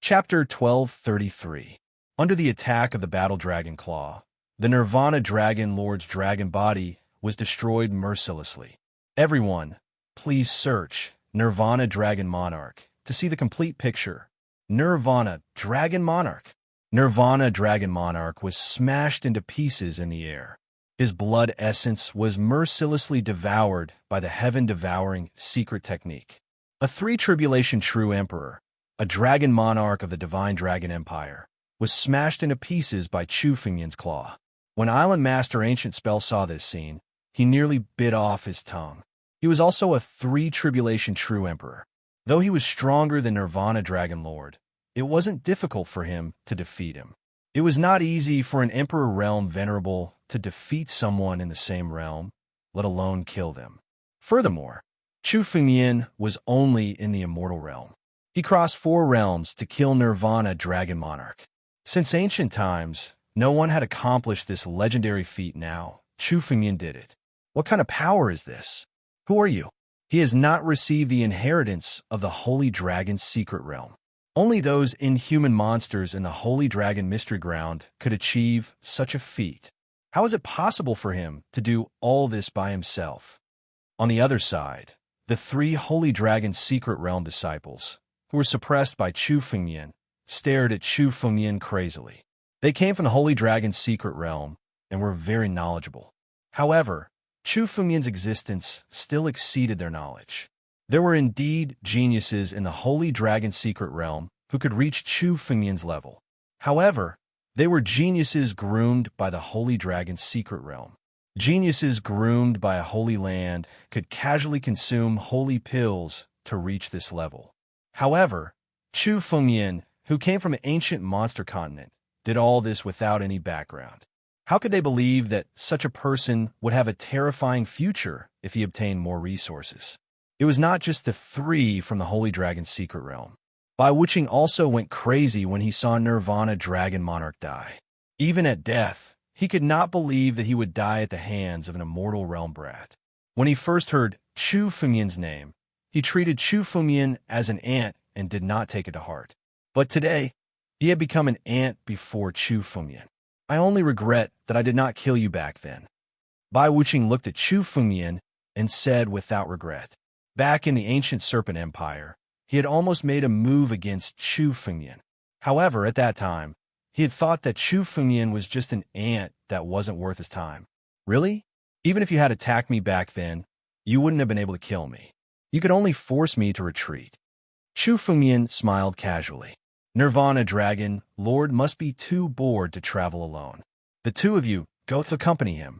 Chapter 1233. Under the attack of the battle dragon claw, the Nirvana Dragon Lord's dragon body was destroyed mercilessly. Everyone, please search Nirvana Dragon Monarch to see the complete picture. Nirvana Dragon Monarch. Nirvana Dragon Monarch was smashed into pieces in the air. His blood essence was mercilessly devoured by the heaven-devouring secret technique. A three-tribulation true emperor, a dragon monarch of the divine dragon empire, was smashed into pieces by Chu Fengmian's claw. When Island Master Ancient Spell saw this scene, he nearly bit off his tongue. He was also a three-tribulation true emperor. Though he was stronger than Nirvana Dragon Lord, it wasn't difficult for him to defeat him. It was not easy for an Emperor Realm Venerable to defeat someone in the same realm, let alone kill them. Furthermore, Chu Fengmian was only in the immortal realm. He crossed 4 realms to kill Nirvana Dragon Monarch. Since ancient times, no one had accomplished this legendary feat. Now Chu Fengmian did it. What kind of power is this? Who are you? He has not received the inheritance of the Holy Dragon's secret realm. Only those inhuman monsters in the Holy Dragon Mystery Ground could achieve such a feat. How is it possible for him to do all this by himself? On the other side, the 3 Holy Dragon secret realm disciples, who were suppressed by Chu Fengmian, stared at Chu Fengmian crazily. They came from the Holy Dragon's secret realm and were very knowledgeable. However, Chu Fengmian's existence still exceeded their knowledge. There were indeed geniuses in the Holy Dragon secret realm who could reach Chu Fengmian's level. However, they were geniuses groomed by the Holy Dragon's secret realm. Geniuses groomed by a holy land could casually consume holy pills to reach this level. However, Chu Fengmian, who came from an ancient monster continent, did all this without any background. How could they believe that such a person would have a terrifying future if he obtained more resources? It was not just the 3 from the Holy Dragon's secret realm. Bai Wuqing also went crazy when he saw Nirvana Dragon Monarch die. Even at death, he could not believe that he would die at the hands of an immortal realm brat. When he first heard Chu Fengmian's name, he treated Chu Fengmian as an ant and did not take it to heart. But today, he had become an ant before Chu Fengmian. I only regret that I did not kill you back then. Bai Wuqing looked at Chu Fengmian and said without regret. Back in the ancient Serpent Empire, he had almost made a move against Chu Fengmian. However, at that time, he had thought that Chu Fengmian was just an ant that wasn't worth his time. Really? Even if you had attacked me back then, you wouldn't have been able to kill me. You could only force me to retreat. Chu Fengmian smiled casually. Nirvana Dragon Lord must be too bored to travel alone. The 2 of you go to accompany him.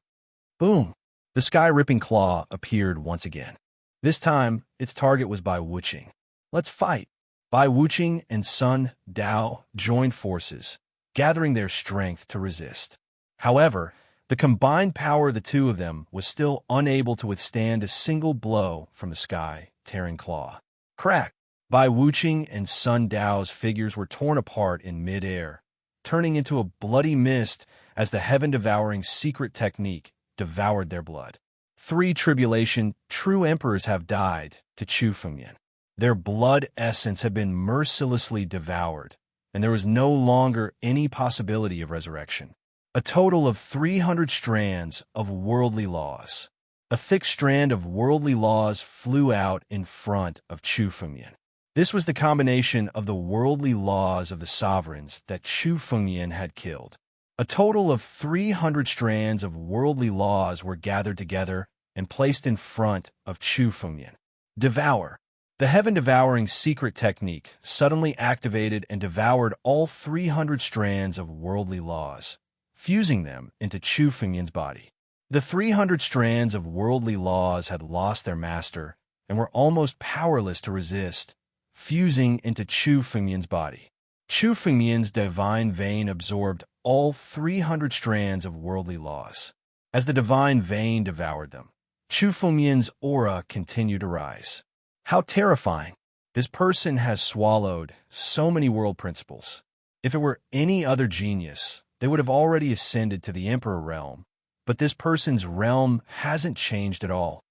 Boom! The sky-ripping claw appeared once again. This time, its target was Bai Wuqing. Let's fight! Bai Wuqing and Sun Dao joined forces, gathering their strength to resist. However, the combined power of the 2 of them was still unable to withstand a single blow from the sky-tearing claw. Crack! Bai Wuqing and Sun Dao's figures were torn apart in mid-air, turning into a bloody mist as the heaven-devouring secret technique devoured their blood. 3 tribulation true emperors have died to Chu Fengmian. Their blood essence had been mercilessly devoured, and there was no longer any possibility of resurrection. A total of 300 strands of worldly laws. A thick strand of worldly laws flew out in front of Chu Fengmian. This was the combination of the worldly laws of the sovereigns that Chu Fengmian had killed. A total of 300 strands of worldly laws were gathered together and placed in front of Chu Fengmian. Devour. The heaven-devouring secret technique suddenly activated and devoured all 300 strands of worldly laws, fusing them into Chu Fengmian's body. The 300 strands of worldly laws had lost their master and were almost powerless to resist, fusing into Chu Fengmian's body. Chu Fengmian's divine vein absorbed all 300 strands of worldly laws. As the divine vein devoured them, Chu Fengmian's aura continued to rise. How terrifying! This person has swallowed so many world principles. If it were any other genius, they would have already ascended to the Emperor realm, but this person's realm hasn't changed at all.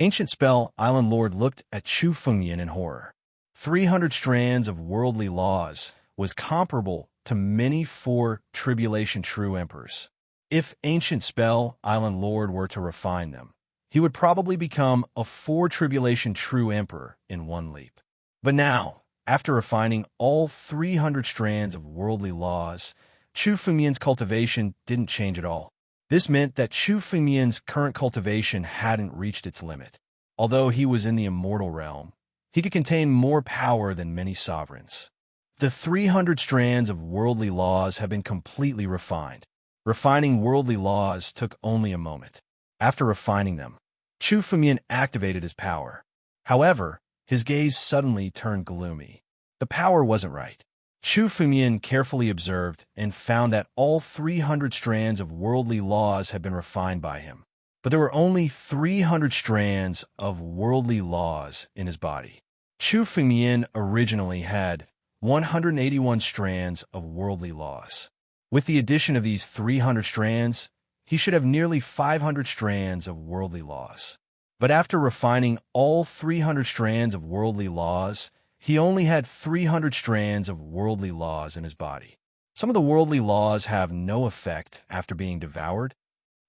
Ancient Spell Island Lord looked at Chu Fengmian in horror. 300 strands of worldly laws was comparable to many four tribulation true emperors. If ancient spell island lord were to refine them, he would probably become a four tribulation true emperor in one leap. But now, after refining all 300 strands of worldly laws, Chu Fengmian's cultivation didn't change at all. This meant that Chu Fengmian's current cultivation hadn't reached its limit. Although he was in the immortal realm, he could contain more power than many sovereigns. The 300 strands of worldly laws have been completely refined. Refining worldly laws took only a moment. After refining them, Chu Fengmian activated his power. However, his gaze suddenly turned gloomy. The power wasn't right. Chu Fengmian carefully observed and found that all 300 strands of worldly laws had been refined by him. But there were only 300 strands of worldly laws in his body. Chu Fengmian originally had 181 strands of worldly laws. With the addition of these 300 strands, he should have nearly 500 strands of worldly laws. But after refining all 300 strands of worldly laws, he only had 300 strands of worldly laws in his body. Some of the worldly laws have no effect after being devoured.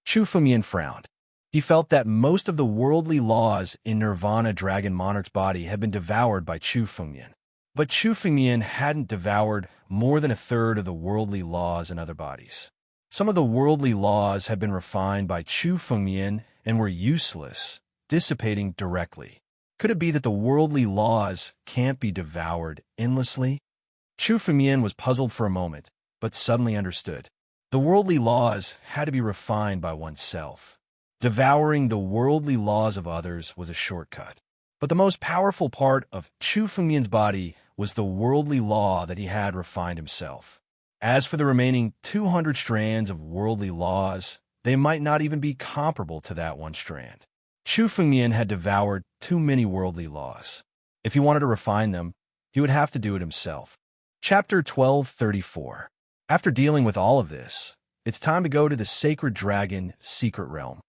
Chu Fengmian frowned. He felt that most of the worldly laws in Nirvana Dragon Monarch's body had been devoured by Chu Fengmian. But Chu Fengmian hadn't devoured more than a third of the worldly laws in other bodies. Some of the worldly laws had been refined by Chu Fengmian and were useless, dissipating directly. Could it be that the worldly laws can't be devoured endlessly? Chu Fengmian was puzzled for a moment, but suddenly understood. The worldly laws had to be refined by oneself. Devouring the worldly laws of others was a shortcut. But the most powerful part of Chu Fengmian's body was the worldly law that he had refined himself. As for the remaining 200 strands of worldly laws, they might not even be comparable to that one strand. Chu Fengmian had devoured too many worldly laws. If he wanted to refine them, he would have to do it himself. Chapter 1234. After dealing with all of this, it's time to go to the Sacred Dragon Secret Realm.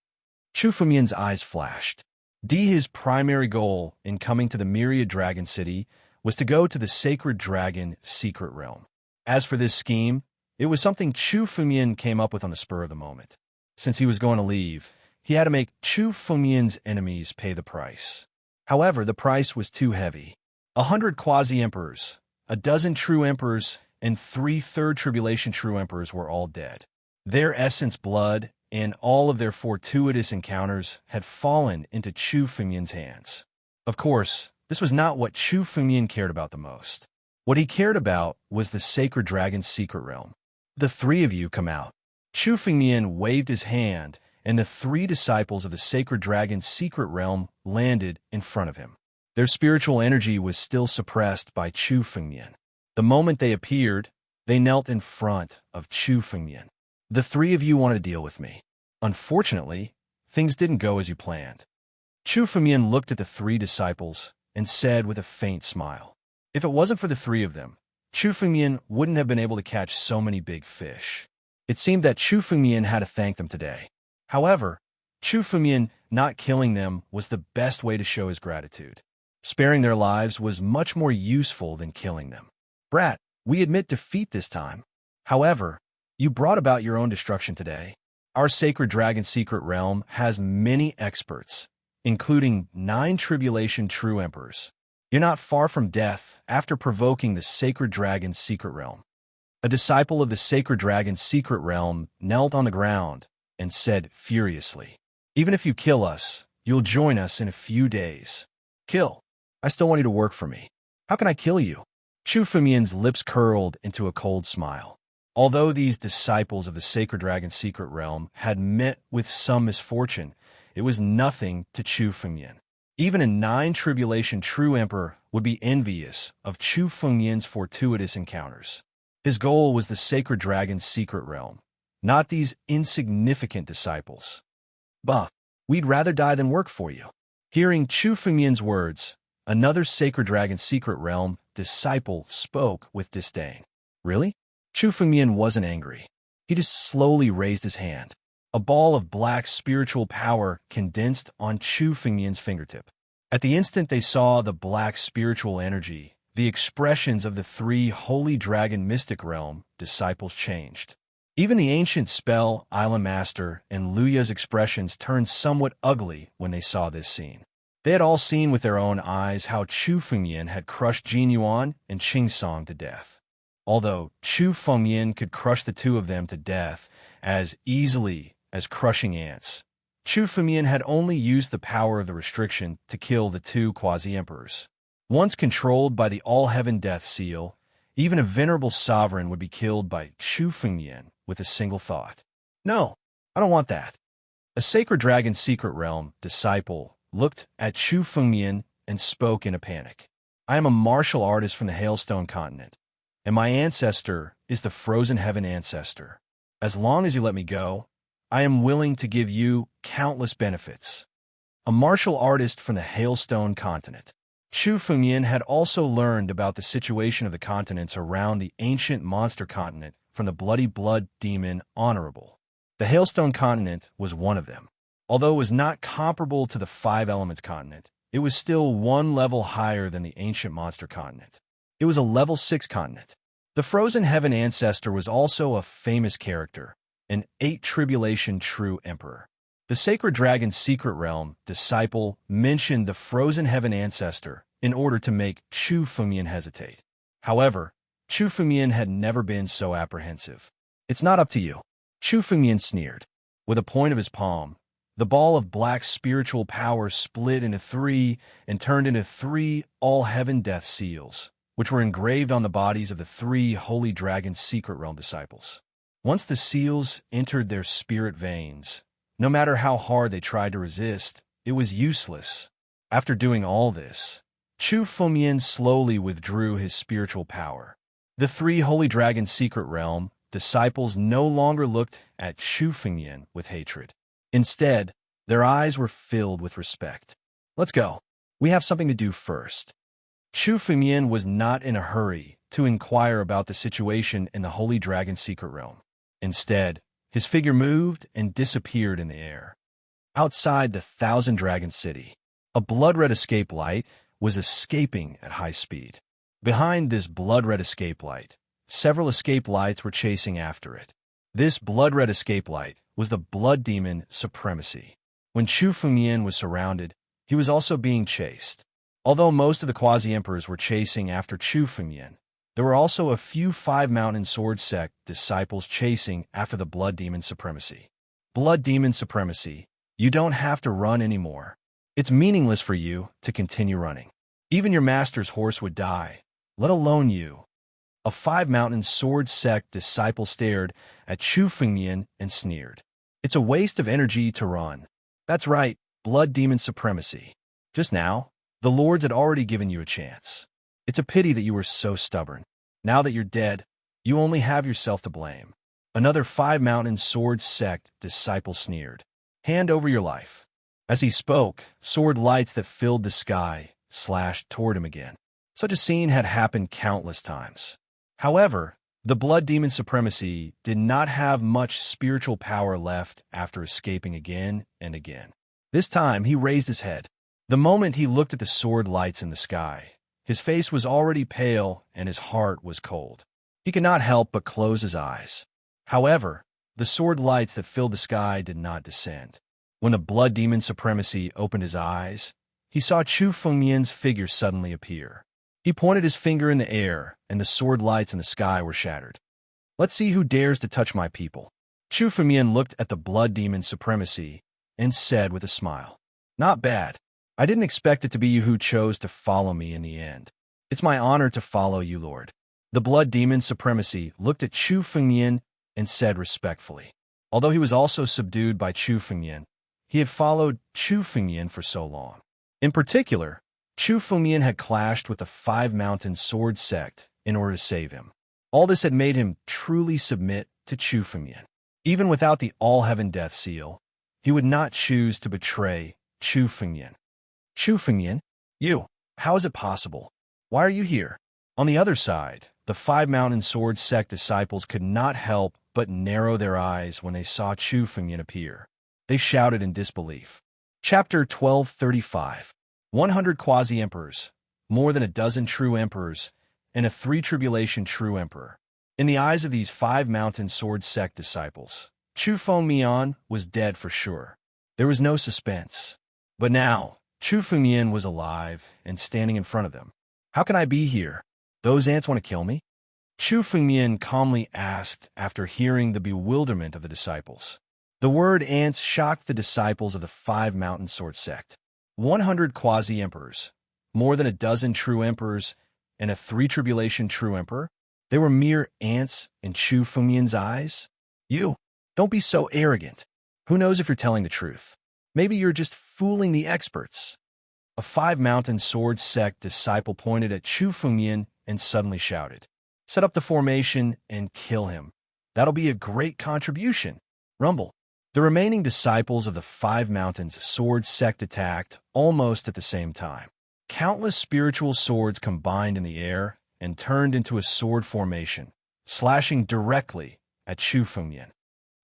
Chu Fengmian's eyes flashed. His primary goal in coming to the Myriad Dragon City was to go to the Sacred Dragon Secret Realm. As for this scheme, it was something Chu Fengmian came up with on the spur of the moment. Since he was going to leave, he had to make Chu Fengmian's enemies pay the price. However, the price was too heavy. 100 quasi-emperors, a dozen true emperors, and 3 third tribulation true emperors were all dead. Their essence blood and all of their fortuitous encounters had fallen into Chu Fengmian's hands. Of course, this was not what Chu Fengmian cared about the most. What he cared about was the Sacred Dragon's secret realm. The 3 of you come out. Chu Fengmian waved his hand, and the 3 disciples of the Sacred Dragon's secret realm landed in front of him. Their spiritual energy was still suppressed by Chu Fengmian. The moment they appeared, they knelt in front of Chu Fengmian. The 3 of you want to deal with me. Unfortunately, things didn't go as you planned. Chu Fengmian looked at the 3 disciples and said with a faint smile, if it wasn't for the 3 of them, Chu Fengmian wouldn't have been able to catch so many big fish. It seemed that Chu Fengmian had to thank them today. However, Chu Fengmian not killing them was the best way to show his gratitude. Sparing their lives was much more useful than killing them. Brat, we admit defeat this time. However, you brought about your own destruction today. Our Sacred Dragon Secret Realm has many experts, including 9 tribulation true emperors. You're not far from death after provoking the Sacred Dragon's secret realm. A disciple of the Sacred Dragon's secret realm knelt on the ground and said furiously, even if you kill us, you'll join us in a few days. Kill. I still want you to work for me. How can I kill you? Chu Fengmian's lips curled into a cold smile. Although these disciples of the Sacred Dragon's secret realm had met with some misfortune, it was nothing to Chu Fengmian. Even a 9 tribulation true emperor would be envious of Chu Fengmian's fortuitous encounters. His goal was the Sacred Dragon's secret realm, not these insignificant disciples. Bah, we'd rather die than work for you. Hearing Chu Fengmian's words, another Sacred Dragon's secret realm disciple spoke with disdain. Really? Chu Fengmian wasn't angry. He just slowly raised his hand. A ball of black spiritual power condensed on Chu Fengmian's fingertip. At the instant they saw the black spiritual energy, the expressions of the three holy dragon mystic realm disciples changed. Even the ancient spell Island Master and Luya's expressions turned somewhat ugly when they saw this scene. They had all seen with their own eyes how Chu Fengyan had crushed Jin Yuan and Qing Song to death. Although Chu Fengyan could crush the two of them to death as easily as crushing ants, Chu Fengyan had only used the power of the restriction to kill the two quasi-emperors. Once controlled by the all-heaven death seal, even a venerable sovereign would be killed by Chu Fengyan with a single thought. No, I don't want that. A sacred dragon secret realm disciple looked at Chu Fengyan and spoke in a panic. I am a martial artist from the Hailstone continent, and my ancestor is the frozen heaven ancestor. As long as you let me go, I am willing to give you countless benefits. A martial artist from the Hailstone continent. Chu Fengyan had also learned about the situation of the continents around the ancient monster continent from the bloody blood demon Honorable. The Hailstone continent was one of them. Although it was not comparable to the Five Elements continent, it was still one level higher than the ancient monster continent. It was a level 6 continent. The frozen heaven ancestor was also a famous character, an 8 tribulation true emperor. The sacred dragon secret realm disciple mentioned the frozen heaven ancestor in order to make Chu Fengyan hesitate. However, Chu Fengyan had never been so apprehensive. It's not up to you. Chu Fengyan sneered. With a point of his palm, the ball of black spiritual power split into 3 and turned into 3 all-heaven death seals, which were engraved on the bodies of the 3 holy dragon secret realm disciples. Once the seals entered their spirit veins, no matter how hard they tried to resist, it was useless. After doing all this, Chu Fengyan slowly withdrew his spiritual power. The 3 holy dragon secret realm disciples no longer looked at Chu Fengyan with hatred. Instead, their eyes were filled with respect. Let's go. We have something to do first. Chu Fengyan was not in a hurry to inquire about the situation in the holy dragon secret realm. Instead, his figure moved and disappeared in the air. Outside the Thousand Dragon City, a blood-red escape light was escaping at high speed. Behind this blood-red escape light, several escape lights were chasing after it. This blood-red escape light was the blood demon Supremacy. When Chu Fengyan was surrounded, he was also being chased. Although most of the quasi-emperors were chasing after Chu Fengyan, there were also a few Five Mountain Sword Sect disciples chasing after the Blood Demon Supremacy. Blood Demon Supremacy, you don't have to run anymore. It's meaningless for you to continue running. Even your master's horse would die, let alone you. A Five Mountain Sword Sect disciple stared at Chu Fengyan and sneered. It's a waste of energy to run. That's right, Blood Demon Supremacy. Just now, the lords had already given you a chance. It's a pity that you were so stubborn. Now that you're dead, you only have yourself to blame. Another Five Mountain Sword Sect disciple sneered. Hand over your life. As he spoke, sword lights that filled the sky slashed toward him again. Such a scene had happened countless times. However, the Blood Demon Supremacy did not have much spiritual power left after escaping again and again. This time, he raised his head. The moment he looked at the sword lights in the sky, his face was already pale and his heart was cold. He could not help but close his eyes. However, the sword lights that filled the sky did not descend. When the Blood Demon Supremacy opened his eyes, he saw Chu Fengyan's figure suddenly appear. He pointed his finger in the air, and the sword lights in the sky were shattered. Let's see who dares to touch my people. Chu Fengyan looked at the Blood Demon Supremacy and said with a smile, Not bad. I didn't expect it to be you who chose to follow me in the end. It's my honor to follow you, Lord. The Blood Demon Supremacy looked at Chu Fengyan and said respectfully. Although he was also subdued by Chu Fengyan, he had followed Chu Fengyan for so long. In particular, Chu Fengyan had clashed with the Five Mountain Sword Sect in order to save him. All this had made him truly submit to Chu Fengyan. Even without the All-Heaven Death Seal, he would not choose to betray Chu Fengyan. Chu Fengyan, you, how is it possible? Why are you here? On the other side, the Five Mountain Sword Sect disciples could not help but narrow their eyes when they saw Chu Fengyan appear. They shouted in disbelief. Chapter 1235. 100 Quasi-Emperors. more than a dozen true emperors, and a three-tribulation true emperor. In the eyes of these 5 mountain sword sect disciples, Chu Fengmian was dead for sure. There was no suspense. But now, Chu Fengmian was alive and standing in front of them. "How can I be here? Those ants want to kill me?" Chu Fengmian calmly asked after hearing the bewilderment of the disciples. The word ants shocked the disciples of the 5 mountain sword sect. 100 quasi-emperors, more than a dozen true emperors, and a three-tribulation true emperor? They were mere ants in Chu Fengmian's eyes? "You, don't be so arrogant. Who knows if you're telling the truth? Maybe you're just fooling the experts." A 5 mountain sword sect disciple pointed at Chu Fengmian and suddenly shouted, "Set up the formation and kill him. That'll be a great contribution." Rumble. The remaining disciples of the 5 mountains sword sect attacked almost at the same time. Countless spiritual swords combined in the air and turned into a sword formation, slashing directly at Chu Fengmian.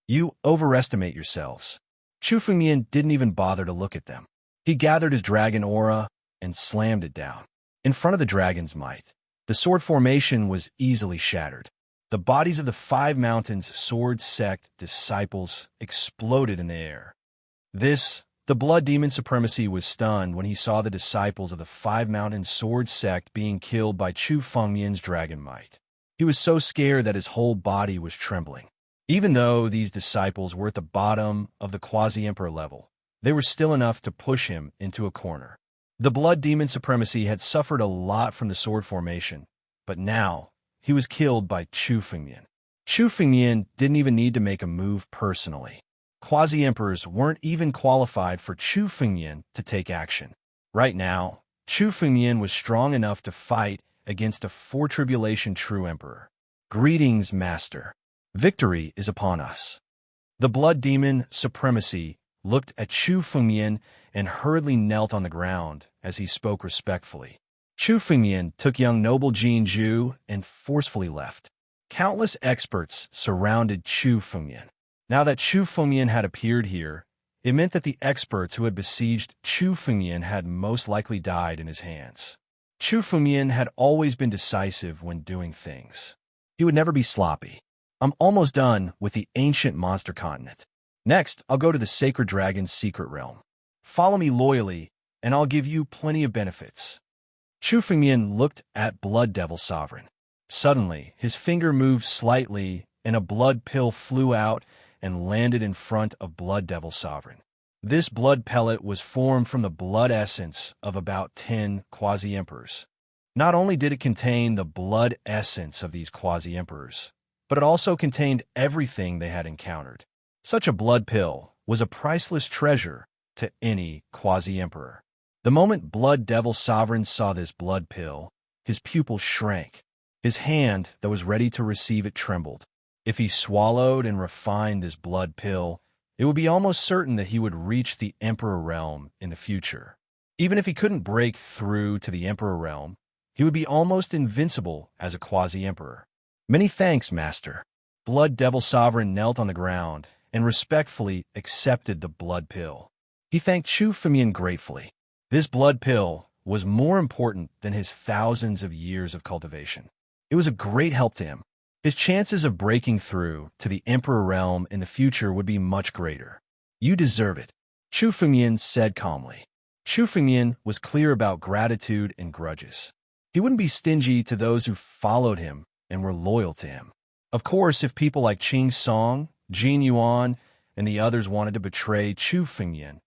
"You overestimate yourselves." Chu Fengmian didn't even bother to look at them. He gathered his dragon aura and slammed it down. In front of the dragon's might, the sword formation was easily shattered. The bodies of the 5 mountains sword sect disciples exploded in the air. The blood demon supremacy was stunned when he saw the disciples of the 5 mountains sword sect being killed by Chu Fengmian's dragon might. He was so scared that his whole body was trembling. Even though these disciples were at the bottom of the quasi-emperor level, they were still enough to push him into a corner. The blood demon supremacy had suffered a lot from the sword formation, but now he was killed by Chu Fengmian. Chu Fengmian didn't even need to make a move personally. Quasi-emperors weren't even qualified for Chu Fengmian to take action. Right now, Chu Fengmian was strong enough to fight against a 4-tribulation true emperor. "Greetings, Master. Victory is upon us." The blood demon supremacy looked at Chu Fengmian and hurriedly knelt on the ground as he spoke respectfully. Chu Fengmian took young noble Jin Zhu and forcefully left. Countless experts surrounded Chu Fengmian. Now that Chu Fengmian had appeared here, it meant that the experts who had besieged Chu Fengmian had most likely died in his hands. Chu Fengmian had always been decisive when doing things. He would never be sloppy. "I'm almost done with the ancient monster continent. Next, I'll go to the sacred dragon's secret realm. Follow me loyally, and I'll give you plenty of benefits." Chu Fengmian looked at Blood Devil Sovereign. Suddenly, his finger moved slightly, and a blood pill flew out and landed in front of Blood Devil Sovereign. This blood pellet was formed from the blood essence of about 10 quasi-emperors. Not only did it contain the blood essence of these quasi-emperors, but it also contained everything they had encountered. Such a blood pill was a priceless treasure to any quasi-emperor. The moment Blood Devil Sovereign saw this blood pill, his pupil shrank. His hand that was ready to receive it trembled. If he swallowed and refined this blood pill, it would be almost certain that he would reach the Emperor realm in the future. Even if he couldn't break through to the Emperor realm, he would be almost invincible as a quasi-emperor. "Many thanks, Master." Blood Devil Sovereign knelt on the ground and respectfully accepted the blood pill. He thanked Chu Fengmian gratefully. This blood pill was more important than his thousands of years of cultivation. It was a great help to him. His chances of breaking through to the Emperor realm in the future would be much greater. "You deserve it," Chu Fengmian said calmly. Chu Fengmian was clear about gratitude and grudges. He wouldn't be stingy to those who followed him and were loyal to him. Of course, if people like Qing Song, Jin Yuan, and the others wanted to betray Chu Fengmian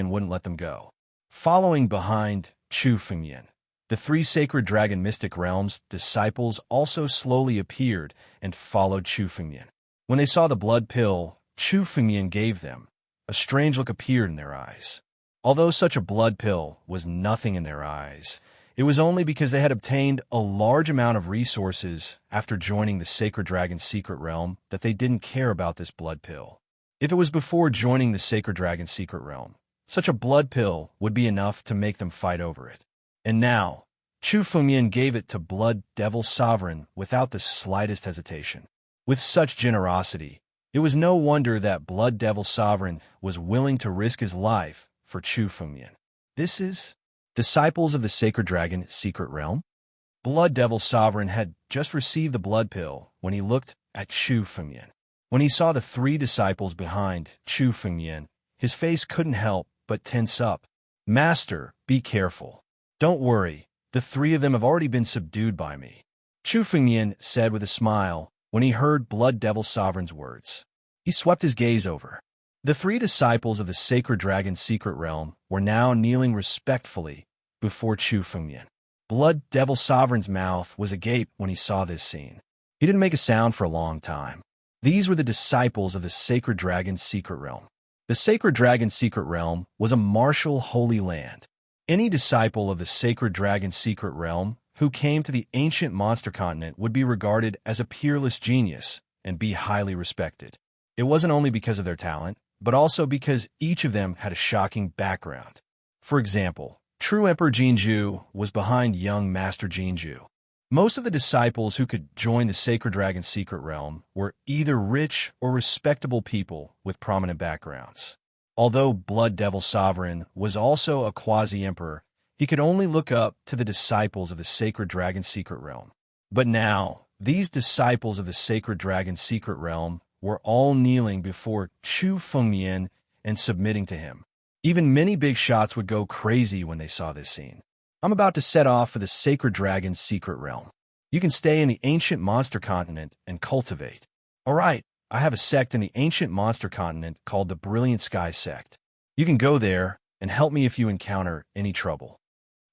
wouldn't let them go. Following behind Chu Fengmian, the 3 sacred dragon mystic realms disciples also slowly appeared and followed Chu Fengmian. When they saw the blood pill Chu Fengmian gave them, a strange look appeared in their eyes. Although such a blood pill was nothing in their eyes, it was only because they had obtained a large amount of resources after joining the sacred dragon's secret realm that they didn't care about this blood pill. If it was before joining the sacred dragon's secret realm, such a blood pill would be enough to make them fight over it. And now, Chu Fengmian gave it to Blood Devil Sovereign without the slightest hesitation. With such generosity, it was no wonder that Blood Devil Sovereign was willing to risk his life for Chu Fengmian. This is Disciples of the Sacred Dragon Secret Realm? Blood Devil Sovereign had just received the blood pill when he looked at Chu Fengyan. When he saw the three disciples behind Chu Fengyan, his face couldn't help but tense up. Master, be careful. Don't worry, the three of them have already been subdued by me, Chu Fengyan said with a smile when he heard Blood Devil Sovereign's words. He swept his gaze over. The three disciples of the Sacred Dragon Secret Realm were now kneeling respectfully before Chu Fengyan. Blood Devil Sovereign's mouth was agape when he saw this scene. He didn't make a sound for a long time. These were the disciples of the Sacred Dragon Secret Realm. The Sacred Dragon Secret Realm was a martial holy land. Any disciple of the Sacred Dragon Secret Realm who came to the ancient monster continent would be regarded as a peerless genius and be highly respected. It wasn't only because of their talent, but also because each of them had a shocking background. For example, True Emperor Jinju was behind young Master Jinju. Most of the disciples who could join the Sacred Dragon Secret Realm were either rich or respectable people with prominent backgrounds. Although Blood Devil Sovereign was also a quasi-emperor, he could only look up to the disciples of the Sacred Dragon Secret Realm. But now, these disciples of the Sacred Dragon Secret Realm were all kneeling before Chu Fengyan and submitting to him. Even many big shots would go crazy when they saw this scene. I'm about to set off for the Sacred Dragon's Secret Realm. You can stay in the ancient monster continent and cultivate. All right, I have a sect in the ancient monster continent called the Brilliant Sky Sect. You can go there and help me if you encounter any trouble.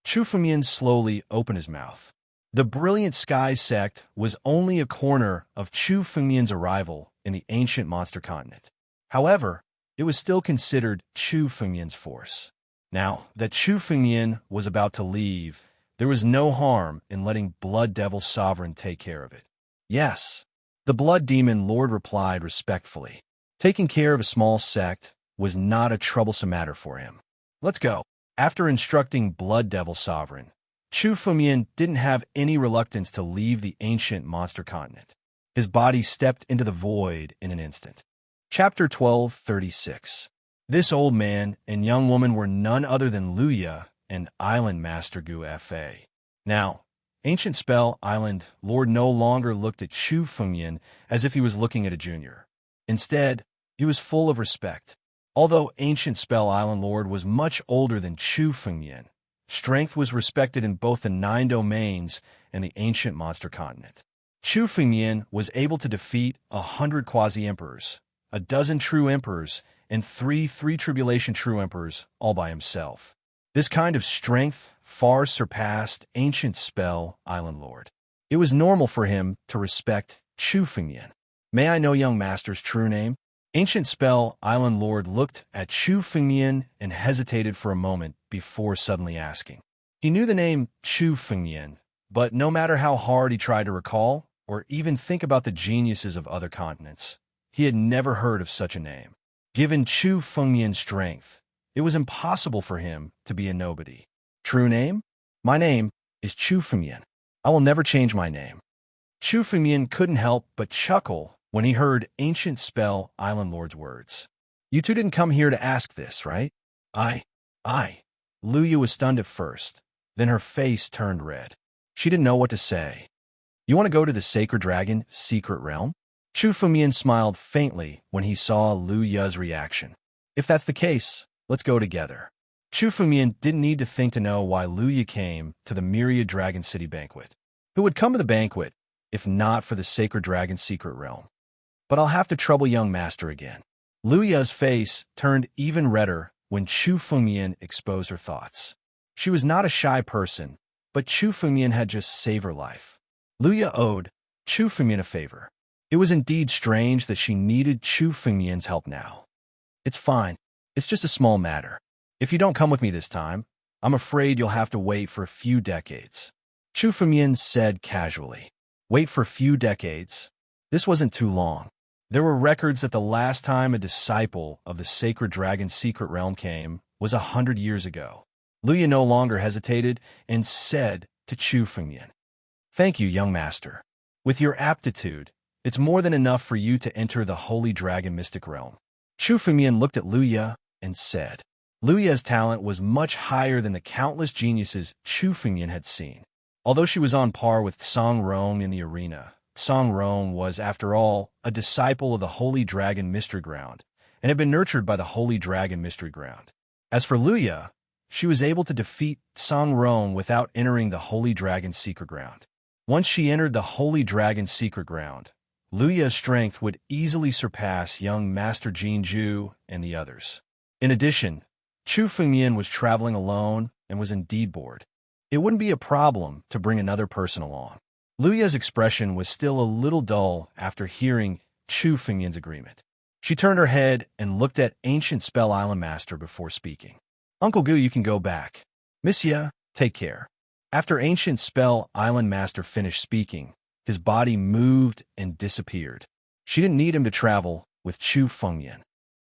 Chu Fengyan slowly opened his mouth. The Brilliant Sky Sect was only a corner of Chu Fengyan's arrival in the ancient monster continent. However, it was still considered Chu Fengyan's force. Now that Chu Fengyan was about to leave, there was no harm in letting Blood Devil Sovereign take care of it. Yes, the Blood Demon Lord replied respectfully. Taking care of a small sect was not a troublesome matter for him. Let's go. After instructing Blood Devil Sovereign, Chu Fengyan didn't have any reluctance to leave the ancient monster continent. His body stepped into the void in an instant. Chapter 1236. This old man and young woman were none other than Luya and Island Master Gu Fa. Now, Ancient Spell Island Lord no longer looked at Chu Fengyan as if he was looking at a junior. Instead, he was full of respect. Although Ancient Spell Island Lord was much older than Chu Fengyan, strength was respected in both the 9 domains and the ancient monster continent. Chu Fengyan was able to defeat 100 quasi-emperors, a dozen true emperors, and three tribulation true emperors all by himself. This kind of strength far surpassed Ancient Spell Island Lord. It was normal for him to respect Chu Fengyan. May I know young master's true name? Ancient Spell Island Lord looked at Chu Fengyan and hesitated for a moment before suddenly asking. He knew the name Chu Fengyan, but no matter how hard he tried to recall or even think about the geniuses of other continents, he had never heard of such a name. Given Chu Fengyan's strength, it was impossible for him to be a nobody. True name? My name is Chu Fengyan. I will never change my name. Chu Fengyan couldn't help but chuckle when he heard Ancient Spell Island Lord's words. You two didn't come here to ask this, right? I. Luya was stunned at first, then her face turned red. She didn't know what to say. You want to go to the Sacred Dragon Secret Realm? Chu Fengyan smiled faintly when he saw Luya's reaction. If that's the case, let's go together. Chu Fengyan didn't need to think to know why Luya came to the Myriad Dragon City banquet. Who would come to the banquet if not for the Sacred Dragon Secret Realm? But I'll have to trouble young master again. Luya's face turned even redder when Chu Fengyan exposed her thoughts. She was not a shy person, but Chu Fengyan had just saved her life. Luya owed Chu Fengyan a favor. It was indeed strange that she needed Chu Fengyan's help now. It's fine. It's just a small matter. If you don't come with me this time, I'm afraid you'll have to wait for a few decades. Chu Fengyan said casually. Wait for a few decades? This wasn't too long. There were records that the last time a disciple of the Sacred Dragon Secret Realm came was 100 years ago. Luya no longer hesitated and said to Chu Fengyan, Thank you, young master. With your aptitude, it's more than enough for you to enter the Holy Dragon Mystic Realm. Chu Fengyan looked at Luya and said, Luya's talent was much higher than the countless geniuses Chu Fengyan had seen. Although she was on par with Song Rong in the arena, Song Rong was, after all, a disciple of the Holy Dragon Mystery Ground, and had been nurtured by the Holy Dragon Mystery Ground. As for Luya, she was able to defeat Song Rong without entering the Holy Dragon's secret ground. Once she entered the Holy Dragon's secret ground, Luya's strength would easily surpass young Master Jin Ju and the others. In addition, Chu Fengyan was traveling alone and was indeed bored. It wouldn't be a problem to bring another person along. Luya's expression was still a little dull after hearing Chu Fengyan's agreement. She turned her head and looked at Ancient Spell Island Master before speaking. Uncle Gu, you can go back. Monsieur, take care. After Ancient Spell Island Master finished speaking, his body moved and disappeared. She didn't need him to travel with Chu Fengyan.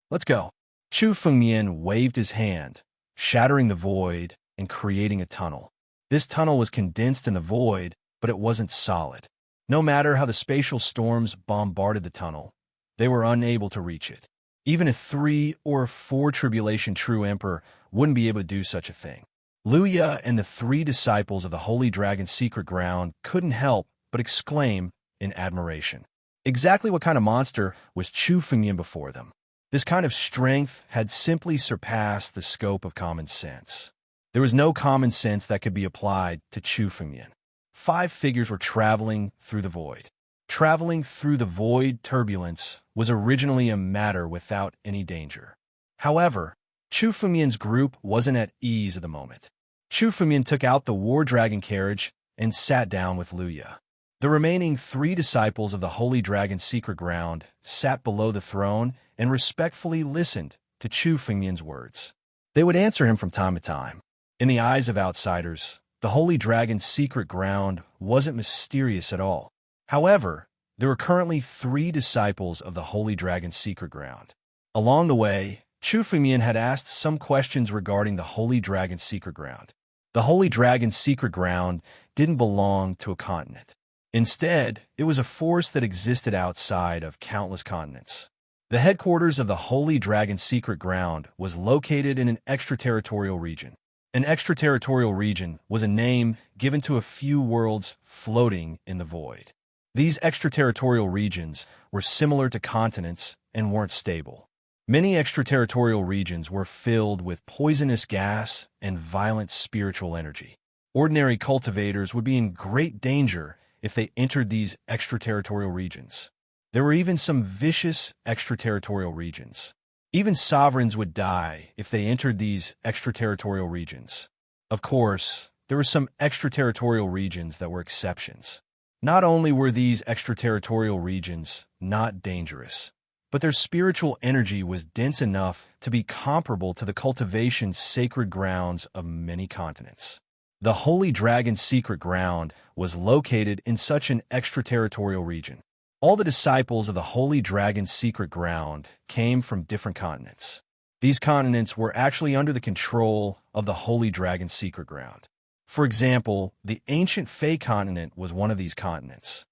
Let's go. Chu Fengyan waved his hand, shattering the void and creating a tunnel. This tunnel was condensed in the void, but it wasn't solid. No matter how the spatial storms bombarded the tunnel, they were unable to reach it. Even a 3 or 4 Tribulation True Emperor wouldn't be able to do such a thing. Luya and the 3 disciples of the Holy Dragon's secret ground couldn't help but exclaim in admiration. Exactly what kind of monster was Chu Fengyan before them? This kind of strength had simply surpassed the scope of common sense. There was no common sense that could be applied to Chu Fengyan. 5 figures were traveling through the void. Traveling through the void turbulence was originally a matter without any danger. However, Chu Fengyan's group wasn't at ease at the moment. Chu Fengyan took out the War Dragon carriage and sat down with Luya. The remaining 3 disciples of the Holy Dragon's secret ground sat below the throne and respectfully listened to Chu Fengyan's words. They would answer him from time to time. In the eyes of outsiders, the Holy Dragon's secret ground wasn't mysterious at all. However, there were currently 3 disciples of the Holy Dragon's secret ground. Along the way, Chu Fengyan had asked some questions regarding the Holy Dragon's secret ground. The Holy Dragon's secret ground didn't belong to a continent. Instead, it was a force that existed outside of countless continents. The headquarters of the Holy Dragon's secret ground was located in an extraterritorial region. An extraterritorial region was a name given to a few worlds floating in the void. These extraterritorial regions were similar to continents and weren't stable. Many extraterritorial regions were filled with poisonous gas and violent spiritual energy. Ordinary cultivators would be in great danger if they entered these extraterritorial regions. There were even some vicious extraterritorial regions. Even sovereigns would die if they entered these extraterritorial regions. Of course, there were some extraterritorial regions that were exceptions. Not only were these extraterritorial regions not dangerous, but their spiritual energy was dense enough to be comparable to the cultivation's sacred grounds of many continents. The Holy Dragon's secret ground was located in such an extraterritorial region. All the disciples of the Holy Dragon's secret ground came from different continents. These continents were actually under the control of the Holy Dragon's secret ground. For example, the ancient Fey continent was one of these continents.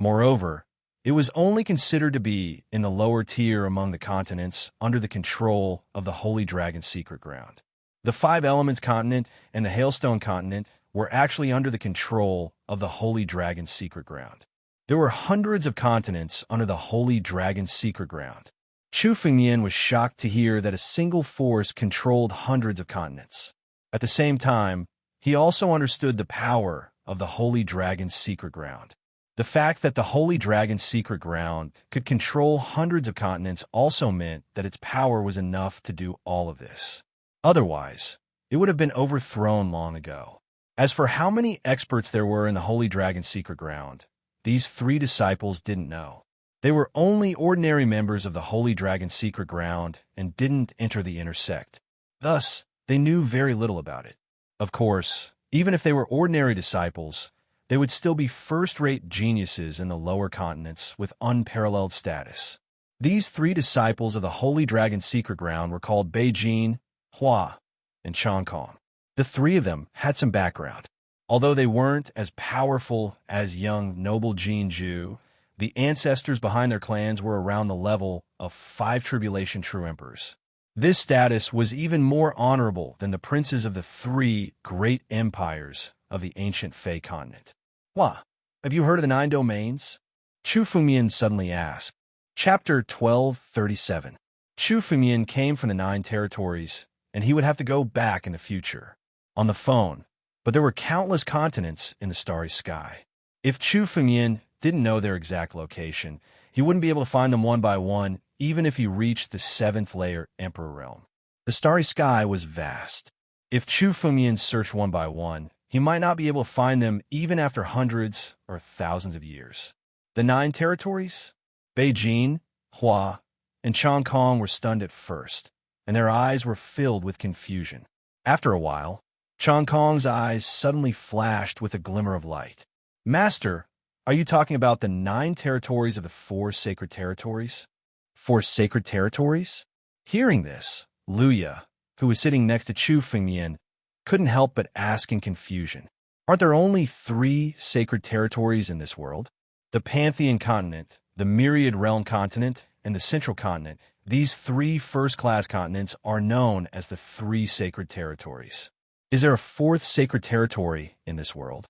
Moreover, it was only considered to be in the lower tier among the continents under the control of the Holy Dragon's secret ground. The 5 Elements continent and the Hailstone continent were actually under the control of the Holy Dragon's secret ground. There were hundreds of continents under the Holy Dragon's secret ground. Chu Fengyan was shocked to hear that a single force controlled hundreds of continents. At the same time, he also understood the power of the Holy Dragon's secret ground. The fact that the Holy Dragon's secret ground could control hundreds of continents also meant that its power was enough to do all of this. Otherwise, it would have been overthrown long ago. As for how many experts there were in the Holy Dragon's secret ground, these 3 disciples didn't know. They were only ordinary members of the Holy Dragon's secret ground and didn't enter the inner sect. Thus, they knew very little about it. Of course, even if they were ordinary disciples, they would still be first-rate geniuses in the lower continents with unparalleled status. These 3 disciples of the Holy Dragon's secret ground were called Beijing, Hua, and Changkong. The 3 of them had some background. Although they weren't as powerful as young noble Jin Ju, the ancestors behind their clans were around the level of 5 Tribulation True Emperors. This status was even more honorable than the princes of the three great empires of the ancient Fey continent. Wah, have you heard of the 9 domains? Chu Fumian suddenly asked. Chapter 1237. Chu Fumian came from the 9 territories, and he would have to go back in the future. On the phone, but there were countless continents in the starry sky. If Chu Fumian didn't know their exact location, he wouldn't be able to find them one by one, even if he reached the 7th layer Emperor realm. The starry sky was vast. If Chu Fumian searched one by one, he might not be able to find them even after hundreds or thousands of years. The 9 territories? Beijing, Hua, and Kong were stunned at first, and their eyes were filled with confusion. After a while, Kong's eyes suddenly flashed with a glimmer of light. Master, are you talking about the 9 territories of the 4 sacred territories? 4 sacred territories? Hearing this, Luya, who was sitting next to Chu Fumian, couldn't help but ask in confusion. Aren't there only 3 sacred territories in this world? The Pantheon continent, the Myriad Realm continent, and the Central continent. These 3 first-class continents are known as the 3 sacred territories. Is there a 4th sacred territory in this world?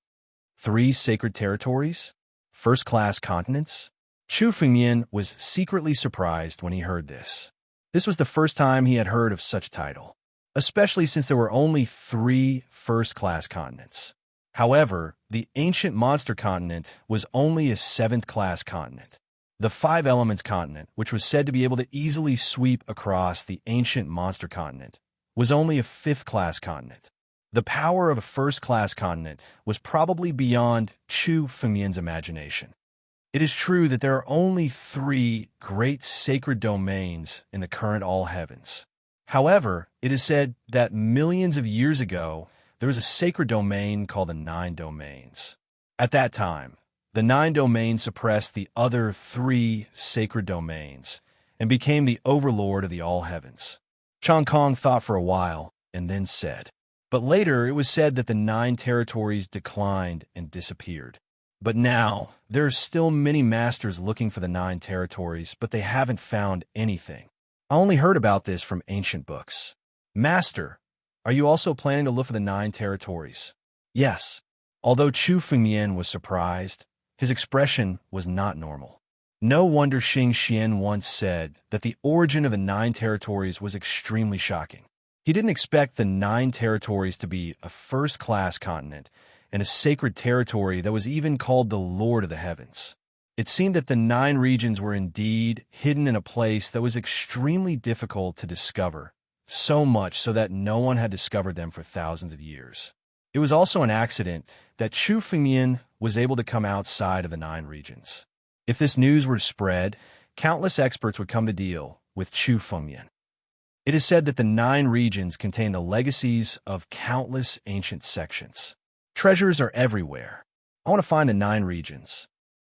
3 sacred territories? First-class continents? Chu Fumian was secretly surprised when he heard this. This was the first time he had heard of such title, especially since there were only 3 first-class continents. However, the ancient monster continent was only a 7th-class continent. The 5 elements continent, which was said to be able to easily sweep across the ancient monster continent, was only a 5th-class continent. The power of a first-class continent was probably beyond Chu Fumian's imagination. It is true that there are only 3 great sacred domains in the current all heavens. However, it is said that millions of years ago, there was a sacred domain called the 9 domains. At that time, the 9 domains suppressed the other 3 sacred domains and became the overlord of the all heavens. Kong thought for a while and then said, but later it was said that the 9 territories declined and disappeared. But now, there are still many masters looking for the 9 territories, but they haven't found anything. I only heard about this from ancient books. Master, are you also planning to look for the 9 territories? Yes. Although Chu Fumian was surprised, his expression was not normal. No wonder Xing Xian once said that the origin of the 9 territories was extremely shocking. He didn't expect the 9 territories to be a first-class continent and a sacred territory that was even called the Lord of the Heavens. It seemed that the 9 regions were indeed hidden in a place that was extremely difficult to discover, so much so that no one had discovered them for thousands of years. It was also an accident that Chu Fumian was able to come outside of the 9 regions. If this news were to spread, countless experts would come to deal with Chu Fumian. It is said that the 9 regions contain the legacies of countless ancient sections. Treasures are everywhere. I want to find the 9 regions.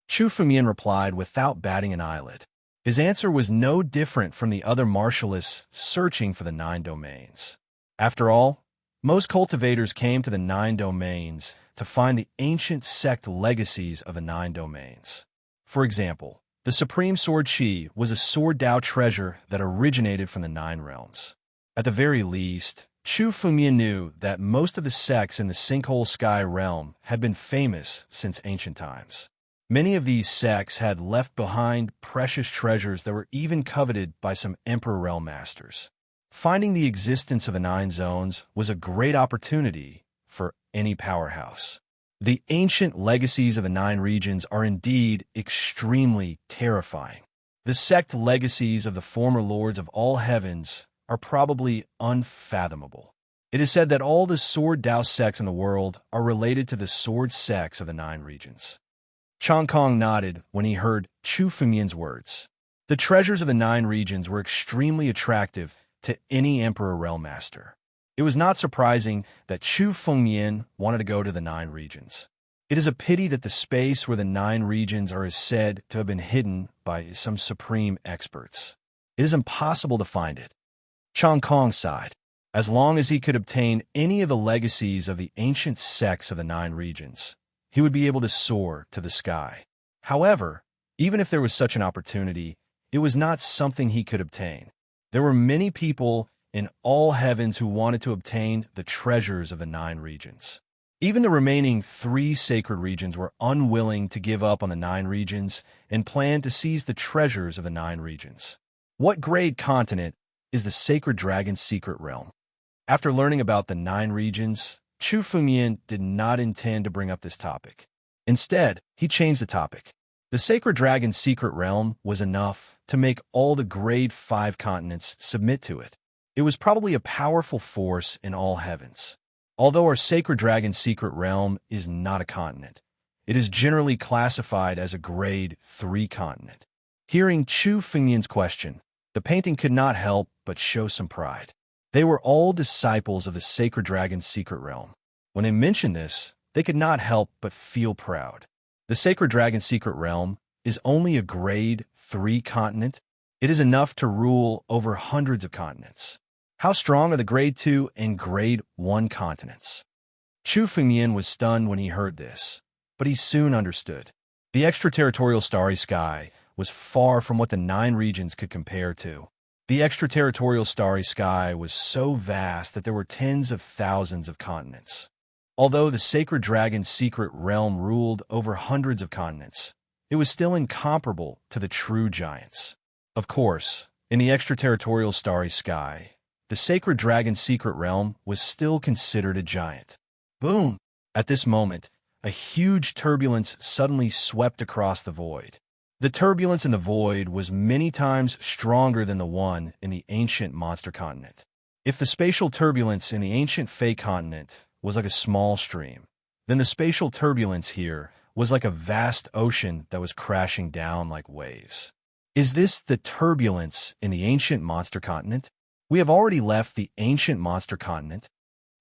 Chu Fumian replied without batting an eyelid. His answer was no different from the other martialists searching for the 9 domains. After all, most cultivators came to the 9 domains to find the ancient sect legacies of the 9 domains. For example, the Supreme Sword Qi was a Sword Dao treasure that originated from the 9 realms. At the very least, Chu Fumian knew that most of the sects in the Sinkhole Sky realm had been famous since ancient times. Many of these sects had left behind precious treasures that were even coveted by some Emperor Realm masters. Finding the existence of the 9 zones was a great opportunity for any powerhouse. The ancient legacies of the 9 regions are indeed extremely terrifying. The sect legacies of the former lords of all heavens are probably unfathomable. It is said that all the Sword Dao sects in the world are related to the sword sects of the 9 regions. Kong nodded when he heard Chu Fumian's words. The treasures of the 9 regions were extremely attractive to any Emperor Realm Master. It was not surprising that Chu Fumian wanted to go to the 9 regions. It is a pity that the space where the 9 regions are said to have been hidden by some supreme experts. It is impossible to find it. Kong sighed. As long as he could obtain any of the legacies of the ancient sects of the 9 regions, he would be able to soar to the sky. However, even if there was such an opportunity, it was not something he could obtain. There were many people in all heavens who wanted to obtain the treasures of the 9 regions. Even the remaining 3 sacred regions were unwilling to give up on the 9 regions and planned to seize the treasures of the 9 regions. What great continent is the sacred dragon's secret realm? After learning about the 9 regions, Chu Fengmian did not intend to bring up this topic. Instead, he changed the topic. The sacred dragon's secret realm was enough to make all the grade 5 continents submit to it. It was probably a powerful force in all heavens. Although our sacred dragon's secret realm is not a continent, it is generally classified as a grade 3 continent. Hearing Chu Fengmian's question, the painting could not help but show some pride. They were all disciples of the sacred dragon's secret realm. When they mentioned this, they could not help but feel proud. The sacred dragon's secret realm is only a grade 3 continent. It is enough to rule over hundreds of continents. How strong are the grade 2 and grade 1 continents? Chu Fengmian was stunned when he heard this, but he soon understood. The extraterritorial starry sky was far from what the 9 regions could compare to. The extraterritorial starry sky was so vast that there were tens of thousands of continents. Although the sacred dragon's secret realm ruled over hundreds of continents, it was still incomparable to the true giants. Of course, in the extraterritorial starry sky, the sacred dragon's secret realm was still considered a giant. Boom! At this moment, a huge turbulence suddenly swept across the void. The turbulence in the void was many times stronger than the one in the ancient monster continent. If the spatial turbulence in the ancient Fey continent was like a small stream, then the spatial turbulence here was like a vast ocean that was crashing down like waves. Is this the turbulence in the ancient monster continent? We have already left the ancient monster continent,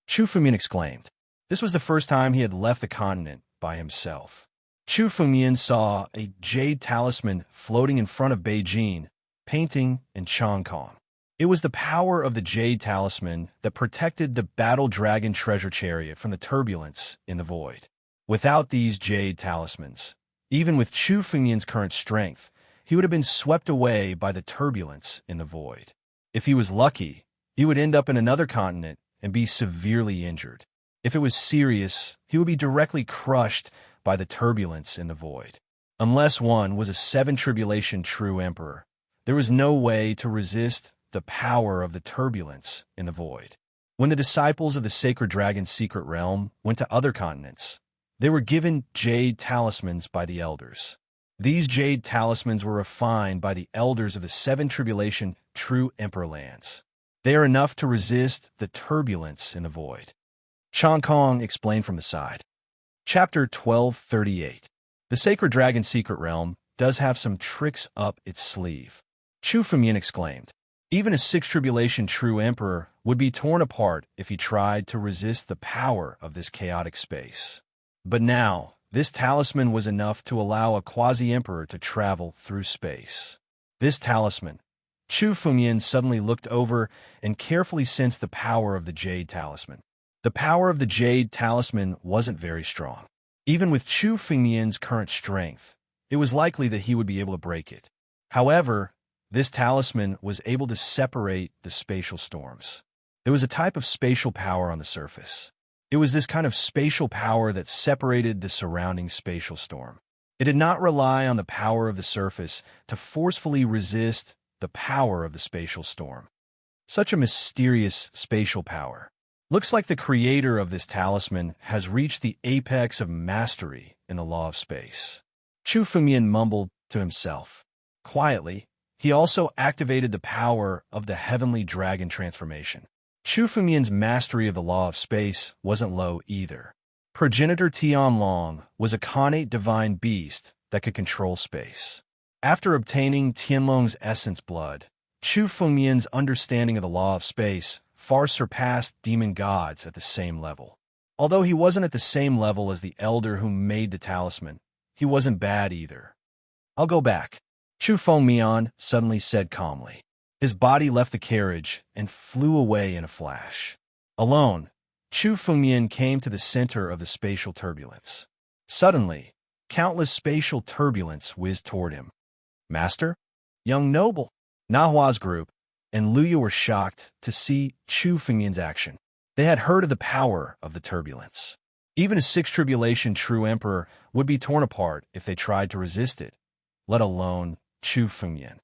Chu Fengmian exclaimed. This was the first time he had left the continent by himself. Chu Fengmian saw a jade talisman floating in front of Beijing, painting in Chongkong. It was the power of the jade talisman that protected the battle dragon treasure chariot from the turbulence in the void. Without these jade talismans, even with Chu Fengmian's current strength, he would have been swept away by the turbulence in the void. If he was lucky, he would end up in another continent and be severely injured. If it was serious, he would be directly crushed by the turbulence in the void. Unless one was a 7 tribulation true emperor, there was no way to resist the power of the turbulence in the void. When the disciples of the sacred dragon's secret realm went to other continents, they were given jade talismans by the elders. These jade talismans were refined by the elders of the 7 tribulation true emperor lands. They are enough to resist the turbulence in the void. Chong Kong explained from the side. Chapter 1238. The sacred dragon's secret realm does have some tricks up its sleeve. Chu Fengmian exclaimed. Even a 6 tribulation true emperor would be torn apart if he tried to resist the power of this chaotic space. But now, this talisman was enough to allow a quasi-emperor to travel through space. This talisman, Chu Fengmian suddenly looked over and carefully sensed the power of the jade talisman. The power of the jade talisman wasn't very strong. Even with Chu Fengmian's current strength, it was likely that he would be able to break it. However, this talisman was able to separate the spatial storms. There was a type of spatial power on the surface. It was this kind of spatial power that separated the surrounding spatial storm. It did not rely on the power of the surface to forcefully resist the power of the spatial storm. Such a mysterious spatial power. Looks like the creator of this talisman has reached the apex of mastery in the law of space. Chu Fengmian mumbled to himself. Quietly, he also activated the power of the heavenly dragon transformation. Chu Fengmian's mastery of the law of space wasn't low either. Progenitor Tianlong was a connate divine beast that could control space. After obtaining Tianlong's essence blood, Chu Fengmian's understanding of the law of space far surpassed demon gods at the same level. Although he wasn't at the same level as the elder who made the talisman, he wasn't bad either. I'll go back, Chu Fengmian suddenly said calmly. His body left the carriage and flew away in a flash. Alone, Chu Fengmian came to the center of the spatial turbulence. Suddenly, countless spatial turbulence whizzed toward him. Master? Young noble? Nahua's group, and Luya were shocked to see Chu Fengmian's action. They had heard of the power of the turbulence. Even a sixth tribulation true emperor would be torn apart if they tried to resist it, let alone Chu Fengmian.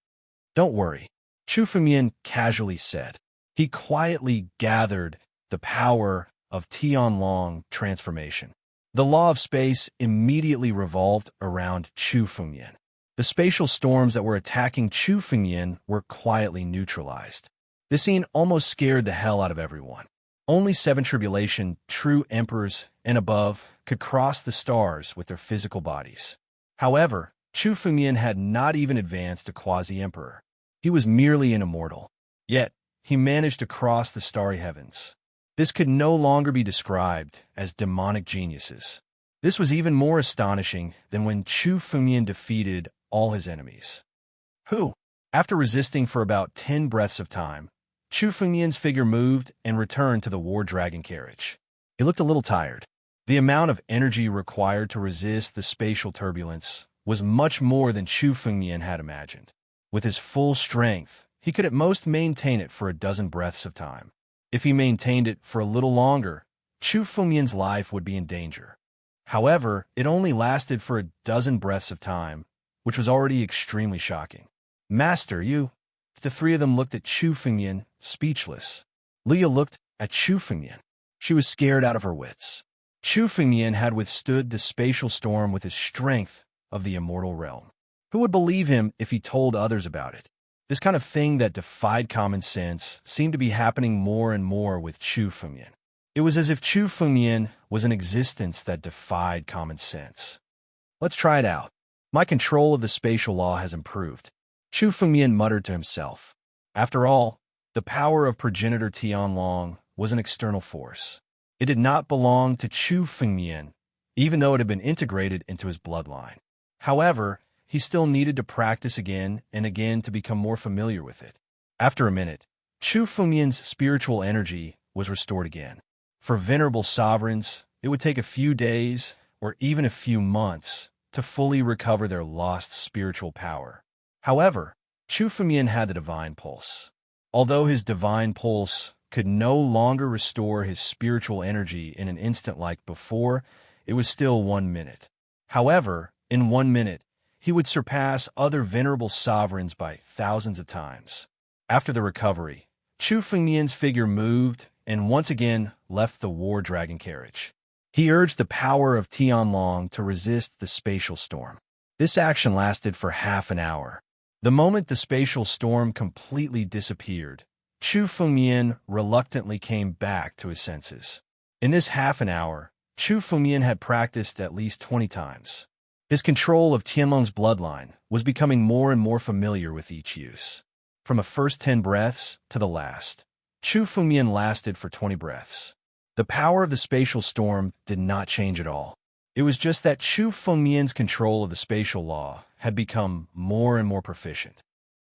"Don't worry," Chu Fengmian casually said. He quietly gathered the power of Tianlong transformation. The law of space immediately revolved around Chu Fengmian. The spatial storms that were attacking Chu Fengmian were quietly neutralized. This scene almost scared the hell out of everyone. Only 7 tribulation true emperors and above could cross the stars with their physical bodies. However, Chu Fengmian had not even advanced to quasi-emperor. He was merely an immortal. Yet, he managed to cross the starry heavens. This could no longer be described as demonic geniuses. This was even more astonishing than when Chu Fengmian defeated all his enemies. Who? After resisting for about 10 breaths of time, Chu Fengmian's figure moved and returned to the war dragon carriage. He looked a little tired. The amount of energy required to resist the spatial turbulence was much more than Chu Fengmian had imagined. With his full strength, he could at most maintain it for a dozen breaths of time. If he maintained it for a little longer, Chu Fengmian's life would be in danger. However, it only lasted for a dozen breaths of time, which was already extremely shocking. "Master, you..." The 3 of them looked at Chu Fengmian, speechless. Luya looked at Chu Fengmian. She was scared out of her wits. Chu Fengmian had withstood the spatial storm with his strength of the immortal realm. Who would believe him if he told others about it? This kind of thing that defied common sense seemed to be happening more and more with Chu Fengmian. It was as if Chu Fengmian was an existence that defied common sense. "Let's try it out. My control of the spatial law has improved," Chu Fengmian muttered to himself. After all, the power of progenitor Tianlong was an external force. It did not belong to Chu Fengmian, even though it had been integrated into his bloodline. However, he still needed to practice again and again to become more familiar with it. After a minute, Chu Fengmian's spiritual energy was restored again. For venerable sovereigns, it would take a few days or even a few months to fully recover their lost spiritual power. However, Chu Fengmian had the divine pulse. Although his divine pulse could no longer restore his spiritual energy in an instant like before, it was still 1 minute. However, in 1 minute, he would surpass other venerable sovereigns by thousands of times. After the recovery, Chu Fengmian's figure moved and once again left the war dragon carriage. He urged the power of Tianlong to resist the spatial storm. This action lasted for half an hour. The moment the spatial storm completely disappeared, Chu Fengmian reluctantly came back to his senses. In this half an hour, Chu Fengmian had practiced at least 20 times. His control of Tianlong's bloodline was becoming more and more familiar with each use. From the first 10 breaths to the last, Chu Fengmian lasted for 20 breaths. The power of the spatial storm did not change at all. It was just that Chu Fengmian's control of the spatial law had become more and more proficient.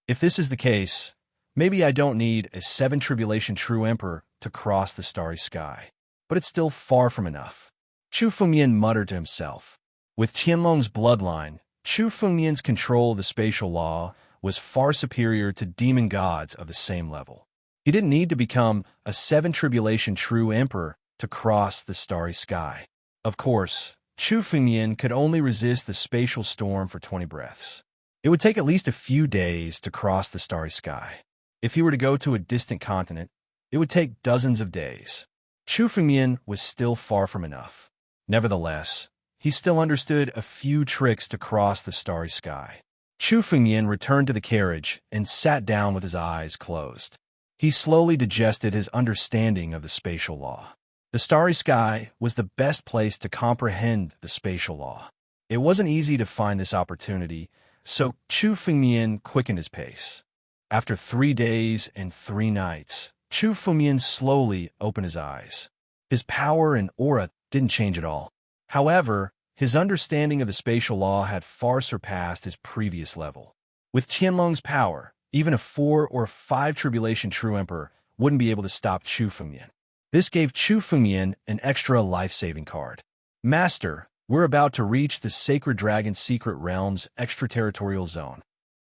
If this is the case, maybe I don't need a 7 tribulation true emperor to cross the starry sky. But it's still far from enough. Chu Fengmian muttered to himself. With Tianlong's bloodline, Chu Fengmian's control of the spatial law was far superior to demon gods of the same level. He didn't need to become a 7 tribulation true emperor to cross the starry sky. Of course, Chu Fengmian could only resist the spatial storm for 20 breaths. It would take at least a few days to cross the starry sky. If he were to go to a distant continent, it would take dozens of days. Chu Fengmian was still far from enough. Nevertheless, he still understood a few tricks to cross the starry sky. Chu Fengmian returned to the carriage and sat down with his eyes closed. He slowly digested his understanding of the spatial law. The starry sky was the best place to comprehend the spatial law. It wasn't easy to find this opportunity, so Chu Fengmian quickened his pace. After 3 days and 3 nights, Chu Fengmian slowly opened his eyes. His power and aura didn't change at all. However, his understanding of the spatial law had far surpassed his previous level. With Tianlong's power, even a 4 or 5 tribulation true emperor wouldn't be able to stop Chu Fengmian. This gave Chu Fengmian an extra life-saving card. "Master, we're about to reach the Sacred Dragon Secret Realm's extraterritorial zone."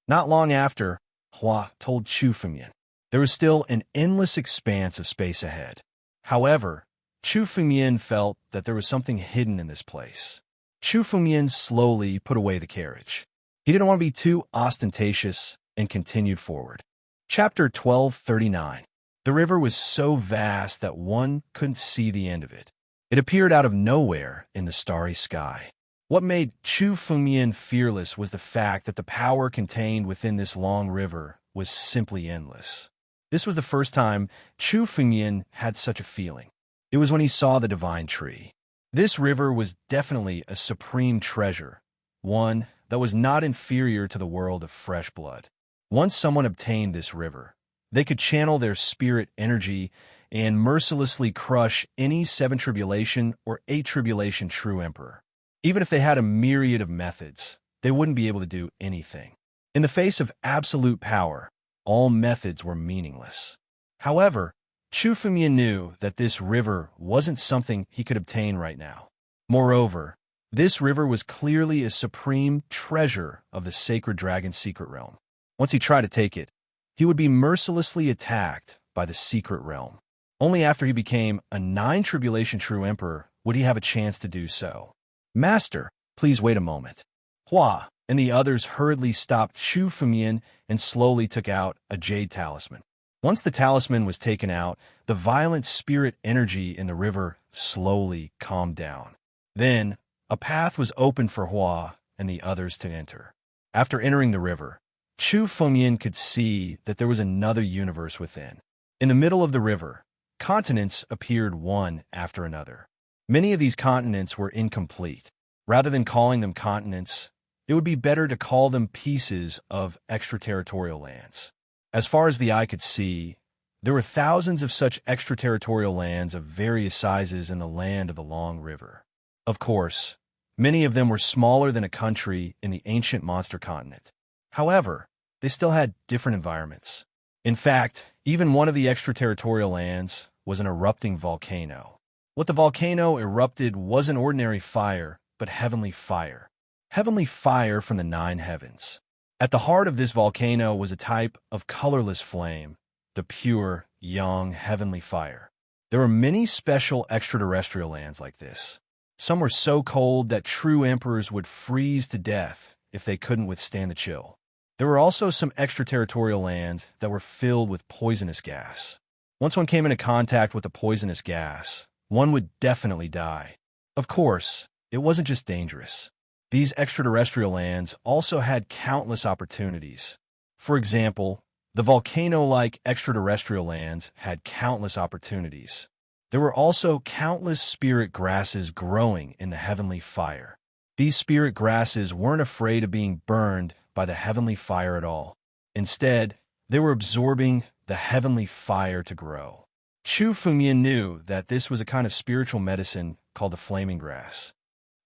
Not long after, Hua told Chu Fengmian. There was still an endless expanse of space ahead. However, Chu Fengmian felt that there was something hidden in this place. Chu Fengmian slowly put away the carriage. He didn't want to be too ostentatious and continued forward. Chapter 1239. The river was so vast that one couldn't see the end of it. It appeared out of nowhere in the starry sky. What made Chu Fengmian fearless was the fact that the power contained within this long river was simply endless. This was the first time Chu Fengmian had such a feeling. It was when he saw the divine tree. This river was definitely a supreme treasure, one that was not inferior to the world of fresh blood. Once someone obtained this river, they could channel their spirit energy and mercilessly crush any 7 tribulation or 8 tribulation true emperor. Even if they had a myriad of methods, they wouldn't be able to do anything. In the face of absolute power, all methods were meaningless. However, Chu Fengmian knew that this river wasn't something he could obtain right now. Moreover, this river was clearly a supreme treasure of the sacred dragon's secret realm. Once he tried to take it, he would be mercilessly attacked by the secret realm. Only after he became a 9 tribulation true emperor would he have a chance to do so. Master, please wait a moment. Hua and the others hurriedly stopped Chu Fengmian and slowly took out a jade talisman. Once the talisman was taken out, the violent spirit energy in the river slowly calmed down. Then, a path was opened for Hua and the others to enter. After entering the river, Chu Fengmian could see that there was another universe within. In the middle of the river, continents appeared one after another. Many of these continents were incomplete. Rather than calling them continents, it would be better to call them pieces of extraterritorial lands. As far as the eye could see, there were thousands of such extraterritorial lands of various sizes in the land of the long river. Of course, many of them were smaller than a country in the ancient monster continent. However, they still had different environments. In fact, even one of the extraterritorial lands was an erupting volcano. What the volcano erupted wasn't ordinary fire, but heavenly fire. Heavenly fire from the 9 heavens. At the heart of this volcano was a type of colorless flame, the pure, young, heavenly fire. There were many special extraterrestrial lands like this. Some were so cold that true emperors would freeze to death if they couldn't withstand the chill. There were also some extraterritorial lands that were filled with poisonous gas. Once one came into contact with the poisonous gas, one would definitely die. Of course, it wasn't just dangerous. These extraterrestrial lands also had countless opportunities. For example, the volcano-like extraterrestrial lands had countless opportunities. There were also countless spirit grasses growing in the heavenly fire. These spirit grasses weren't afraid of being burned by the heavenly fire at all. Instead, they were absorbing the heavenly fire to grow. Chu Fengmian knew that this was a kind of spiritual medicine called the flaming grass.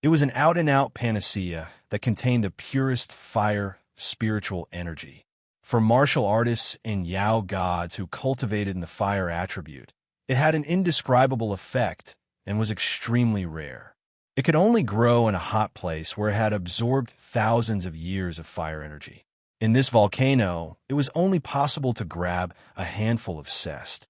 It was an out-and-out panacea that contained the purest fire spiritual energy. For martial artists and Yao gods who cultivated in the fire attribute, it had an indescribable effect and was extremely rare. It could only grow in a hot place where it had absorbed thousands of years of fire energy. In this volcano, it was only possible to grab a handful of cest.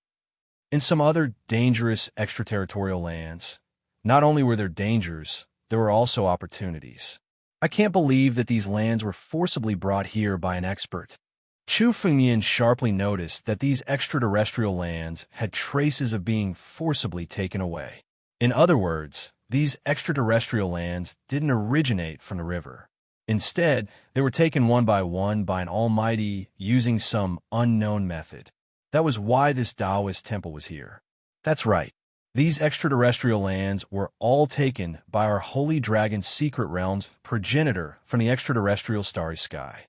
In some other dangerous extraterritorial lands, not only were there dangers, there were also opportunities. I can't believe that these lands were forcibly brought here by an expert. Chu Fengmian sharply noticed that these extraterrestrial lands had traces of being forcibly taken away. In other words, these extraterrestrial lands didn't originate from the river. Instead, they were taken one by an almighty using some unknown method. That was why this Taoist temple was here. That's right. These extraterrestrial lands were all taken by our holy dragon's secret realm's progenitor from the extraterrestrial starry sky.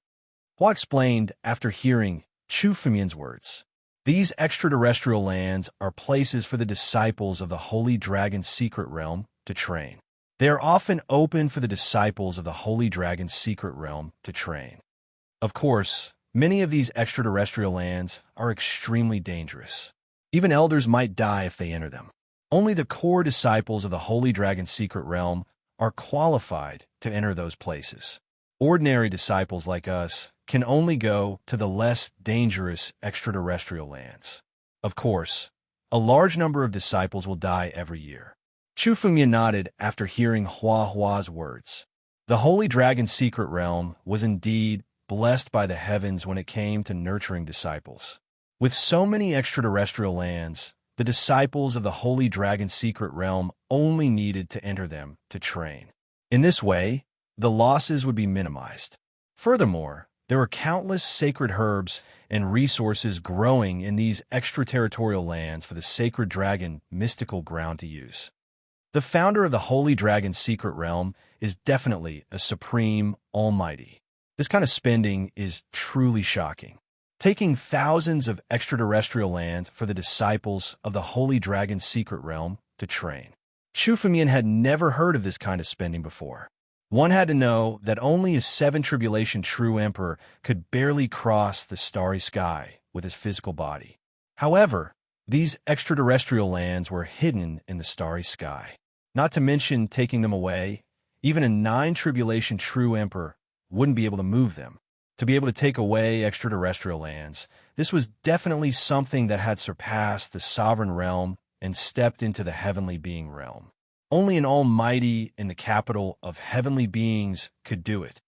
Hua explained after hearing Chu Fengmian's words. These extraterrestrial lands are places for the disciples of the holy dragon's secret realm to train. They are often open for the disciples of the holy dragon's secret realm to train. Of course, many of these extraterrestrial lands are extremely dangerous. Even elders might die if they enter them. Only the core disciples of the holy dragon's secret realm are qualified to enter those places. Ordinary disciples like us can only go to the less dangerous extraterrestrial lands. Of course, a large number of disciples will die every year. Chu Fengmian nodded after hearing Hua Hua's words. The Holy Dragon's secret realm was indeed blessed by the heavens when it came to nurturing disciples. With so many extraterrestrial lands, the disciples of the Holy Dragon's secret realm only needed to enter them to train. In this way, the losses would be minimized. Furthermore, there were countless sacred herbs and resources growing in these extraterritorial lands for the sacred dragon mystical ground to use. The founder of the Holy Dragon's secret realm is definitely a supreme almighty. This kind of spending is truly shocking. Taking thousands of extraterrestrial lands for the disciples of the Holy Dragon's secret realm to train. Chu Fengmian had never heard of this kind of spending before. One had to know that only a 7 Tribulation true emperor could barely cross the starry sky with his physical body. However, these extraterrestrial lands were hidden in the starry sky. Not to mention taking them away, even a 9 Tribulation true emperor wouldn't be able to move them. To be able to take away extraterrestrial lands, this was definitely something that had surpassed the sovereign realm and stepped into the heavenly being realm. Only an almighty in the capital of heavenly beings could do it.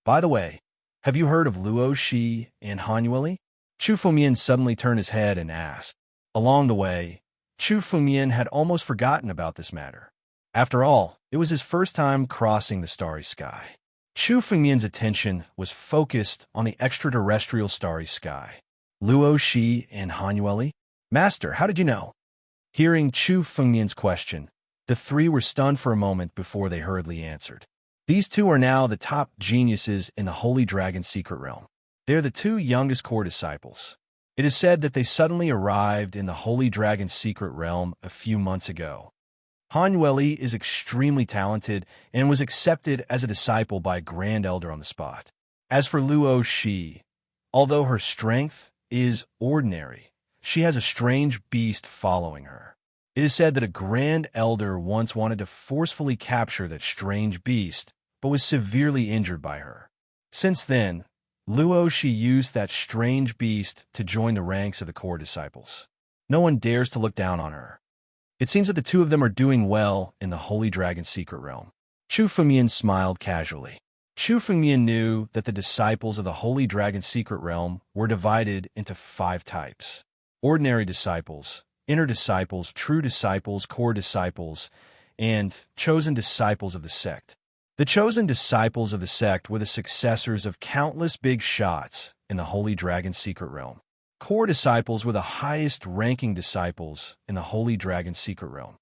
By the way, have you heard of Luo Shi and Han Yueli? Chu Fengmian suddenly turned his head and asked. Along the way, Chu Fengmian had almost forgotten about this matter. After all, it was his first time crossing the starry sky. Chu Fengmian's attention was focused on the extraterrestrial starry sky. Luo Shi and Han Yueli? Master, how did you know? Hearing Chu Fengmian's question, the three were stunned for a moment before they hurriedly answered. These two are now the top geniuses in the Holy Dragon's secret realm. They are the 2 youngest core disciples. It is said that they suddenly arrived in the Holy Dragon's secret realm a few months ago. Han Yueli is extremely talented and was accepted as a disciple by a Grand Elder on the spot. As for Luo Shi, although her strength is ordinary, she has a strange beast following her. It is said that a Grand Elder once wanted to forcefully capture that strange beast, but was severely injured by her. Since then, Luo Shi used that strange beast to join the ranks of the core disciples. No one dares to look down on her. It seems that the 2 of them are doing well in the Holy Dragon's secret realm. Chu Fengmian smiled casually. Chu Fengmian knew that the disciples of the Holy Dragon's secret realm were divided into 5 types. Ordinary disciples, inner disciples, true disciples, core disciples, and chosen disciples of the sect. The chosen disciples of the sect were the successors of countless big shots in the Holy Dragon's secret realm. Core disciples were the highest-ranking disciples in the Holy Dragon's secret realm.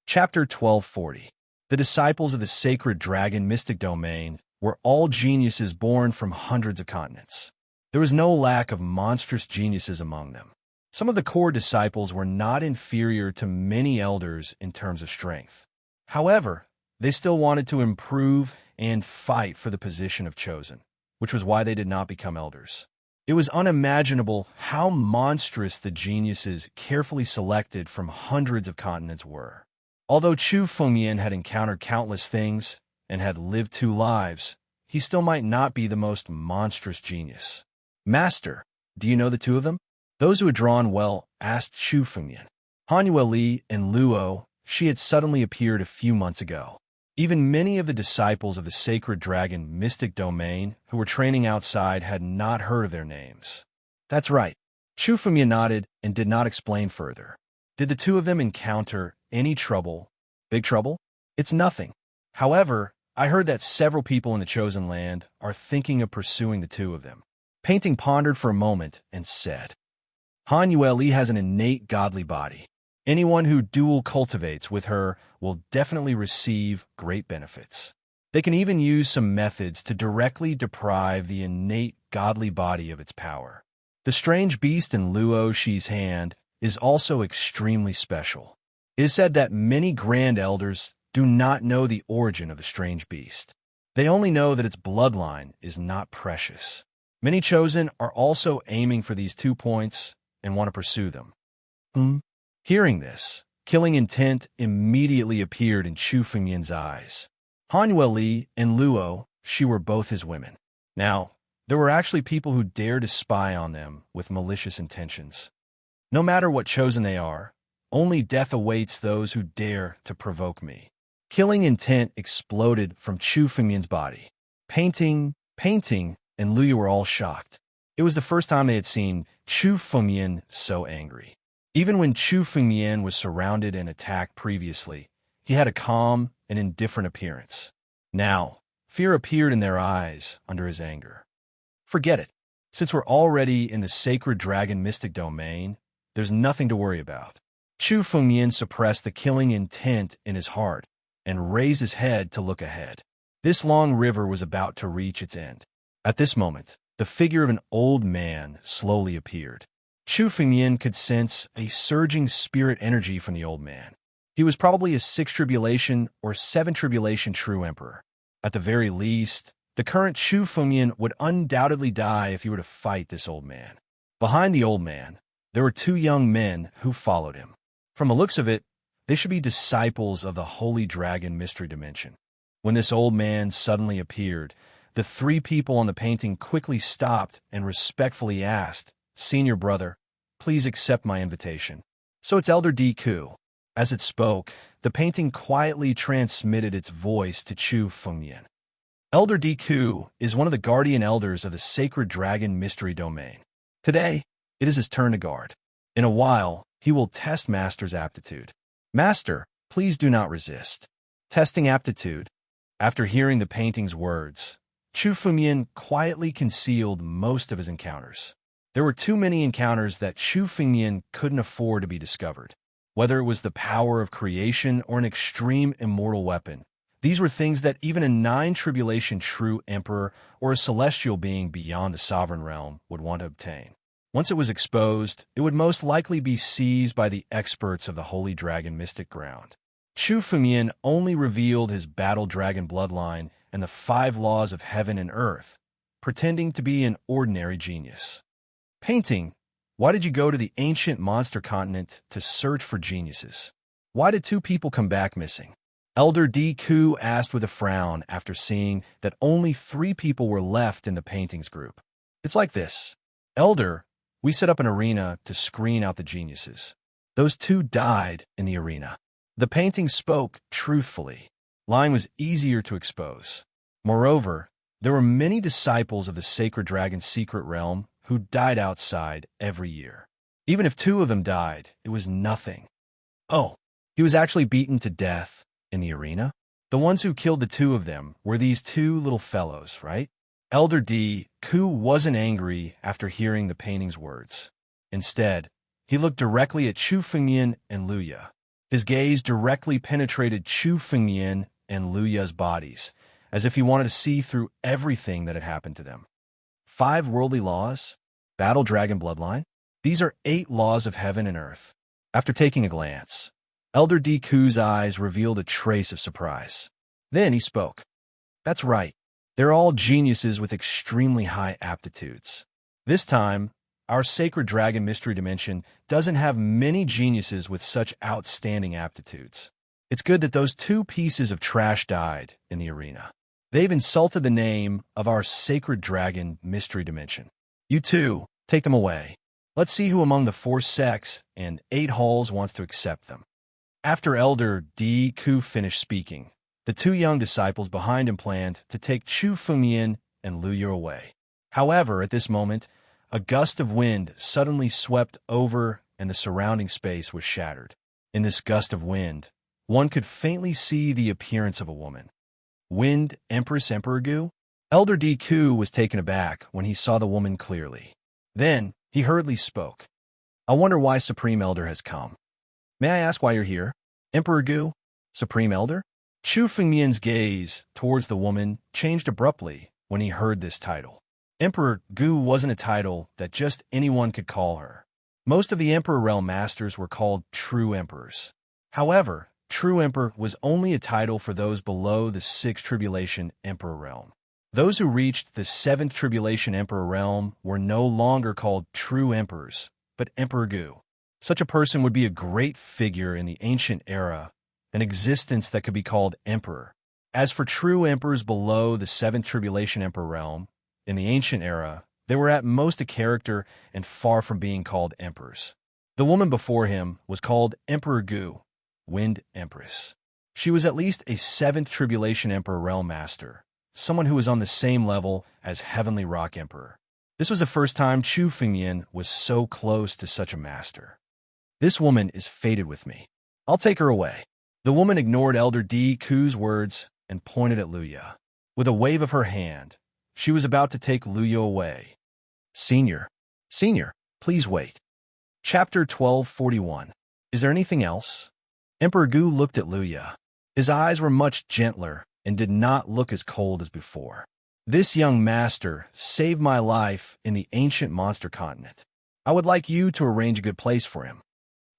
Chapter 1240. The disciples of the sacred dragon mystic domain were all geniuses born from hundreds of continents. There was no lack of monstrous geniuses among them. Some of the core disciples were not inferior to many elders in terms of strength. However, they still wanted to improve and fight for the position of chosen, which was why they did not become elders. It was unimaginable how monstrous the geniuses carefully selected from hundreds of continents were. Although Chu Fengmian had encountered countless things and had lived 2 lives, he still might not be the most monstrous genius. Master, do you know the 2 of them? Those who had drawn well asked Chu Fengmian. Han Yueli and Luo Shi had suddenly appeared a few months ago. Even many of the disciples of the sacred dragon mystic domain who were training outside had not heard of their names. That's right. Chu Fengmian nodded and did not explain further. Did the 2 of them encounter any trouble? Big trouble? It's nothing. However, I heard that several people in the chosen land are thinking of pursuing the 2 of them. Painting pondered for a moment and said, Han Yueli has an innate godly body. Anyone who dual cultivates with her will definitely receive great benefits. They can even use some methods to directly deprive the innate godly body of its power. The strange beast in Luo Shi's hand is also extremely special. It is said that many Grand Elders do not know the origin of the strange beast. They only know that its bloodline is not precious. Many chosen are also aiming for these 2 points and want to pursue them. Hearing this, killing intent immediately appeared in Chu Fengmian's eyes. Han Yueli and Luo she were both his women. Now, there were actually people who dared to spy on them with malicious intentions. No matter what chosen they are, only death awaits those who dare to provoke me. Killing intent exploded from Chu Fengmian's body. Painting, and Luya were all shocked. It was the first time they had seen Chu Fengmian so angry. Even when Chu Fengmian was surrounded and attacked previously, he had a calm and indifferent appearance. Now, fear appeared in their eyes under his anger. Forget it. Since we're already in the sacred dragon mystic domain, there's nothing to worry about. Chu Fengmian suppressed the killing intent in his heart and raised his head to look ahead. This long river was about to reach its end. At this moment, the figure of an old man slowly appeared. Chu Fengmian could sense a surging spirit energy from the old man. He was probably a 6th tribulation or 7th tribulation true emperor. At the very least, the current Chu Fengmian would undoubtedly die if he were to fight this old man. Behind the old man, there were 2 young men who followed him. From the looks of it, they should be disciples of the Holy Dragon Mystery Dimension. When this old man suddenly appeared, the 3 people on the painting quickly stopped and respectfully asked, "Senior brother, please accept my invitation." "So it's Elder Deku." As it spoke, the painting quietly transmitted its voice to Chu Fengmian. Elder Deku is one of the guardian elders of the sacred dragon mystery domain. Today, it is his turn to guard. In a while, he will test Master's aptitude. "Master, please do not resist." Testing aptitude. After hearing the painting's words, Chu Fengmian quietly concealed most of his encounters. There were too many encounters that Chu Fengmian couldn't afford to be discovered. Whether it was the power of creation or an extreme immortal weapon, these were things that even a 9 tribulation true emperor or a celestial being beyond the sovereign realm would want to obtain. Once it was exposed, it would most likely be seized by the experts of the Holy Dragon Mystic Ground. Chu Fengmian only revealed his battle dragon bloodline and the 5 laws of heaven and earth, pretending to be an ordinary genius. Painting. Why did you go to the ancient monster continent to search for geniuses? Why did 2 people come back missing? Elder Deku asked with a frown after seeing that only 3 people were left in the paintings group. It's like this. Elder, we set up an arena to screen out the geniuses. Those 2 died in the arena. The painting spoke truthfully. Lying was easier to expose. Moreover, there were many disciples of the sacred dragon's secret realm who died outside every year. Even if 2 of them died, it was nothing. Oh, he was actually beaten to death in the arena? The ones who killed the 2 of them were these 2 little fellows, right? Elder Deku wasn't angry after hearing the painting's words. Instead, he looked directly at Chu Fengmian and Luya. His gaze directly penetrated Chu Fengmian and Luya's bodies, as if he wanted to see through everything that had happened to them. 5 worldly laws? Battle dragon bloodline? These are 8 laws of heaven and earth. After taking a glance, Elder Deku's eyes revealed a trace of surprise. Then he spoke. That's right. They're all geniuses with extremely high aptitudes. This time, our sacred dragon mystery dimension doesn't have many geniuses with such outstanding aptitudes. It's good that those 2 pieces of trash died in the arena. They've insulted the name of our sacred dragon mystery dimension. You 2, take them away. Let's see who among the 4 sects and 8 halls wants to accept them. After Elder Deku finished speaking, the 2 young disciples behind him planned to take Chu Fengmian and Luya away. However, at this moment, a gust of wind suddenly swept over and the surrounding space was shattered. In this gust of wind, one could faintly see the appearance of a woman. Wind Empress Emperor Gu? Elder Deku was taken aback when he saw the woman clearly. Then, he hurriedly spoke. I wonder why Supreme Elder has come. May I ask why you're here? Emperor Gu? Supreme Elder? Chu Fengmian's gaze towards the woman changed abruptly when he heard this title. Emperor Gu wasn't a title that just anyone could call her. Most of the Emperor Realm Masters were called True Emperors. However, True Emperor was only a title for those below the 6th Tribulation Emperor Realm. Those who reached the 7th Tribulation Emperor Realm were no longer called True Emperors, but Emperor Gu. Such a person would be a great figure in the ancient era, an existence that could be called Emperor. As for true emperors below the seventh tribulation emperor realm, in the ancient era, they were at most a character and far from being called emperors. The woman before him was called Emperor Gu, Wind Empress. She was at least a seventh tribulation emperor realm master, someone who was on the same level as Heavenly Rock Emperor. This was the first time Chu Fengyan was so close to such a master. This woman is fated with me. I'll take her away. The woman ignored Elder D. Ku's words and pointed at Luya. With a wave of her hand, she was about to take Luya away. Senior, please wait. Chapter 1241. Is there anything else? Emperor Gu looked at Luya. His eyes were much gentler and did not look as cold as before. This young master saved my life in the ancient monster continent. I would like you to arrange a good place for him.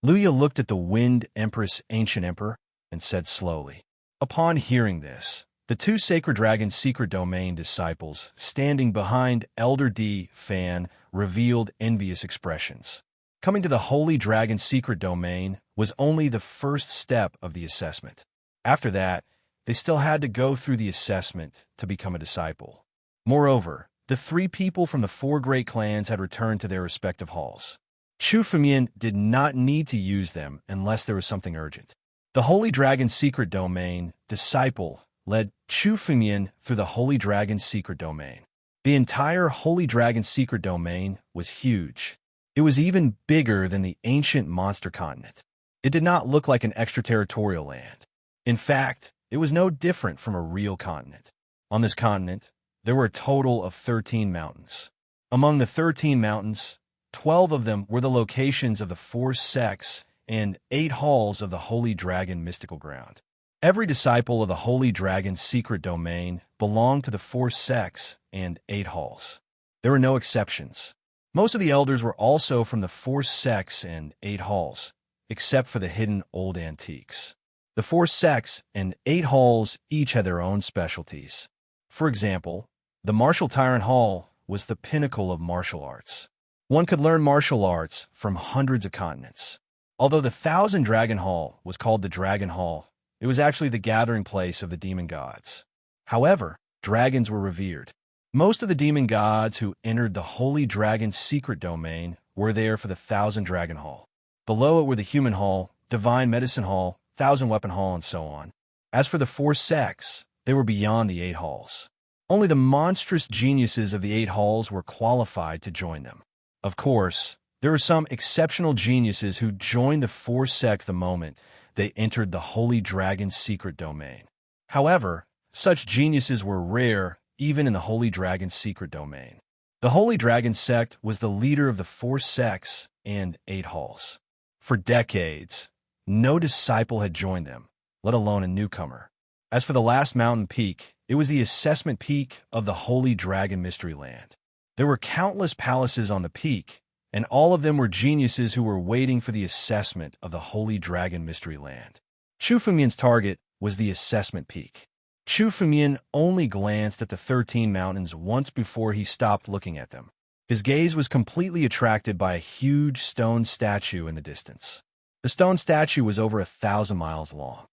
Luya looked at the Wind Empress Ancient Emperor and said slowly. Upon hearing this, the two Sacred Dragon's secret domain disciples standing behind Elder D. Fan revealed envious expressions. Coming to the Holy Dragon's secret domain was only the first step of the assessment. After that, they still had to go through the assessment to become a disciple. Moreover, the three people from the four great clans had returned to their respective halls. Chu Fengyan did not need to use them unless there was something urgent. The Holy Dragon's secret domain disciple led Chu Fengyan through the Holy Dragon's secret domain. The entire Holy Dragon's secret domain was huge. It was even bigger than the ancient monster continent. It did not look like an extraterritorial land. In fact, it was no different from a real continent. On this continent, there were a total of 13 mountains. Among the 13 mountains, 12 of them were the locations of the 4 sects and 8 halls of the Holy Dragon mystical ground. Every disciple of the Holy Dragon's secret domain belonged to the 4 sects and 8 halls. There were no exceptions. Most of the elders were also from the 4 sects and 8 halls, except for the hidden old antiques. The 4 sects and 8 halls each had their own specialties. For example, the Martial Tyrant Hall was the pinnacle of martial arts. One could learn martial arts from hundreds of continents. Although the Thousand Dragon Hall was called the Dragon Hall, it was actually the gathering place of the demon gods. However, dragons were revered. Most of the demon gods who entered the Holy Dragon's secret domain were there for the Thousand Dragon Hall. Below it were the Human Hall, Divine Medicine Hall, Thousand Weapon Hall, and so on. As for the 4 sects, they were beyond the 8 halls. Only the monstrous geniuses of the 8 halls were qualified to join them. Of course, there were some exceptional geniuses who joined the 4 sects the moment they entered the Holy Dragon's secret domain. However, such geniuses were rare even in the Holy Dragon's secret domain. The Holy Dragon sect was the leader of the 4 sects and 8 halls. For decades, no disciple had joined them, let alone a newcomer. As for the last mountain peak, it was the assessment peak of the Holy Dragon Mystery Land. There were countless palaces on the peak, and all of them were geniuses who were waiting for the assessment of the Holy Dragon Mystery Land. Chu Fengyan's target was the assessment peak. Chu Fengyan only glanced at the 13 mountains once before he stopped looking at them. His gaze was completely attracted by a huge stone statue in the distance. The stone statue was over 1,000 miles long.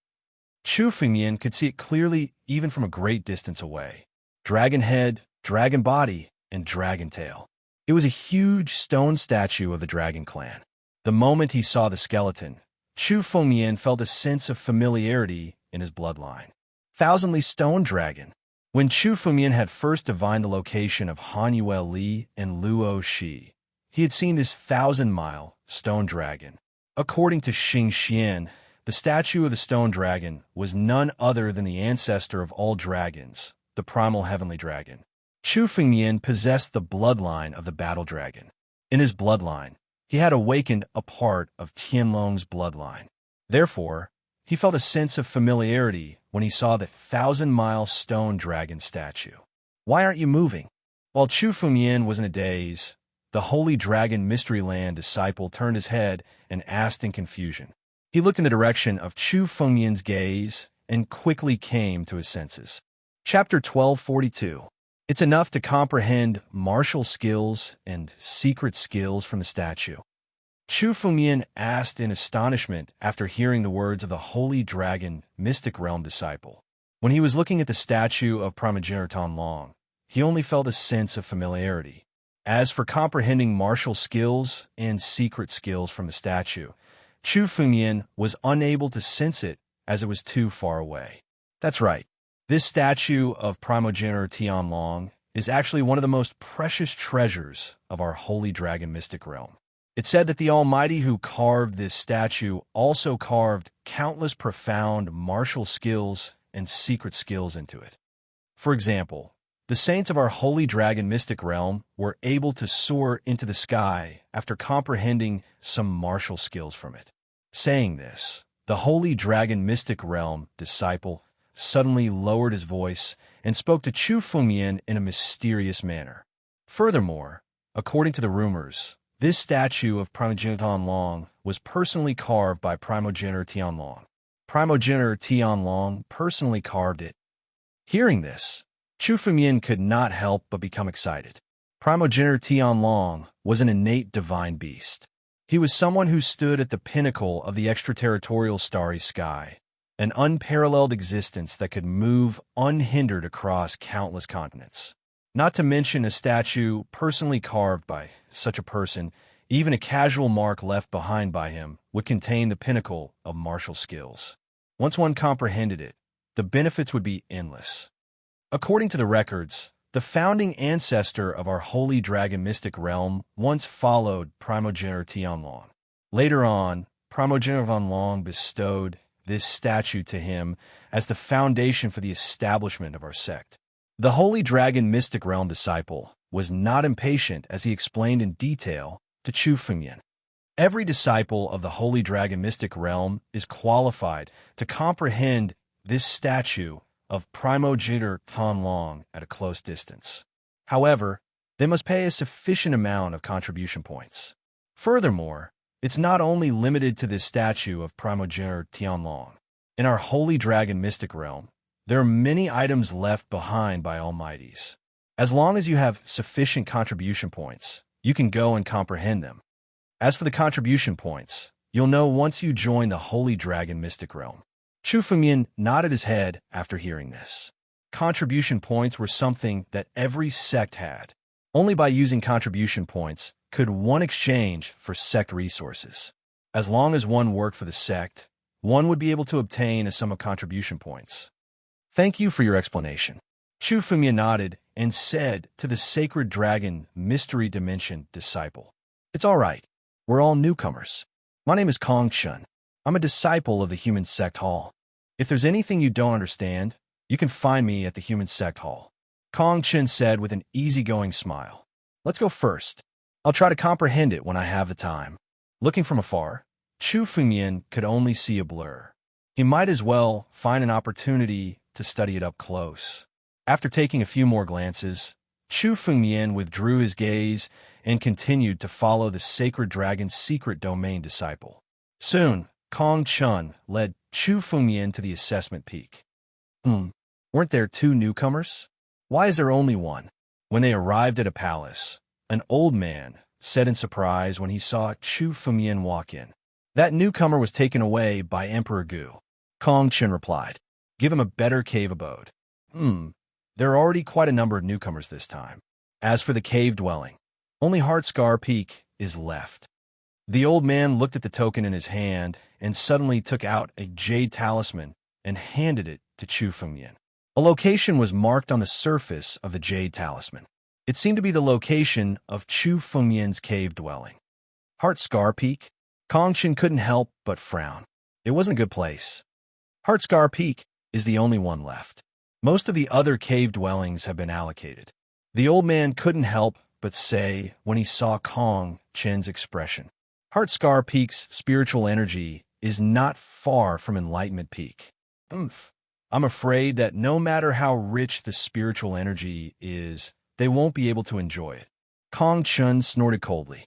Chu Fengyan could see it clearly even from a great distance away. Dragon head, dragon body, and dragon tail. It was a huge stone statue of the Dragon Clan. The moment he saw the skeleton, Chu Fengyan felt a sense of familiarity in his bloodline. Thousandly Stone Dragon. When Chu Fengyan had first divined the location of Hanuel Li and Luo Shi, he had seen this 1,000-mile stone dragon. According to Xing Xian, the statue of the stone dragon was none other than the ancestor of all dragons, the primal heavenly dragon. Chu Fengyan possessed the bloodline of the battle dragon. In his bloodline, he had awakened a part of Tianlong's bloodline. Therefore, he felt a sense of familiarity when he saw the 1,000-mile stone dragon statue. Why aren't you moving? While Chu Fengyan was in a daze, the Holy Dragon Mystery Land disciple turned his head and asked in confusion. He looked in the direction of Chu Fengyan's gaze and quickly came to his senses. Chapter 1242. It's enough to comprehend martial skills and secret skills from the statue. Chu Fengyan asked in astonishment after hearing the words of the Holy Dragon Mystic Realm disciple. When he was looking at the statue of Primogenitor Long, he only felt a sense of familiarity. As for comprehending martial skills and secret skills from the statue, Chu Fengyan was unable to sense it as it was too far away. That's right. This statue of Primogenitor Tianlong is actually one of the most precious treasures of our holy dragon mystic realm. It's said that the Almighty who carved this statue also carved countless profound martial skills and secret skills into it. For example, the saints of our holy dragon mystic realm were able to soar into the sky after comprehending some martial skills from it. Saying this, the holy dragon mystic realm disciple suddenly lowered his voice and spoke to Chu Fengyan in a mysterious manner. Furthermore, according to the rumors, this statue of Primogenitor Tianlong was personally carved by Primogenitor Tianlong. Primogenitor Tianlong personally carved it. Hearing this, Chu Fengyan could not help but become excited. Primogenitor Tianlong was an innate divine beast. He was someone who stood at the pinnacle of the extraterritorial starry sky, an unparalleled existence that could move unhindered across countless continents. Not to mention a statue personally carved by such a person, even a casual mark left behind by him would contain the pinnacle of martial skills. Once one comprehended it, the benefits would be endless. According to the records, the founding ancestor of our holy dragon mystic realm once followed Primogenitor Tianlong. Later on, Primogenitor Tianlong bestowed this statue to him as the foundation for the establishment of our sect. The holy dragon mystic realm disciple was not impatient as he explained in detail to Chu Fengyan. Every disciple of the holy dragon mystic realm is qualified to comprehend this statue of Primogenitor Tianlong at a close distance. However, they must pay a sufficient amount of contribution points. Furthermore, it's not only limited to this statue of Primogenitor Tianlong. In our holy dragon mystic realm, there are many items left behind by Almighties. As long as you have sufficient contribution points, you can go and comprehend them. As for the contribution points, you'll know once you join the holy dragon mystic realm. Chu Fengyan nodded his head after hearing this. Contribution points were something that every sect had. Only by using contribution points could one exchange for sect resources. As long as one worked for the sect, one would be able to obtain a sum of contribution points. Thank you for your explanation. Chu Fengyan nodded and said to the sacred dragon mystery dimension disciple, "It's all right. We're all newcomers. My name is Kong Chun. I'm a disciple of the Human Sect Hall. If there's anything you don't understand, you can find me at the Human Sect Hall." Kong Chun said with an easygoing smile. "Let's go first. I'll try to comprehend it when I have the time." Looking from afar, Chu Fengyan could only see a blur. He might as well find an opportunity to study it up close. After taking a few more glances, Chu Fengyan withdrew his gaze and continued to follow the sacred dragon's secret domain disciple. Soon, Kong Chun led Chu Fengyan to the assessment peak. Weren't there two newcomers? Why is there only one? When they arrived at a palace, an old man said in surprise when he saw Chu Fengyan walk in. That newcomer was taken away by Emperor Gu. Kong Chun replied, "Give him a better cave abode." There are already quite a number of newcomers this time. As for the cave dwelling, only Heartscar Peak is left. The old man looked at the token in his hand and suddenly took out a jade talisman and handed it to Chu Fengyan. A location was marked on the surface of the jade talisman. It seemed to be the location of Chu Fengyan's cave dwelling. Heartscar Peak? Kong Chun couldn't help but frown. It wasn't a good place. Heartscar Peak is the only one left. Most of the other cave dwellings have been allocated. The old man couldn't help but say when he saw Kong Chun's expression. Heartscar Peak's spiritual energy is not far from Enlightenment Peak. I'm afraid that no matter how rich the spiritual energy is, they won't be able to enjoy it. Kong Chun snorted coldly.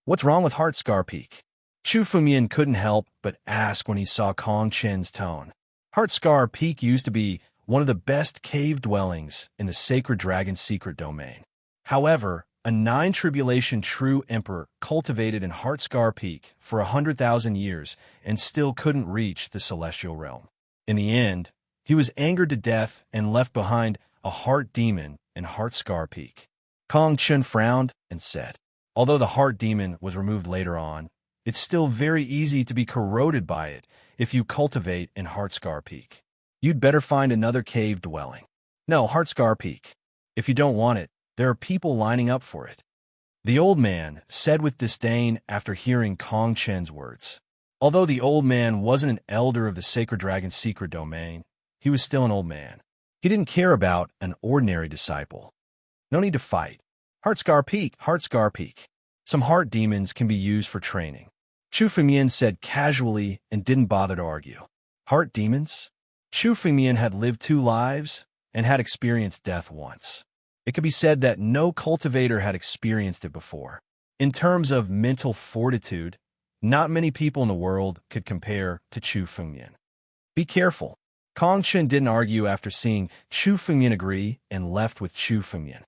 What's wrong with Heartscar Peak? Chu Fengyan couldn't help but ask when he saw Kong Chun's tone. Heartscar Peak used to be one of the best cave dwellings in the sacred dragon's secret domain. However, a nine-tribulation true emperor cultivated in Heartscar Peak for 100,000 years and still couldn't reach the celestial realm. In the end, He was angered to death and left behind a heart demon and heart scar peak. Kong Chun frowned and said, although the heart demon was removed later on, it's still very easy to be corroded by it if you cultivate in Heart Scar Peak. You'd better find another cave dwelling. No, Heart Scar Peak. If you don't want it, there are people lining up for it. The old man said with disdain after hearing Kong Chen's words. Although the old man wasn't an elder of the Sacred Dragon's secret domain, he was still an old man. He didn't care about an ordinary disciple. No need to fight. Heart Scar Peak, Heart Scar Peak. Some heart demons can be used for training. Chu Fengmian said casually and didn't bother to argue. Heart demons? Chu Fengmian had lived 2 lives and had experienced death once. It could be said that no cultivator had experienced it before. In terms of mental fortitude, not many people in the world could compare to Chu Fengmian. Be careful. Kong Chen didn't argue after seeing Chu Fengmian agree and left with Chu Fengmian.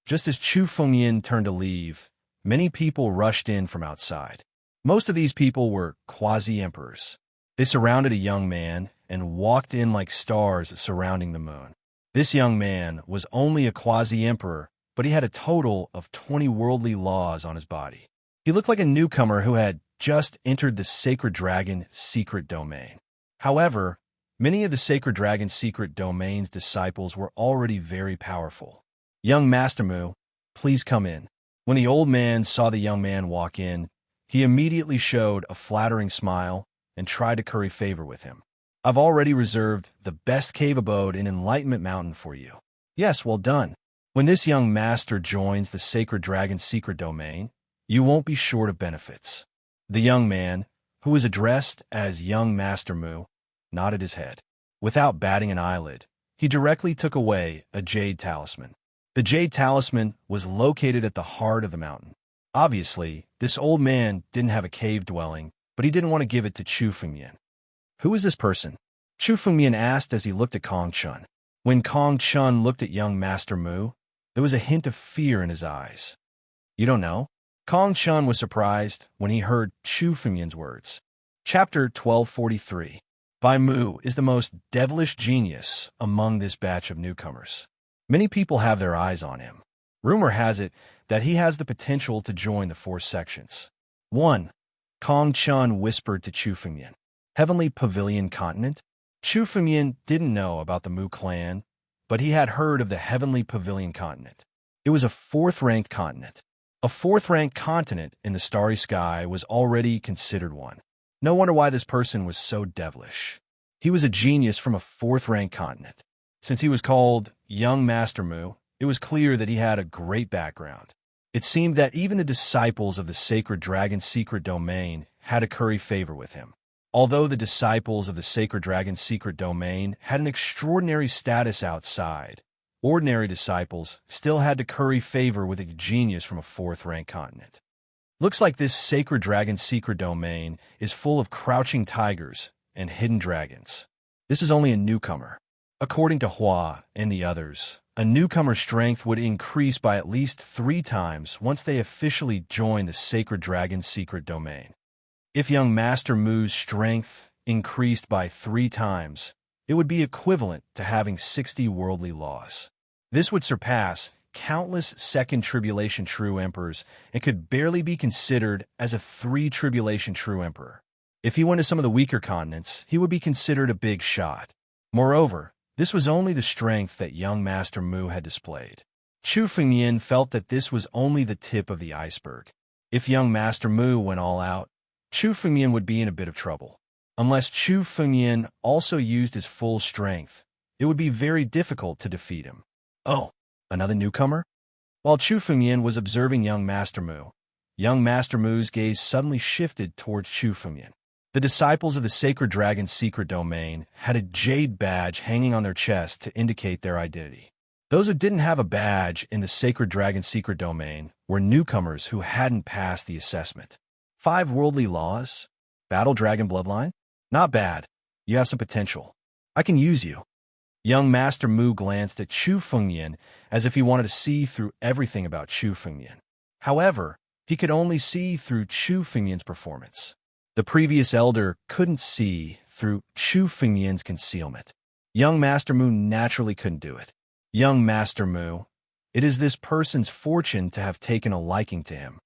Just as Chu Fengmian turned to leave, many people rushed in from outside. Most of these people were quasi-emperors. They surrounded a young man and walked in like stars surrounding the moon. This young man was only a quasi-emperor, but he had a total of 20 worldly laws on his body. He looked like a newcomer who had just entered the Sacred Dragon secret domain. However, many of the Sacred Dragon secret domain's disciples were already very powerful. Young Master Mu, please come in. When the old man saw the young man walk in, he immediately showed a flattering smile and tried to curry favor with him. I've already reserved the best cave abode in Enlightenment Mountain for you. Yes, well done. When this young master joins the Sacred Dragon's secret domain, you won't be short of benefits. The young man, who was addressed as Young Master Mu, nodded his head. Without batting an eyelid, he directly took away a jade talisman. The jade talisman was located at the heart of the mountain. Obviously, this old man didn't have a cave dwelling, but he didn't want to give it to Chu Fengmian. Who is this person? Chu Fengmian asked as he looked at Kong Chun. When Kong Chun looked at young Master Mu, there was a hint of fear in his eyes. You don't know? Kong Chun was surprised when he heard Chu Fengmian's words. Chapter 1243. Bai Mu is the most devilish genius among this batch of newcomers. Many people have their eyes on him. Rumor has it that he has the potential to join the 4 sections. 1. Kong Chun whispered to Chu Fengmian. Heavenly Pavilion Continent? Chu Fengmian didn't know about the Mu clan, but he had heard of the Heavenly Pavilion Continent. It was a 4th-ranked continent. A 4th-ranked continent in the starry sky was already considered one. No wonder why this person was so devilish. He was a genius from a 4th-ranked continent. Since he was called Young Master Mu, it was clear that he had a great background. It seemed that even the disciples of the Sacred Dragon's secret domain had to curry favor with him. Although the disciples of the Sacred Dragon's secret domain had an extraordinary status outside, ordinary disciples still had to curry favor with a genius from a 4th-ranked continent. Looks like this Sacred Dragon's secret domain is full of crouching tigers and hidden dragons. This is only a newcomer. According to Hua and the others, a newcomer's strength would increase by at least 3 times once they officially join the Sacred Dragon's secret domain. If young Master Mu's strength increased by 3 times, it would be equivalent to having 60 worldly laws. This would surpass countless Second Tribulation True Emperors and could barely be considered as a 3 Tribulation True Emperor. If he went to some of the weaker continents, he would be considered a big shot. Moreover, this was only the strength that young Master Mu had displayed. Chu Fengmian felt that this was only the tip of the iceberg. If young Master Mu went all out, Chu Fengmian would be in a bit of trouble. Unless Chu Fengmian also used his full strength, it would be very difficult to defeat him. Oh, another newcomer? While Chu Fengmian was observing young Master Mu's gaze suddenly shifted towards Chu Fengmian. The disciples of the Sacred Dragon's secret domain had a jade badge hanging on their chest to indicate their identity. Those who didn't have a badge in the Sacred Dragon's secret domain were newcomers who hadn't passed the assessment. 5 worldly laws? Battle Dragon bloodline? Not bad. You have some potential. I can use you. Young Master Mu glanced at Chu Fengmian as if he wanted to see through everything about Chu Fengmian. However, he could only see through Chu Fengmian's performance. The previous elder couldn't see through Chu Fengmian's concealment. Young Master Mu naturally couldn't do it. Young Master Mu, it is this person's fortune to have taken a liking to him.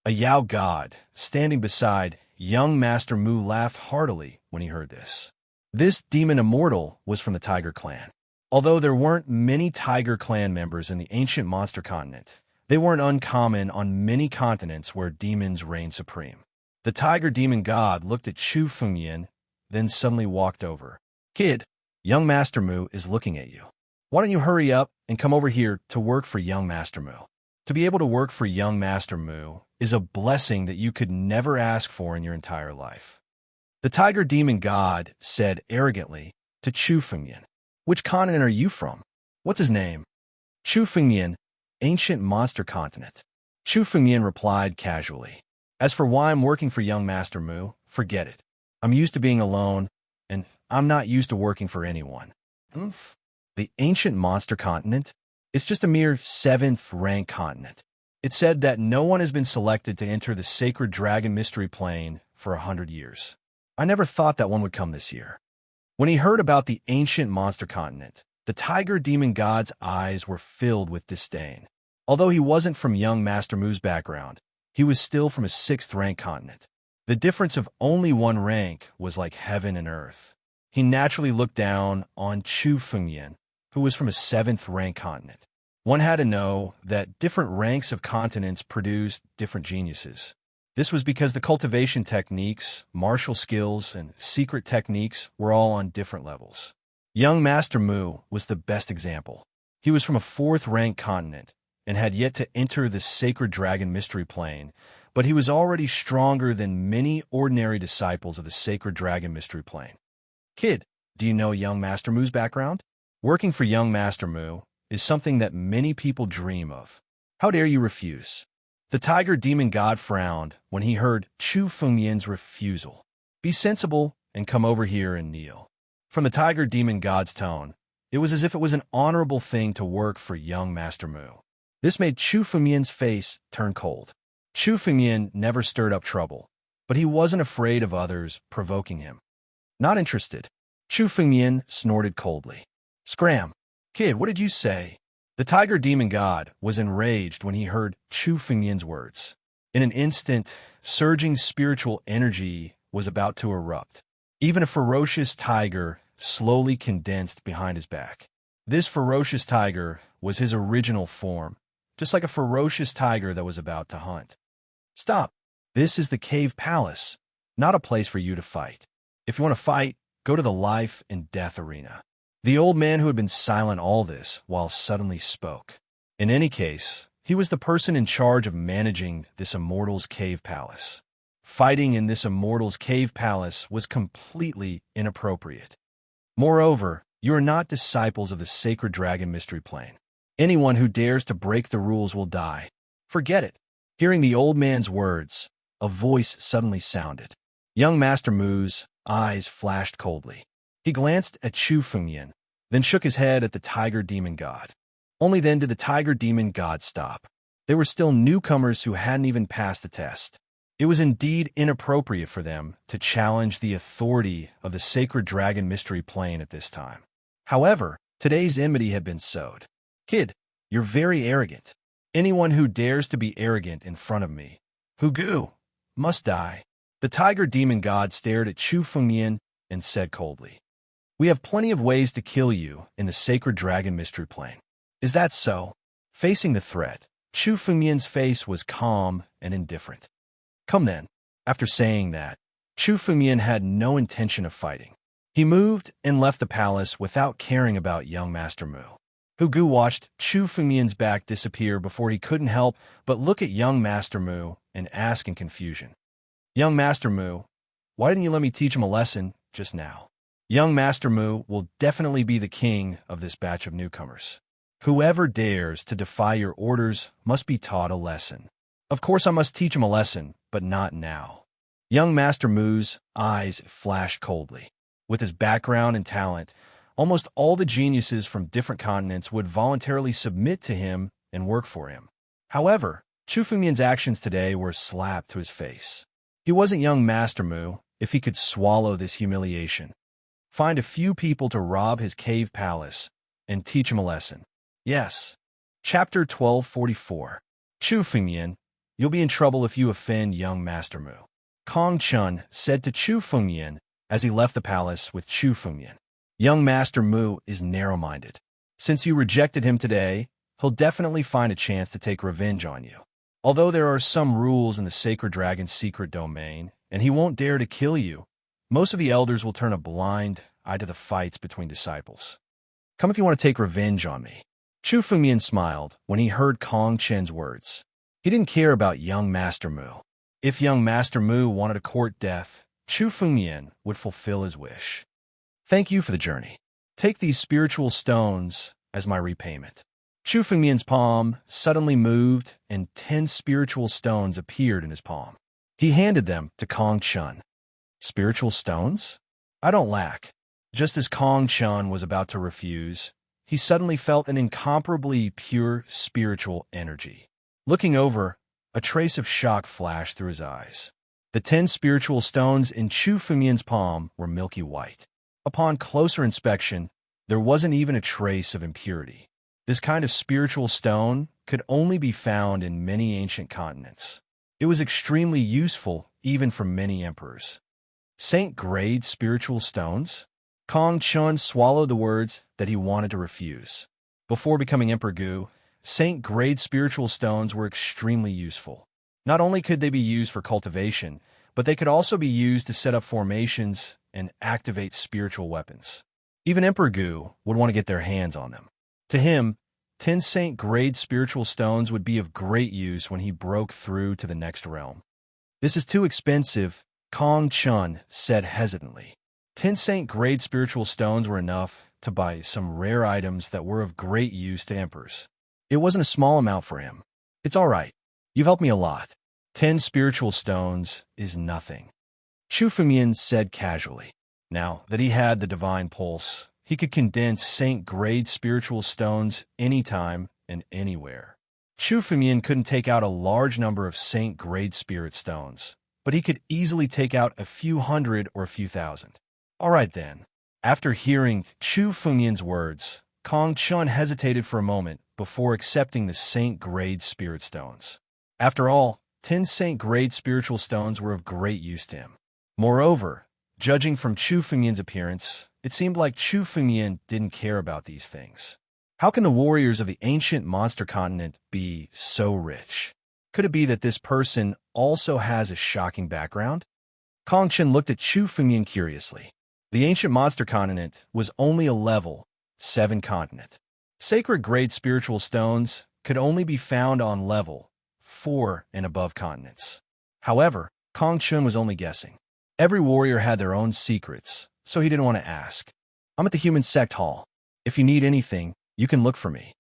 A Yao god, standing beside young Master Mu, laughed heartily when he heard this. This demon immortal was from the Tiger clan. Although there weren't many Tiger clan members in the ancient monster continent, they weren't uncommon on many continents where demons reigned supreme. The Tiger demon god looked at Chu Fengyan, then suddenly walked over. Kid, young Master Mu is looking at you. Why don't you hurry up and come over here to work for young Master Mu? To be able to work for young Master Mu is a blessing that you could never ask for in your entire life. The Tiger demon god said arrogantly to Chu Fengyan, which continent are you from? What's his name? Chu Fengyan, ancient monster continent. Chu Fengyan replied casually. As for why I'm working for young Master Mu, forget it. I'm used to being alone, and I'm not used to working for anyone. The ancient monster continent? It's just a mere 7th rank continent. It said that no one has been selected to enter the sacred dragon mystery plane for 100 years. I never thought that one would come this year. When he heard about the ancient monster continent, the Tiger demon god's eyes were filled with disdain. Although he wasn't from young Master Mu's background, he was still from a 6th rank continent. The difference of only 1 rank was like heaven and earth. He naturally looked down on Chu Fengyan, who was from a 7th rank continent. One had to know that different ranks of continents produced different geniuses. This was because the cultivation techniques, martial skills, and secret techniques were all on different levels. Young Master Mu was the best example. He was from a 4th rank continent and had yet to enter the sacred dragon mystery plane, but he was already stronger than many ordinary disciples of the sacred dragon mystery plane. Kid, do you know young Master Mu's background? Working for young Master Mu is something that many people dream of. How dare you refuse? The Tiger demon god frowned when he heard Chu Fengyan's refusal. Be sensible and come over here and kneel. From the Tiger demon god's tone, it was as if it was an honorable thing to work for young Master Mu. This made Chu Fengyan's face turn cold. Chu Fengyan never stirred up trouble, but he wasn't afraid of others provoking him. Not interested. Chu Fengyan snorted coldly. Scram! Kid, what did you say? The Tiger demon god was enraged when he heard Chu Fengyan's words. In an instant, surging spiritual energy was about to erupt. Even a ferocious tiger slowly condensed behind his back. This ferocious tiger was his original form, just like a ferocious tiger that was about to hunt. Stop! This is the cave palace, not a place for you to fight. If you want to fight, go to the life and death arena. The old man who had been silent all this while suddenly spoke. In any case, he was the person in charge of managing this immortal's cave palace. Fighting in this immortal's cave palace was completely inappropriate. Moreover, you are not disciples of the sacred dragon mystery plane. Anyone who dares to break the rules will die. Forget it. Hearing the old man's words, a voice suddenly sounded. Young Master Mu's eyes flashed coldly. He glanced at Chu Fengyan, then shook his head at the Tiger demon god. Only then did the Tiger demon god stop. They were still newcomers who hadn't even passed the test. It was indeed inappropriate for them to challenge the authority of the sacred dragon mystery plane at this time. However, today's enmity had been sowed. Kid, you're very arrogant. Anyone who dares to be arrogant in front of me, Hugu, must die. The Tiger demon god stared at Chu Fengyan and said coldly, We have plenty of ways to kill you in the sacred dragon mystery plane. Is that so? Facing the threat, Chu Fengyan's face was calm and indifferent. Come then. After saying that, Chu Fengyan had no intention of fighting. He moved and left the palace without caring about young Master Mu. Hugu watched Chu Fengyan's back disappear before he couldn't help but look at young Master Mu and ask in confusion. Young Master Mu, why didn't you let me teach him a lesson just now? Young Master Mu will definitely be the king of this batch of newcomers. Whoever dares to defy your orders must be taught a lesson. Of course I must teach him a lesson, but not now. Young Master Mu's eyes flashed coldly. With his background and talent, almost all the geniuses from different continents would voluntarily submit to him and work for him. However, Chu Fengyan's actions today were a slap to his face. He wasn't young Master Mu if he could swallow this humiliation. find a few people to rob his cave palace, and teach him a lesson. Yes. Chapter 1244. Chu Fengyan, you'll be in trouble if you offend young Master Mu. Kong Chun said to Chu Fengyan as he left the palace with Chu Fengyan. Young Master Mu is narrow-minded. Since you rejected him today, he'll definitely find a chance to take revenge on you. Although there are some rules in the Sacred Dragon's secret domain, and he won't dare to kill you, most of the elders will turn a blind eye to the fights between disciples. Come if you want to take revenge on me. Chu Fengyan smiled when he heard Kong Chen's words. He didn't care about young Master Mu. If young Master Mu wanted to court death, Chu Fengyan would fulfill his wish. Thank you for the journey. Take these spiritual stones as my repayment. Chu Fengyan's palm suddenly moved, and 10 spiritual stones appeared in his palm. He handed them to Kong Chun. Spiritual stones? I don't lack. Just as Kong Chun was about to refuse, he suddenly felt an incomparably pure spiritual energy. Looking over, a trace of shock flashed through his eyes. The 10 spiritual stones in Chu Fengyan's palm were milky white. Upon closer inspection, there wasn't even a trace of impurity. This kind of spiritual stone could only be found in many ancient continents. It was extremely useful even for many emperors. Saint-grade spiritual stones? Kong Chun swallowed the words that he wanted to refuse. Before becoming Emperor Gu, Saint-grade spiritual stones were extremely useful. Not only could they be used for cultivation, but they could also be used to set up formations and activate spiritual weapons. Even Emperor Gu would want to get their hands on them. To him, 10 Saint-grade spiritual stones would be of great use when he broke through to the next realm. This is too expensive, Kong Chun said hesitantly. 10 Saint-grade spiritual stones were enough to buy some rare items that were of great use to emperors. It wasn't a small amount for him. It's all right. You've helped me a lot. 10 spiritual stones is nothing. Chu Fengyan said casually. Now that he had the divine pulse, he could condense Saint-grade spiritual stones anytime and anywhere. Chu Fengyan couldn't take out a large number of Saint-grade spirit stones, but he could easily take out a few hundred or a few thousand. All right then. After hearing Chu Fengyan's words, Kong Chun hesitated for a moment before accepting the Saint-grade spirit stones. After all, 10 Saint-grade spiritual stones were of great use to him. Moreover, judging from Chu Fengyan's appearance, it seemed like Chu Fengyan didn't care about these things. How can the warriors of the ancient monster continent be so rich? Could it be that this person also has a shocking background? Kong Chun looked at Chu Fengyan curiously. The ancient monster continent was only a level 7 continent. Sacred-grade spiritual stones could only be found on level 4 and above continents. However, Kong Chun was only guessing. Every warrior had their own secrets, so he didn't want to ask. I'm at the Human Sect Hall. If you need anything, you can look for me.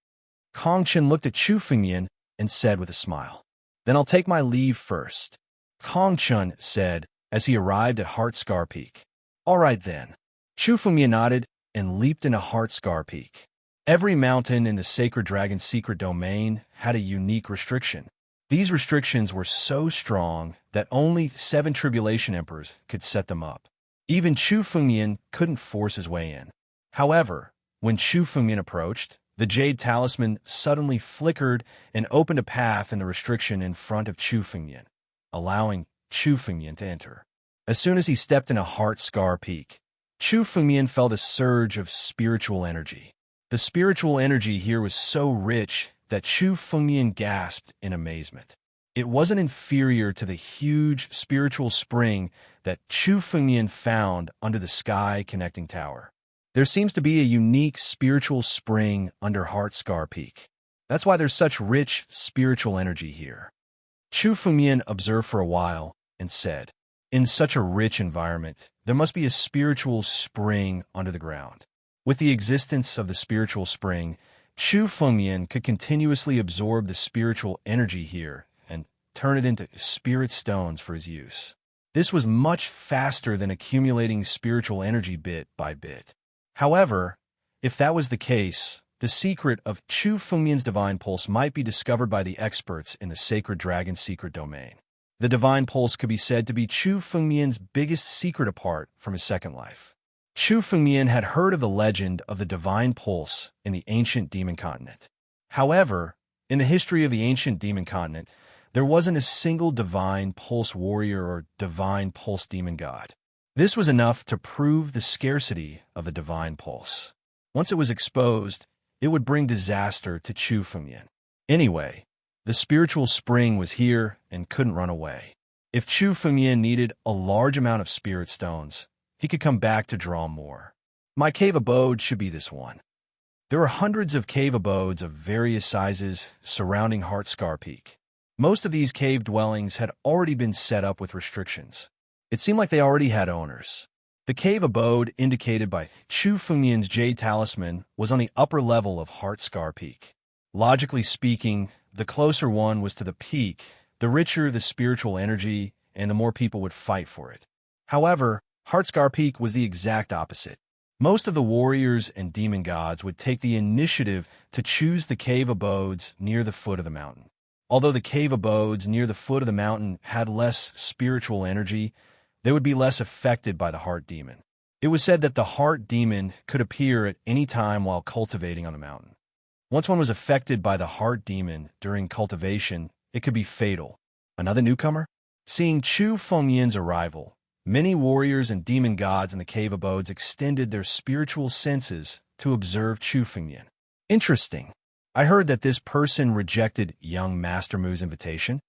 Kong Chun looked at Chu Fengyan and said with a smile. Then I'll take my leave first. Kong Chun said as he arrived at Heart Scar Peak. All right then. Chu Fengyan nodded and leaped into Heart Scar Peak. Every mountain in the Sacred Dragon's secret domain had a unique restriction. These restrictions were so strong that only 7 Tribulation Emperors could set them up. Even Chu Fengyan couldn't force his way in. However, when Chu Fengyan approached, the Jade Talisman suddenly flickered and opened a path in the restriction in front of Chu Fengyan, allowing Chu Fengyan to enter. As soon as he stepped into Heart Scar Peak, Chu Fengyan felt a surge of spiritual energy. The spiritual energy here was so rich that Chu Fengyan gasped in amazement. It wasn't inferior to the huge spiritual spring that Chu Fengyan found under the Sky Connecting Tower. There seems to be a unique spiritual spring under Heart Scar Peak. That's why there's such rich spiritual energy here. Chu Fengyan observed for a while and said, in such a rich environment, there must be a spiritual spring under the ground. With the existence of the spiritual spring, Chu Fengyan could continuously absorb the spiritual energy here and turn it into spirit stones for his use. This was much faster than accumulating spiritual energy bit by bit. However, if that was the case, the secret of Chu Fengyan's divine pulse might be discovered by the experts in the Sacred Dragon's secret domain. The divine pulse could be said to be Chu Fengyan's biggest secret apart from his second life. Chu Fengmian had heard of the legend of the divine pulse in the ancient demon continent. However, in the history of the ancient demon continent, there wasn't a single divine pulse warrior or divine pulse demon god. This was enough to prove the scarcity of the divine pulse. Once it was exposed, it would bring disaster to Chu Fengmian. Anyway, the spiritual spring was here and couldn't run away. If Chu Fengmian needed a large amount of spirit stones, he could come back to draw more. My cave abode should be this one. There are hundreds of cave abodes of various sizes surrounding Heartscar Peak. Most of these cave dwellings had already been set up with restrictions. It seemed like they already had owners. The cave abode indicated by Chu Fengmian's Jade Talisman was on the upper level of Heartscar Peak. Logically speaking, the closer one was to the peak, the richer the spiritual energy and the more people would fight for it. However, Heartscar Peak was the exact opposite. Most of the warriors and demon gods would take the initiative to choose the cave abodes near the foot of the mountain. Although the cave abodes near the foot of the mountain had less spiritual energy, they would be less affected by the heart demon. It was said that the heart demon could appear at any time while cultivating on the mountain. Once one was affected by the heart demon during cultivation, it could be fatal. Another newcomer? Seeing Chu Fengmian's arrival, many warriors and demon gods in the cave abodes extended their spiritual senses to observe Chu Fengmian. Interesting. I heard that this person rejected young Master Mu's invitation.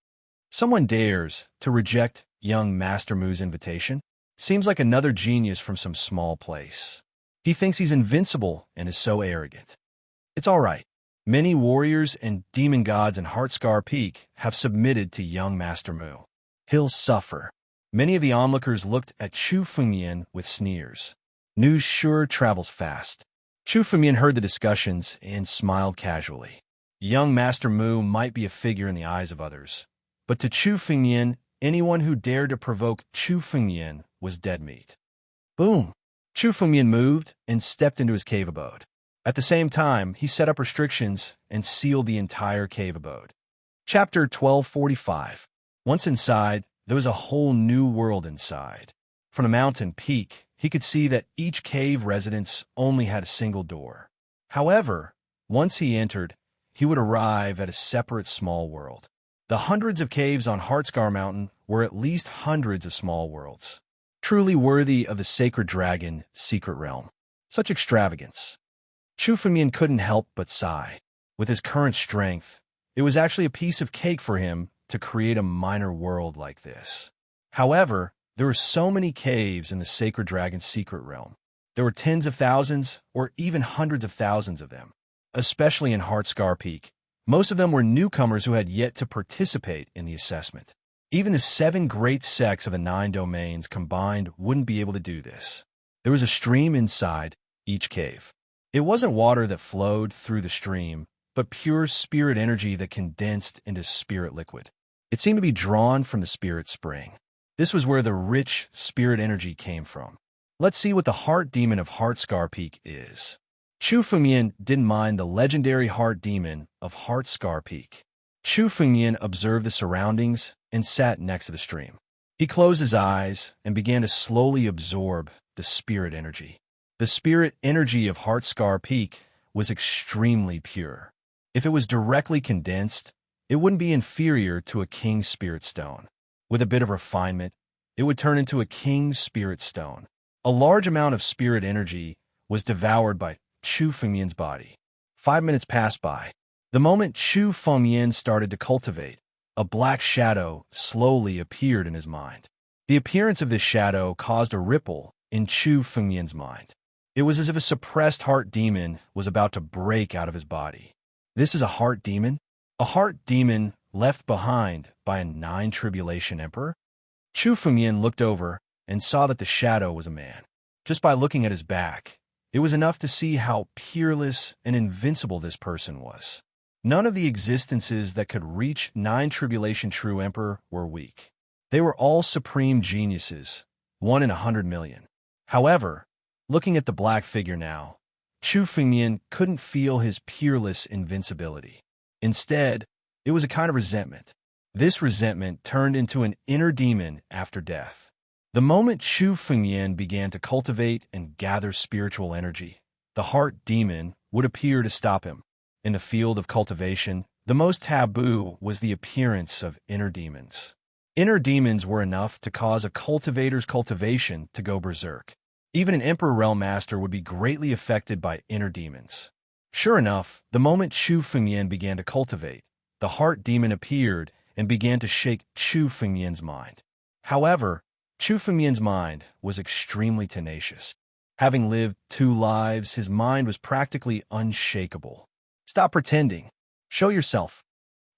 Someone dares to reject young Master Mu's invitation? Seems like another genius from some small place. He thinks he's invincible and is so arrogant. It's all right. Many warriors and demon gods in Heartscar Peak have submitted to young Master Mu. He'll suffer. Many of the onlookers looked at Chu Fengmian with sneers. News sure travels fast. Chu Fengmian heard the discussions and smiled casually. Young Master Mu might be a figure in the eyes of others, but to Chu Fengmian, anyone who dared to provoke Chu Fengmian was dead meat. Boom! Chu Fengmian moved and stepped into his cave abode. At the same time, he set up restrictions and sealed the entire cave abode. Chapter 1245. Once inside, there was a whole new world inside. From the mountain peak, he could see that each cave residence only had a single door. However, once he entered, he would arrive at a separate small world. The hundreds of caves on Heartscar Mountain were at least hundreds of small worlds, truly worthy of the sacred dragon secret realm. Such extravagance. Chu Fengmian couldn't help but sigh. With his current strength, it was actually a piece of cake for him to create a minor world like this. However, there were so many caves in the sacred dragon's secret realm. There were tens of thousands or even hundreds of thousands of them, especially in Heartscar Peak. Most of them were newcomers who had yet to participate in the assessment. Even the 7 great sects of the 9 domains combined wouldn't be able to do this. There was a stream inside each cave. It wasn't water that flowed through the stream, but pure spirit energy that condensed into spirit liquid. It seemed to be drawn from the spirit spring. This was where the rich spirit energy came from. Let's see what the heart demon of Heartscar Peak is. Chu Fengmian didn't mind the legendary heart demon of Heartscar Peak. Chu Fengmian observed the surroundings and sat next to the stream. He closed his eyes and began to slowly absorb the spirit energy. The spirit energy of Heartscar Peak was extremely pure. If it was directly condensed, it wouldn't be inferior to a king's spirit stone. With a bit of refinement, it would turn into a king's spirit stone. A large amount of spirit energy was devoured by Chu Fengmian's body. 5 minutes passed by. The moment Chu Fengmian started to cultivate, a black shadow slowly appeared in his mind. The appearance of this shadow caused a ripple in Chu Fengmian's mind. It was as if a suppressed heart demon was about to break out of his body. This is a heart demon? A heart demon left behind by a 9 tribulation emperor? Chu Fengmian looked over and saw that the shadow was a man. Just by looking at his back, it was enough to see how peerless and invincible this person was. None of the existences that could reach 9 tribulation true emperor were weak. They were all supreme geniuses, 1 in 100 million. However, looking at the black figure now, Chu Fengmian couldn't feel his peerless invincibility. Instead, it was a kind of resentment. This resentment turned into an inner demon after death. The moment Chu Fengyan began to cultivate and gather spiritual energy, the heart demon would appear to stop him. In the field of cultivation, the most taboo was the appearance of inner demons. Inner demons were enough to cause a cultivator's cultivation to go berserk. Even an Emperor Realm Master would be greatly affected by inner demons. Sure enough, the moment Chu Fengyan began to cultivate, the heart demon appeared and began to shake Chu Fengyan's mind. However, Chu Fengyan's mind was extremely tenacious. Having lived 2 lives, his mind was practically unshakable. Stop pretending. Show yourself.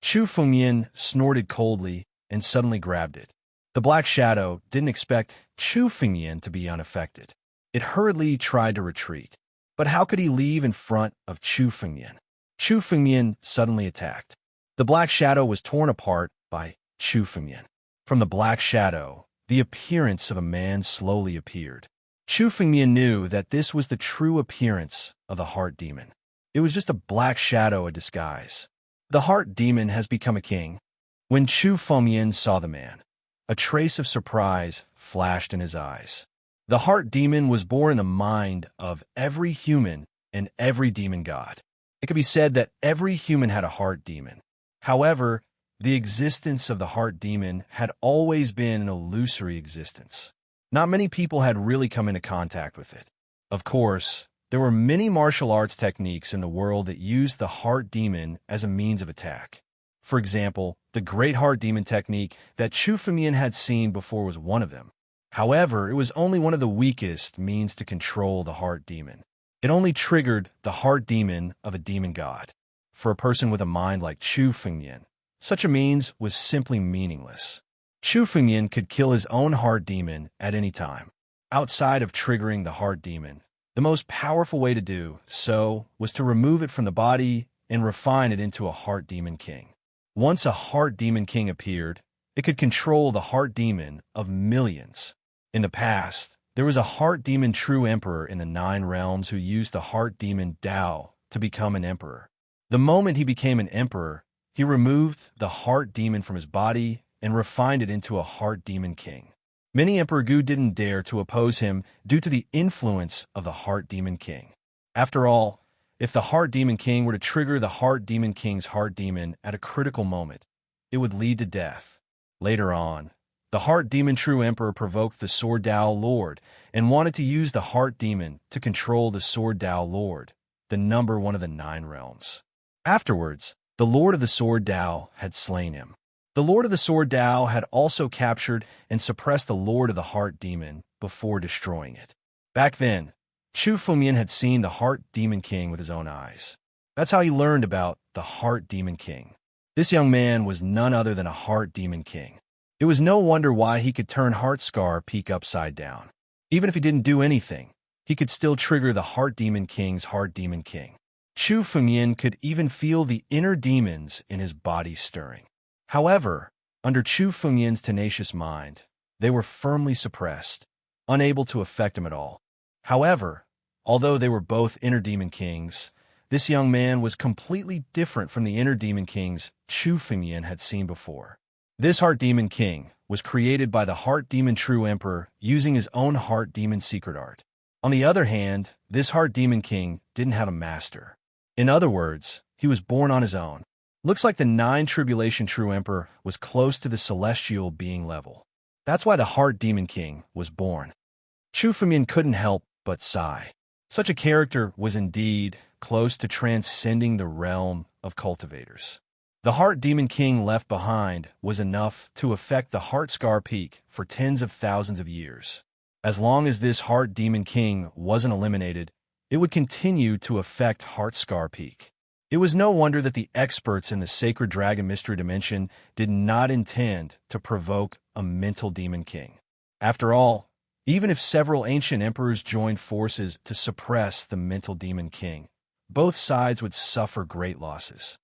Chu Fengyan snorted coldly and suddenly grabbed it. The black shadow didn't expect Chu Fengyan to be unaffected. It hurriedly tried to retreat. But how could he leave in front of Chu Fengyan? Chu Fengyan suddenly attacked. The black shadow was torn apart by Chu Fengyan. From the black shadow, the appearance of a man slowly appeared. Chu Fengyan knew that this was the true appearance of the heart demon. It was just a black shadow, a disguise. The heart demon has become a king. When Chu Fengyan saw the man, a trace of surprise flashed in his eyes. The heart demon was born in the mind of every human and every demon god. It could be said that every human had a heart demon. However, the existence of the heart demon had always been an illusory existence. Not many people had really come into contact with it. Of course, there were many martial arts techniques in the world that used the heart demon as a means of attack. For example, the Great Heart Demon technique that Chu Fengyan had seen before was one of them. However, it was only one of the weakest means to control the heart demon. It only triggered the heart demon of a demon god. For a person with a mind like Chu Fengyan, such a means was simply meaningless. Chu Fengyan could kill his own heart demon at any time. Outside of triggering the heart demon, the most powerful way to do so was to remove it from the body and refine it into a heart demon king. Once a heart demon king appeared, it could control the heart demon of millions. In the past, there was a heart demon true emperor in the 9 realms who used the heart demon Dao to become an emperor. The moment he became an emperor, he removed the heart demon from his body and refined it into a heart demon king. Many Emperor Gu didn't dare to oppose him due to the influence of the heart demon king. After all, if the heart demon king were to trigger the heart demon king's heart demon at a critical moment, it would lead to death. Later on, the heart demon true emperor provoked the Sword Dao Lord and wanted to use the heart demon to control the Sword Dao Lord, the number 1 of the 9 realms. Afterwards, the Lord of the Sword Dao had slain him. The Lord of the Sword Dao had also captured and suppressed the Lord of the Heart Demon before destroying it. Back then, Chu Fengyan had seen the Heart Demon King with his own eyes. That's how he learned about the Heart Demon King. This young man was none other than a Heart Demon King. It was no wonder why he could turn Heart Scar Peak upside down. Even if he didn't do anything, he could still trigger the Heart Demon King's Heart Demon King. Chu Fengyan could even feel the inner demons in his body stirring. However, under Chu Fengyan's tenacious mind, they were firmly suppressed, unable to affect him at all. However, although they were both inner demon kings, this young man was completely different from the inner demon kings Chu Fengyan had seen before. This Heart Demon King was created by the Heart Demon True Emperor using his own Heart Demon secret art. On the other hand, this Heart Demon King didn't have a master. In other words, he was born on his own. Looks like the 9 Tribulation True Emperor was close to the celestial being level. That's why the Heart Demon King was born. Chu Fengyan couldn't help but sigh. Such a character was indeed close to transcending the realm of cultivators. The Heart Demon King left behind was enough to affect the Heart Scar Peak for tens of thousands of years. As long as this Heart Demon King wasn't eliminated, it would continue to affect Heart Scar Peak. It was no wonder that the experts in the Sacred Dragon Mystery Dimension did not intend to provoke a mental demon king. After all, even if several ancient emperors joined forces to suppress the mental demon king, both sides would suffer great losses.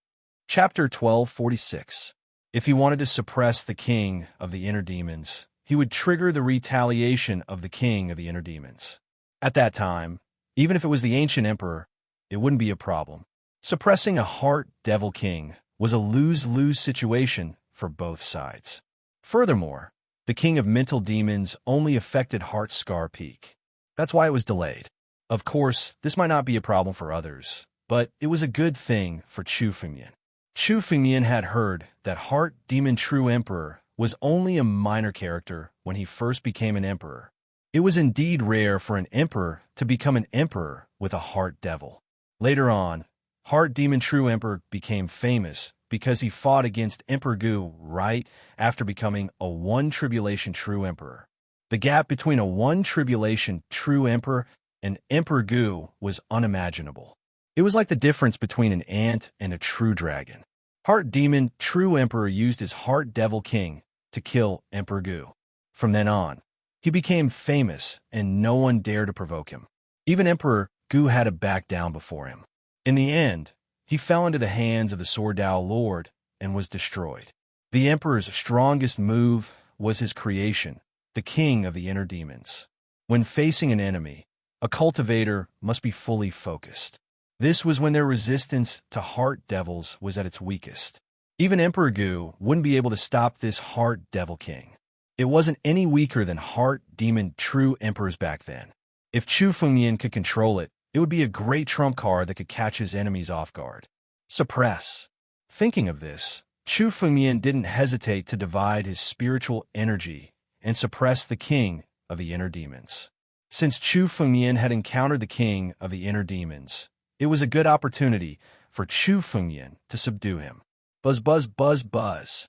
Chapter 1246. If he wanted to suppress the king of the inner demons, he would trigger the retaliation of the king of the inner demons. At that time, even if it was the ancient emperor, it wouldn't be a problem. Suppressing a Heart Devil King was a lose-lose situation for both sides. Furthermore, The king of mental demons only affected Heart Scar Peak. That's why it was delayed. Of course, this might not be a problem for others, but it was a good thing for Chu Fengmian. Chu Fengmian had heard that Heart Demon True Emperor was only a minor character when he first became an emperor. It was indeed rare for an emperor to become an emperor with a heart devil. Later on, Heart Demon True Emperor became famous because he fought against Emperor Gu right after becoming a One Tribulation True Emperor. The gap between a One Tribulation True Emperor and Emperor Gu was unimaginable. It was like the difference between an ant and a true dragon. Heart Demon True Emperor used his Heart Devil King to kill Emperor Gu. From then on, he became famous and no one dared to provoke him. Even Emperor Gu had to back down before him. In the end, he fell into the hands of the Sword Dao Lord and was destroyed. The Emperor's strongest move was his creation, the King of the Inner Demons. When facing an enemy, a cultivator must be fully focused. This was when their resistance to Heart Devils was at its weakest. Even Emperor Gu wouldn't be able to stop this Heart Devil King. It wasn't any weaker than Heart Demon True Emperors back then. If Chu Fengmian could control it, it would be a great trump card that could catch his enemies off guard. Suppress. Thinking of this, Chu Fengmian didn't hesitate to divide his spiritual energy and suppress the King of the Inner Demons. Since Chu Fengmian had encountered the King of the Inner Demons, it was a good opportunity for Chu Fengmian to subdue him. Buzz, buzz, buzz, buzz.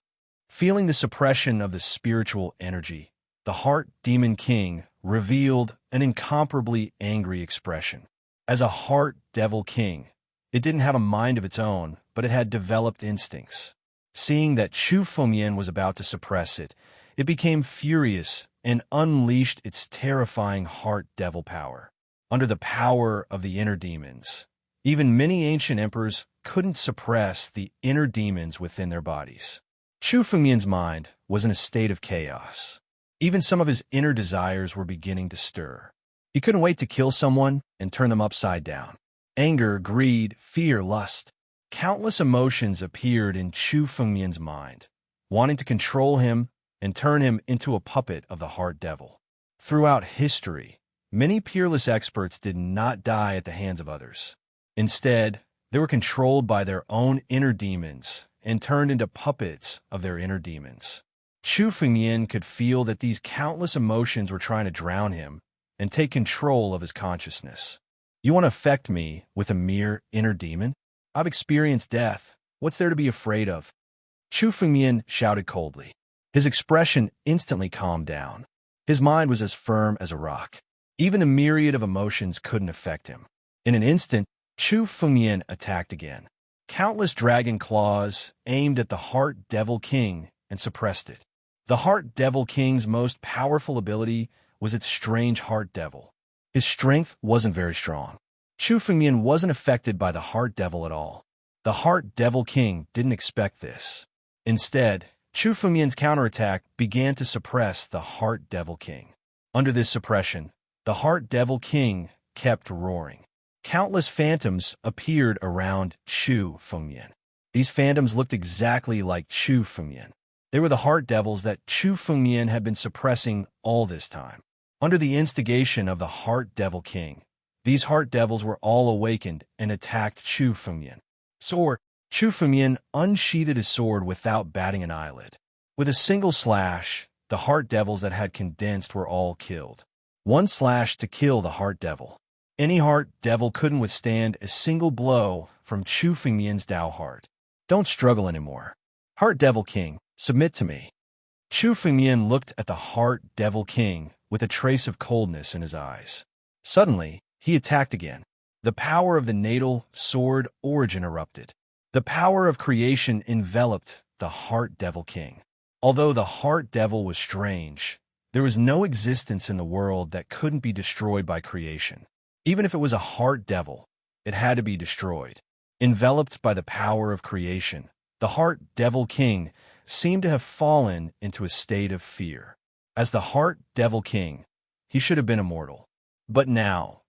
Feeling the suppression of the spiritual energy, the Heart Demon King revealed an incomparably angry expression. As a Heart Devil King, it didn't have a mind of its own, but it had developed instincts. Seeing that Chu Fengmian was about to suppress it, it became furious and unleashed its terrifying Heart Devil power. Under the power of the Inner Demons, even many ancient emperors couldn't suppress the inner demons within their bodies. Chu Fengmian's mind was in a state of chaos. Even some of his inner desires were beginning to stir. He couldn't wait to kill someone and turn them upside down. Anger, greed, fear, lust. Countless emotions appeared in Chu Fengmian's mind, wanting to control him and turn him into a puppet of the Heart Devil. Throughout history, many peerless experts did not die at the hands of others. Instead, they were controlled by their own inner demons and turned into puppets of their inner demons. Chu Fengmian could feel that these countless emotions were trying to drown him and take control of his consciousness. You want to affect me with a mere inner demon? I've experienced death. What's there to be afraid of? Chu Fengmian shouted coldly. His expression instantly calmed down. His mind was as firm as a rock. Even a myriad of emotions couldn't affect him. In an instant, Chu Fengmian attacked again. Countless dragon claws aimed at the Heart Devil King and suppressed it. The Heart Devil King's most powerful ability was its strange Heart Devil. His strength wasn't very strong. Chu Fengmian wasn't affected by the Heart Devil at all. The Heart Devil King didn't expect this. Instead, Chu Fengmian's counterattack began to suppress the Heart Devil King. Under this suppression, the Heart Devil King kept roaring. Countless phantoms appeared around Chu Fengmian. These phantoms looked exactly like Chu Fengmian. They were the Heart Devils that Chu Fengmian had been suppressing all this time. Under the instigation of the Heart Devil King, these Heart Devils were all awakened and attacked Chu Fengmian. Chu Fengmian unsheathed his sword without batting an eyelid. With a single slash, the Heart Devils that had condensed were all killed. One slash to kill the Heart Devil. Any Heart Devil couldn't withstand a single blow from Chu Fengmian's Dao Heart. Don't struggle anymore. Heart Devil King, submit to me. Chu Fengmian looked at the Heart Devil King with a trace of coldness in his eyes. Suddenly, he attacked again. The power of the natal sword origin erupted. The power of creation enveloped the Heart Devil King. Although the Heart Devil was strange, there was no existence in the world that couldn't be destroyed by creation. Even if it was a Heart Devil, it had to be destroyed. Enveloped by the power of creation, the Heart Devil King seemed to have fallen into a state of fear. As the Heart Devil King, he should have been immortal. But now,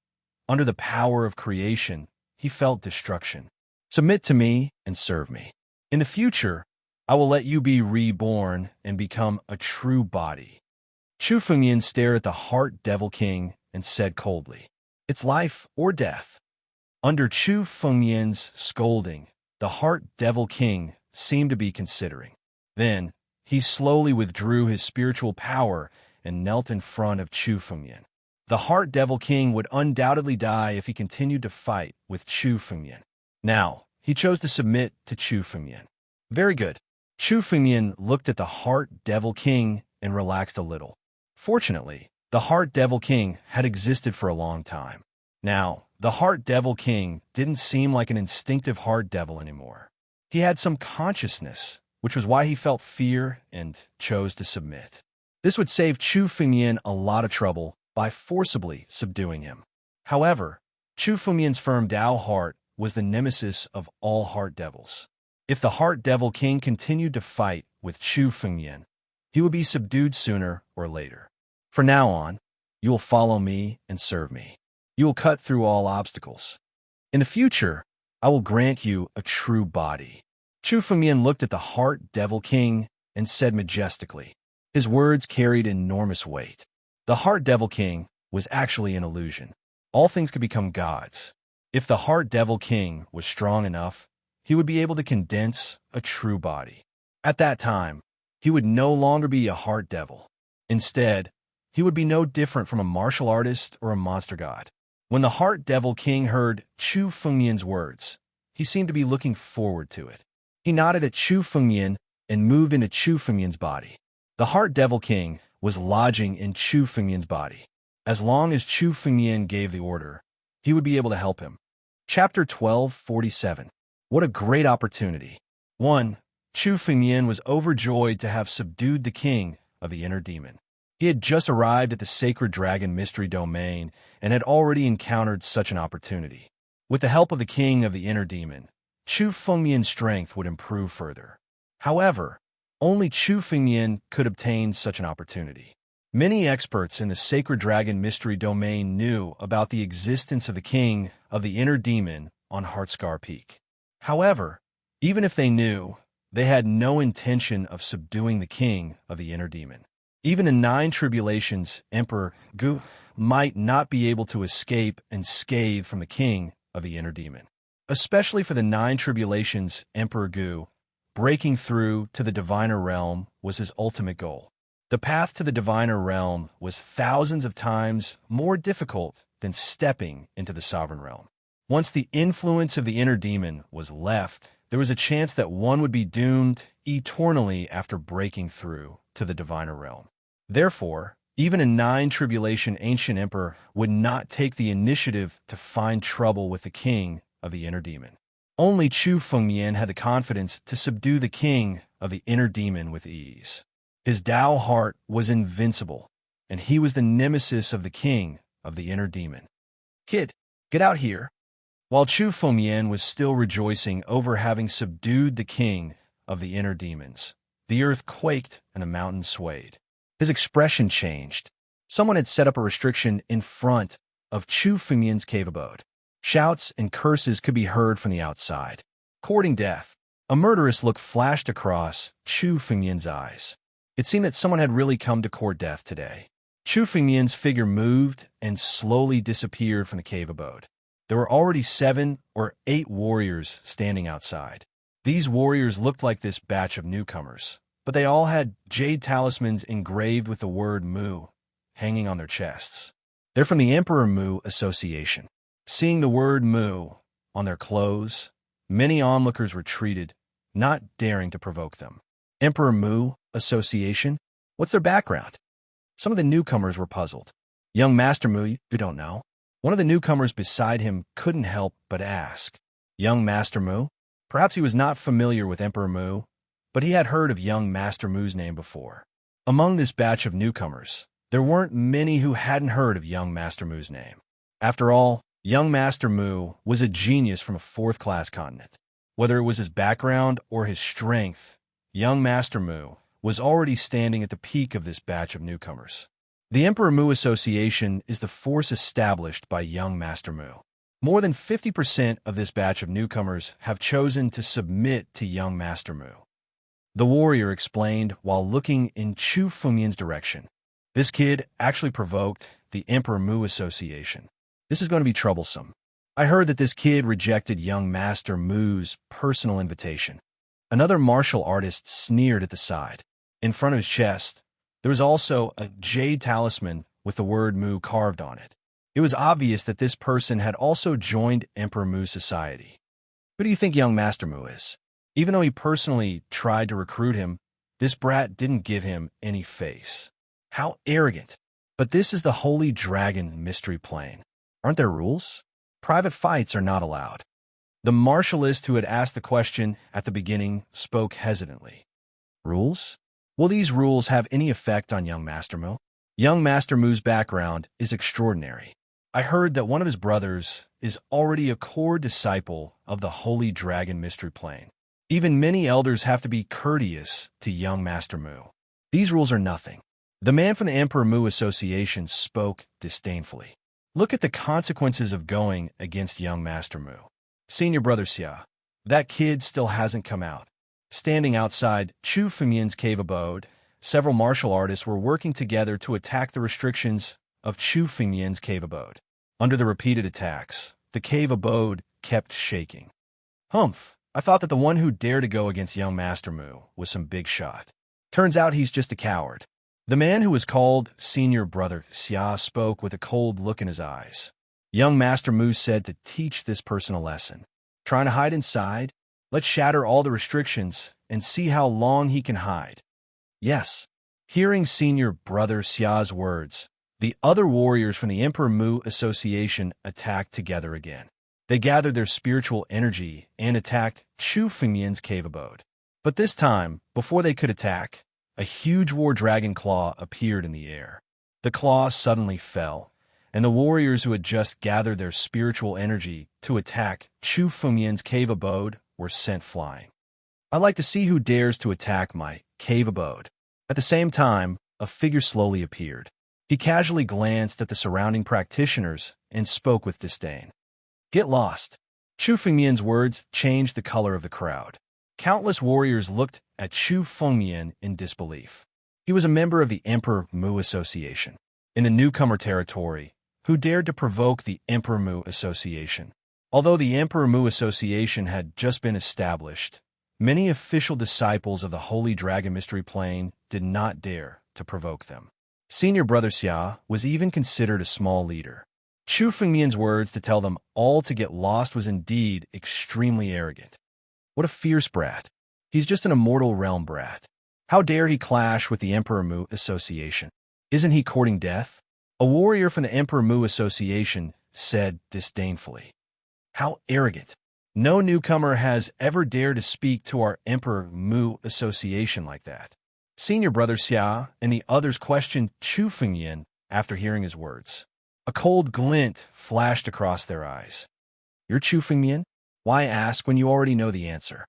under the power of creation, he felt destruction. Submit to me and serve me. In the future, I will let you be reborn and become a true body. Chu Fengyan stared at the Heart Devil King and said coldly, "It's life or death." Under Chu Fengyan's scolding, the Heart Devil King seemed to be considering. Then, he slowly withdrew his spiritual power and knelt in front of Chu Fengyan. The Heart Devil King would undoubtedly die if he continued to fight with Chu Fengyan. Now, he chose to submit to Chu Fengyan. Very good. Chu Fengyan looked at the Heart Devil King and relaxed a little. Fortunately, the Heart Devil King had existed for a long time. Now, the Heart Devil King didn't seem like an instinctive heart devil anymore. He had some consciousness, which was why he felt fear and chose to submit. This would save Chu Fengyan a lot of trouble by forcibly subduing him. However, Chu Fengyan's firm Tao heart was the nemesis of all heart devils. If the Heart Devil King continued to fight with Chu Fengyan, he would be subdued sooner or later. From now on, you will follow me and serve me. You will cut through all obstacles. In the future, I will grant you a true body. Chu Fengyan looked at the Heart Devil King and said majestically. His words carried enormous weight. The Heart Devil King was actually an illusion. All things could become gods. If the Heart Devil King was strong enough, he would be able to condense a true body. At that time, he would no longer be a heart devil. Instead, he would be no different from a martial artist or a monster god. When the Heart Devil King heard Chu Fengyan's words, he seemed to be looking forward to it. He nodded at Chu Fengyan and moved into Chu Fengyan's body. The Heart Devil King was lodging in Chu Fengyan's body. As long as Chu Fengyan gave the order, he would be able to help him. Chapter 1247. What a great opportunity. 1. Chu Fengyan was overjoyed to have subdued the king of the inner demon. He had just arrived at the sacred dragon mystery domain and had already encountered such an opportunity. With the help of the king of the inner demon, Chu Fengyan's strength would improve further. However, only Chu Fengyan could obtain such an opportunity. Many experts in the sacred dragon mystery domain knew about the existence of the king of the inner demon on Heartscar Peak. However, even if they knew, they had no intention of subduing the king of the inner demon. Even in 9 tribulations, Emperor Gu might not be able to escape unscathed from the king of the inner demon. Especially for the 9 tribulations, Emperor Gu, breaking through to the diviner realm was his ultimate goal. The path to the diviner realm was thousands of times more difficult than stepping into the sovereign realm. Once the influence of the inner demon was left, there was a chance that one would be doomed eternally after breaking through to the diviner realm. Therefore, even a 9 tribulation ancient emperor would not take the initiative to find trouble with the king of the inner demon. Only Chu Fengyan had the confidence to subdue the king of the inner demon with ease. His Tao heart was invincible, and he was the nemesis of the king of the inner demon. "Kid, get out here." While Chu Fengyan was still rejoicing over having subdued the king of the inner demons, the earth quaked and the mountains swayed. His expression changed. Someone had set up a restriction in front of Chu Fengyan's cave abode. Shouts and curses could be heard from the outside. Courting death. A murderous look flashed across Chu Fengyan's eyes. It seemed that someone had really come to court death today. Chu Fengyan's figure moved and slowly disappeared from the cave abode. There were already 7 or 8 warriors standing outside. These warriors looked like this batch of newcomers, but they all had jade talismans engraved with the word Mu hanging on their chests. They're from the Emperor Mu Association. Seeing the word Mu on their clothes, many onlookers retreated, not daring to provoke them. Emperor Mu Association? What's their background? Some of the newcomers were puzzled. Young Master Mu, you don't know? One of the newcomers beside him couldn't help but ask. Young Master Mu? Perhaps he was not familiar with Emperor Mu, but he had heard of young Master Mu's name before. Among this batch of newcomers, there weren't many who hadn't heard of young Master Mu's name. After all, young Master Mu was a genius from a 4th-class continent. Whether it was his background or his strength, young Master Mu was already standing at the peak of this batch of newcomers. The Emperor Mu Association is the force established by young Master Mu. More than 50% of this batch of newcomers have chosen to submit to young Master Mu. the warrior explained while looking in Chu Fengmian's direction. This kid actually provoked the Emperor Mu Association. This is going to be troublesome. I heard that this kid rejected young Master Mu's personal invitation. Another martial artist sneered at the side. In front of his chest, there was also a jade talisman with the word Mu carved on it. It was obvious that this person had also joined Emperor Mu's society. Who do you think young Master Mu is? Even though he personally tried to recruit him, this brat didn't give him any face. How arrogant. But this is the Holy Dragon Mystery Plane. Aren't there rules? Private fights are not allowed. The martialist who had asked the question at the beginning spoke hesitantly. Rules? Will these rules have any effect on young Master Mu? Young Master Mu's background is extraordinary. I heard that one of his brothers is already a core disciple of the Holy Dragon Mystery Plane. Even many elders have to be courteous to young Master Mu. These rules are nothing. The man from the Emperor Mu Association spoke disdainfully. Look at the consequences of going against young Master Mu. Senior Brother Xia, that kid still hasn't come out. Standing outside Chu Fengmian's cave abode, several martial artists were working together to attack the restrictions of Chu Fengmian's cave abode. Under the repeated attacks, the cave abode kept shaking. Humph, I thought that the one who dared to go against young Master Mu was some big shot. Turns out he's just a coward. The man who was called Senior Brother Xia spoke with a cold look in his eyes. Young Master Mu said to teach this person a lesson. Trying to hide inside? Let's shatter all the restrictions and see how long he can hide. Yes. Hearing Senior Brother Xia's words, the other warriors from the Emperor Mu Association attacked together again. They gathered their spiritual energy and attacked Chu Fengmian's cave abode. But this time, before they could attack, a huge war dragon claw appeared in the air. The claw suddenly fell, and the warriors who had just gathered their spiritual energy to attack Chu Fengmian's cave abode were sent flying. I'd like to see who dares to attack my cave abode. At the same time, a figure slowly appeared. He casually glanced at the surrounding practitioners and spoke with disdain. Get lost. Chu Fengmian's words changed the color of the crowd. Countless warriors looked at Chu Fengmian in disbelief. He was a member of the Emperor Mu Association. In a newcomer territory, who dared to provoke the Emperor Mu Association? Although the Emperor Mu Association had just been established, many official disciples of the Holy Dragon Mystery Plane did not dare to provoke them. Senior Brother Xia was even considered a small leader. Chu Fengmian's words to tell them all to get lost was indeed extremely arrogant. What a fierce brat. He's just an immortal realm brat. How dare he clash with the Emperor Mu Association? Isn't he courting death? A warrior from the Emperor Mu Association said disdainfully. How arrogant. No newcomer has ever dared to speak to our Emperor Mu Association like that. Senior Brother Xia and the others questioned Chu Fengmian after hearing his words. A cold glint flashed across their eyes. You're Chu Fengmian? Why ask when you already know the answer?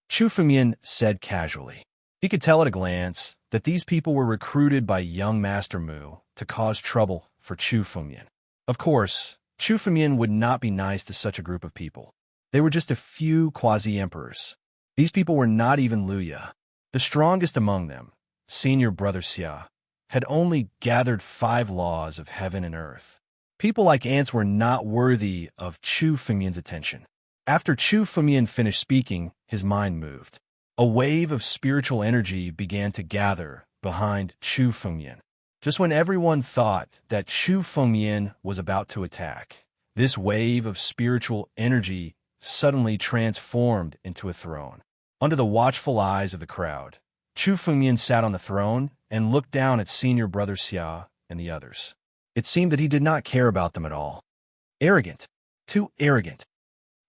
Chu Fengmian said casually. He could tell at a glance that these people were recruited by young Master Mu to cause trouble for Chu Fengmian. Of course, Chu Fengmian would not be nice to such a group of people. They were just a few quasi-emperors. These people were not even Luya. The strongest among them, Senior Brother Xia, had only gathered 5 laws of heaven and earth. People like ants were not worthy of Chu Fengmian's attention. After Chu Fengmian finished speaking, his mind moved. A wave of spiritual energy began to gather behind Chu Fengmian. Just when everyone thought that Chu Fengmian was about to attack, this wave of spiritual energy suddenly transformed into a throne. Under the watchful eyes of the crowd, Chu Fengmian sat on the throne and looked down at Senior Brother Xia and the others. It seemed that he did not care about them at all. Arrogant. Too arrogant.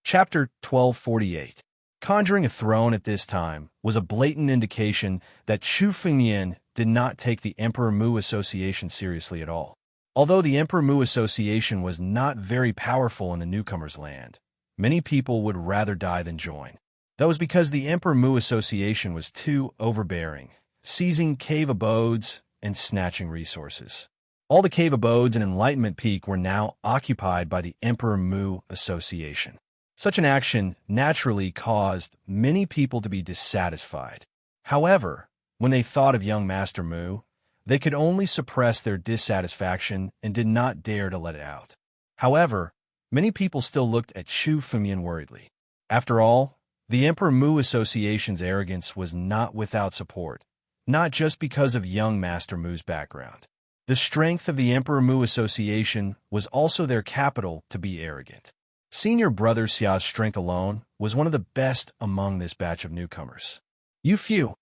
Chapter 1248. Conjuring a throne at this time was a blatant indication that Chu Fengmian did not take the Emperor Mu Association seriously at all. Although the Emperor Mu Association was not very powerful in the newcomer's land, many people would rather die than join. That was because the Emperor Mu Association was too overbearing, seizing cave abodes and snatching resources. All the cave abodes in Enlightenment Peak were now occupied by the Emperor Mu Association. Such an action naturally caused many people to be dissatisfied. However, when they thought of young Master Mu, they could only suppress their dissatisfaction and did not dare to let it out. However, many people still looked at Chu Fumian worriedly. After all, the Emperor Mu Association's arrogance was not without support, not just because of young Master Mu's background. The strength of the Emperor Mu Association was also their capital to be arrogant. Senior Brother Xia's strength alone was one of the best among this batch of newcomers. You few,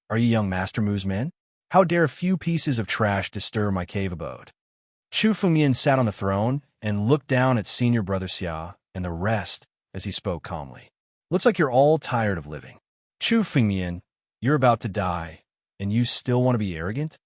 are you young Master Mu's men? How dare a few pieces of trash disturb my cave abode? Chu Fumian sat on the throne and looked down at Senior Brother Xia and the rest as he spoke calmly. Looks like you're all tired of living. Chu Fumian, you're about to die, and you still want to be arrogant?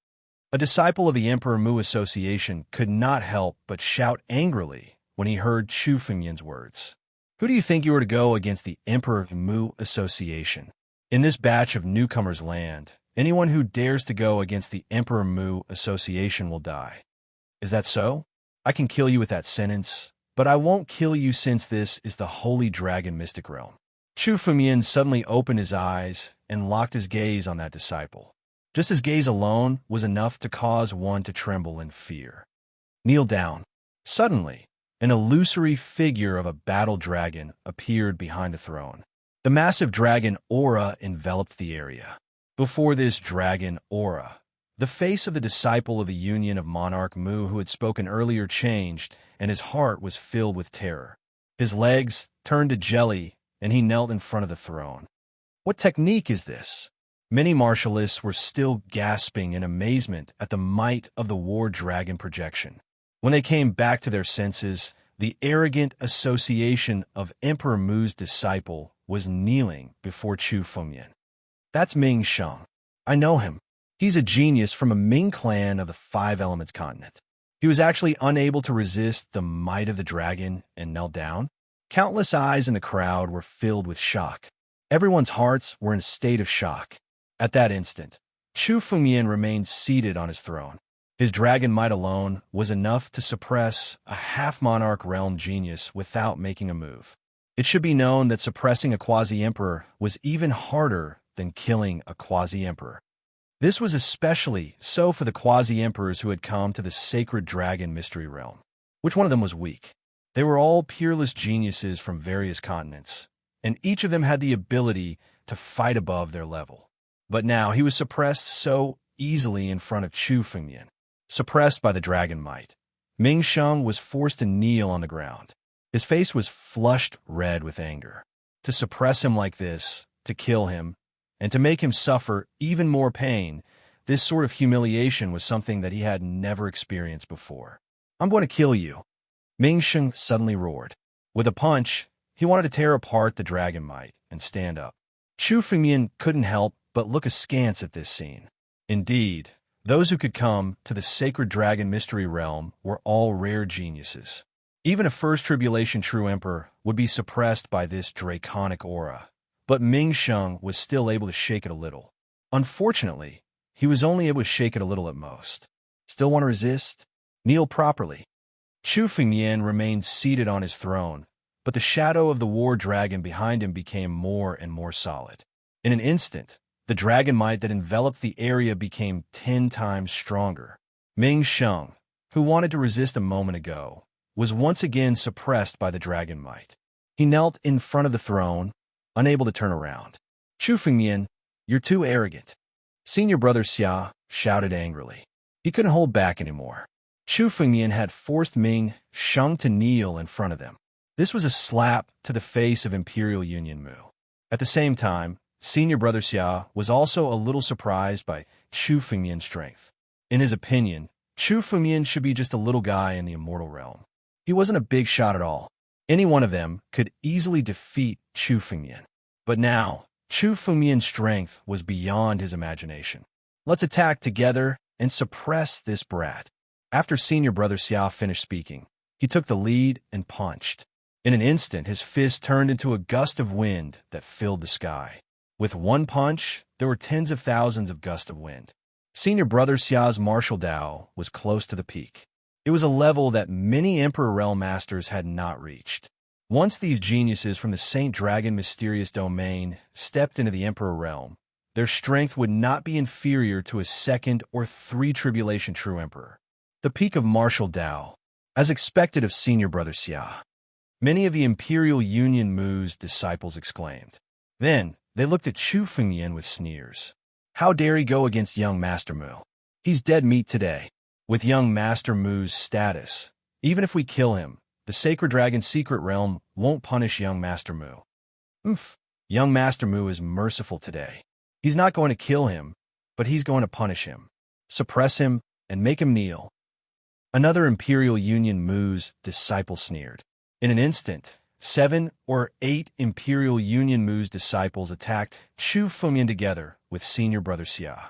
A disciple of the Emperor Mu Association could not help but shout angrily when he heard Chu Fumian's words. Who do you think you are to go against the Emperor Mu Association? In this batch of newcomers' land, anyone who dares to go against the Emperor Mu Association will die. Is that so? I can kill you with that sentence, but I won't kill you since this is the Holy Dragon Mystic Realm. Chu Fumian suddenly opened his eyes and locked his gaze on that disciple. Just his gaze alone was enough to cause one to tremble in fear. Kneel down. Suddenly, an illusory figure of a battle dragon appeared behind the throne. The massive dragon aura enveloped the area. Before this dragon aura, the face of the disciple of the Union of Monarch Mu who had spoken earlier changed, and his heart was filled with terror. His legs turned to jelly, and he knelt in front of the throne. What technique is this? Many martialists were still gasping in amazement at the might of the war dragon projection. When they came back to their senses, the arrogant association of Emperor Mu's disciple was kneeling before Chu Fumian. That's Ming Sheng. I know him. He's a genius from a Ming clan of the Five Elements continent. He was actually unable to resist the might of the dragon and knelt down. Countless eyes in the crowd were filled with shock. Everyone's hearts were in a state of shock. At that instant, Chu Fumian remained seated on his throne. His dragon might alone was enough to suppress a half-monarch realm genius without making a move. It should be known that suppressing a quasi-emperor was even harder than killing a quasi-emperor. This was especially so for the quasi-emperors who had come to the sacred dragon mystery realm. Which one of them was weak? They were all peerless geniuses from various continents, and each of them had the ability to fight above their level. But now he was suppressed so easily in front of Chu Fumian. Suppressed by the dragon might, Ming Sheng was forced to kneel on the ground. His face was flushed red with anger. To suppress him like this, to kill him, and to make him suffer even more pain, this sort of humiliation was something that he had never experienced before. I'm going to kill you, Ming Sheng suddenly roared. With a punch, he wanted to tear apart the dragon might and stand up. Chu Fumian couldn't help but look askance at this scene. Indeed, those who could come to the sacred dragon mystery realm were all rare geniuses. Even a first tribulation true emperor would be suppressed by this draconic aura, but Ming Sheng was still able to shake it a little. Unfortunately, he was only able to shake it a little at most. Still want to resist? Kneel properly. Chu Fumian remained seated on his throne, but the shadow of the war dragon behind him became more and more solid. In an instant, the dragon might that enveloped the area became 10 times stronger. Ming Sheng, who wanted to resist a moment ago, was once again suppressed by the dragon might. He knelt in front of the throne, unable to turn around. Chu Fumian, you're too arrogant. Senior Brother Xia shouted angrily. He couldn't hold back anymore. Chu Fumian had forced Ming Sheng to kneel in front of them. This was a slap to the face of Imperial Union Mu. At the same time, Senior Brother Xia was also a little surprised by Chu Fumian's strength. In his opinion, Chu Fumian should be just a little guy in the immortal realm. He wasn't a big shot at all. Any one of them could easily defeat Chu Fumian. But now, Chu Fumian's strength was beyond his imagination. Let's attack together and suppress this brat. After Senior Brother Xia finished speaking, he took the lead and punched. In an instant, his fist turned into a gust of wind that filled the sky. With one punch, there were tens of thousands of gusts of wind. Senior Brother Xia's martial Dao was close to the peak. It was a level that many Emperor Realm Masters had not reached. Once these geniuses from the Saint Dragon mysterious domain stepped into the Emperor Realm, their strength would not be inferior to a second or three tribulation true emperor. The peak of martial Dao, as expected of senior brother Xia. Many of the Imperial Union Mu's disciples exclaimed. Then, they looked at Chu Fengyan with sneers. How dare he go against young Master Mu? He's dead meat today. With young Master Mu's status, even if we kill him, the Sacred Dragon's secret realm won't punish young Master Mu. Young Master Mu is merciful today. He's not going to kill him, but he's going to punish him, suppress him, and make him kneel. Another Imperial Union Mu's disciple sneered. In an instant, 7 or 8 Imperial Union Mu's disciples attacked Chu Fengyan together with senior brother Xia.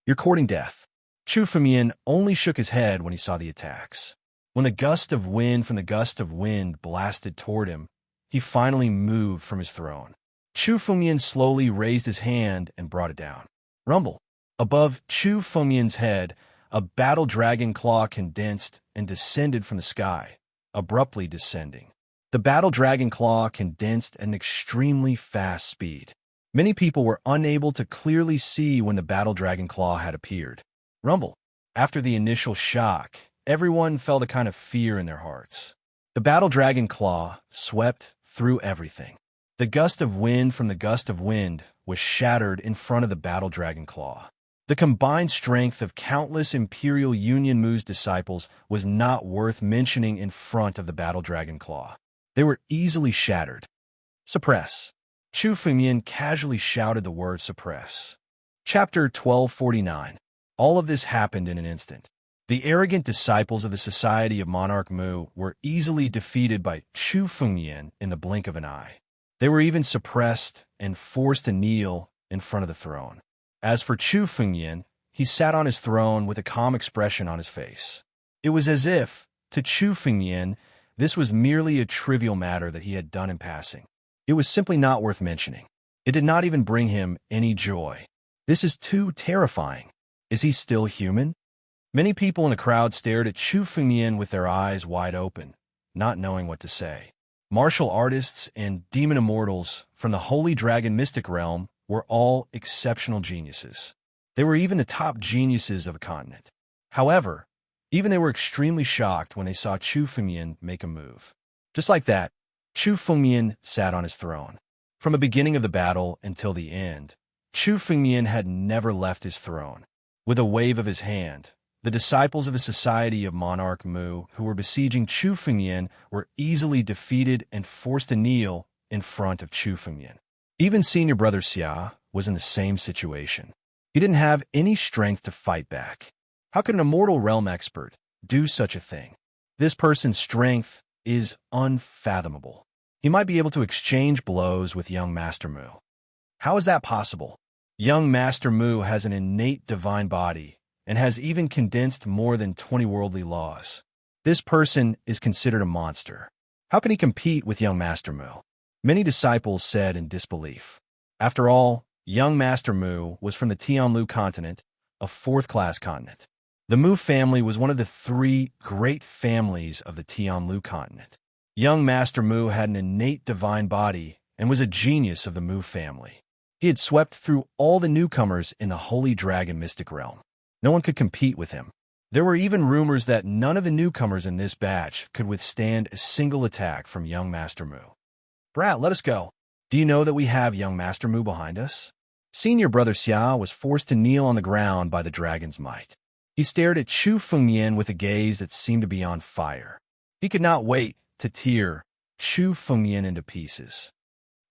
You're courting death. Chu Fengyan only shook his head when he saw the attacks. When the gust of wind from the gust of wind blasted toward him, he finally moved from his throne. Chu Fengyan slowly raised his hand and brought it down. Rumble. Above Chu Fengyan's head, a battle dragon claw condensed and descended from the sky, abruptly descending. The battle dragon claw condensed at an extremely fast speed. Many people were unable to clearly see when the battle dragon claw had appeared. Rumble. After the initial shock, everyone felt a kind of fear in their hearts. The battle dragon claw swept through everything. The gust of wind from the gust of wind was shattered in front of the battle dragon claw. The combined strength of countless Imperial Union Mu's disciples was not worth mentioning in front of the battle dragon claw. They were easily shattered. Suppress. Chu Fengyan casually shouted the word suppress. Chapter 1249. All of this happened in an instant. The arrogant disciples of the Society of Monarch Mu were easily defeated by Chu Fengyan in the blink of an eye. They were even suppressed and forced to kneel in front of the throne. As for Chu Fengyan, he sat on his throne with a calm expression on his face. It was as if, to Chu Fengyan, this was merely a trivial matter that he had done in passing. It was simply not worth mentioning. It did not even bring him any joy. This is too terrifying. Is he still human? Many people in the crowd stared at Chu Fengyan with their eyes wide open, not knowing what to say. Martial artists and demon immortals from the Holy Dragon Mystic Realm were all exceptional geniuses. They were even the top geniuses of a continent. However, even they were extremely shocked when they saw Chu Fengyan make a move. Just like that, Chu Fengyan sat on his throne. From the beginning of the battle until the end, Chu Fengyan had never left his throne. With a wave of his hand, the disciples of the Society of Monarch Mu who were besieging Chu Fengyan were easily defeated and forced to kneel in front of Chu Fengyan. Even senior brother Xia was in the same situation. He didn't have any strength to fight back. How could an immortal realm expert do such a thing? This person's strength is unfathomable. He might be able to exchange blows with young Master Mu. How is that possible? Young Master Mu has an innate divine body and has even condensed more than 20 worldly laws. This person is considered a monster. How can he compete with young Master Mu? Many disciples said in disbelief. After all, young Master Mu was from the Tianlu continent, a fourth-class continent. The Mu family was one of the 3 great families of the Tianlu continent. Young Master Mu had an innate divine body and was a genius of the Mu family. He had swept through all the newcomers in the Holy Dragon Mystic Realm. No one could compete with him. There were even rumors that none of the newcomers in this batch could withstand a single attack from young Master Mu. Brat, let us go. Do you know that we have young Master Mu behind us? Senior brother Xia was forced to kneel on the ground by the dragon's might. He stared at Chu Fengyan with a gaze that seemed to be on fire. He could not wait to tear Chu Fengyan into pieces.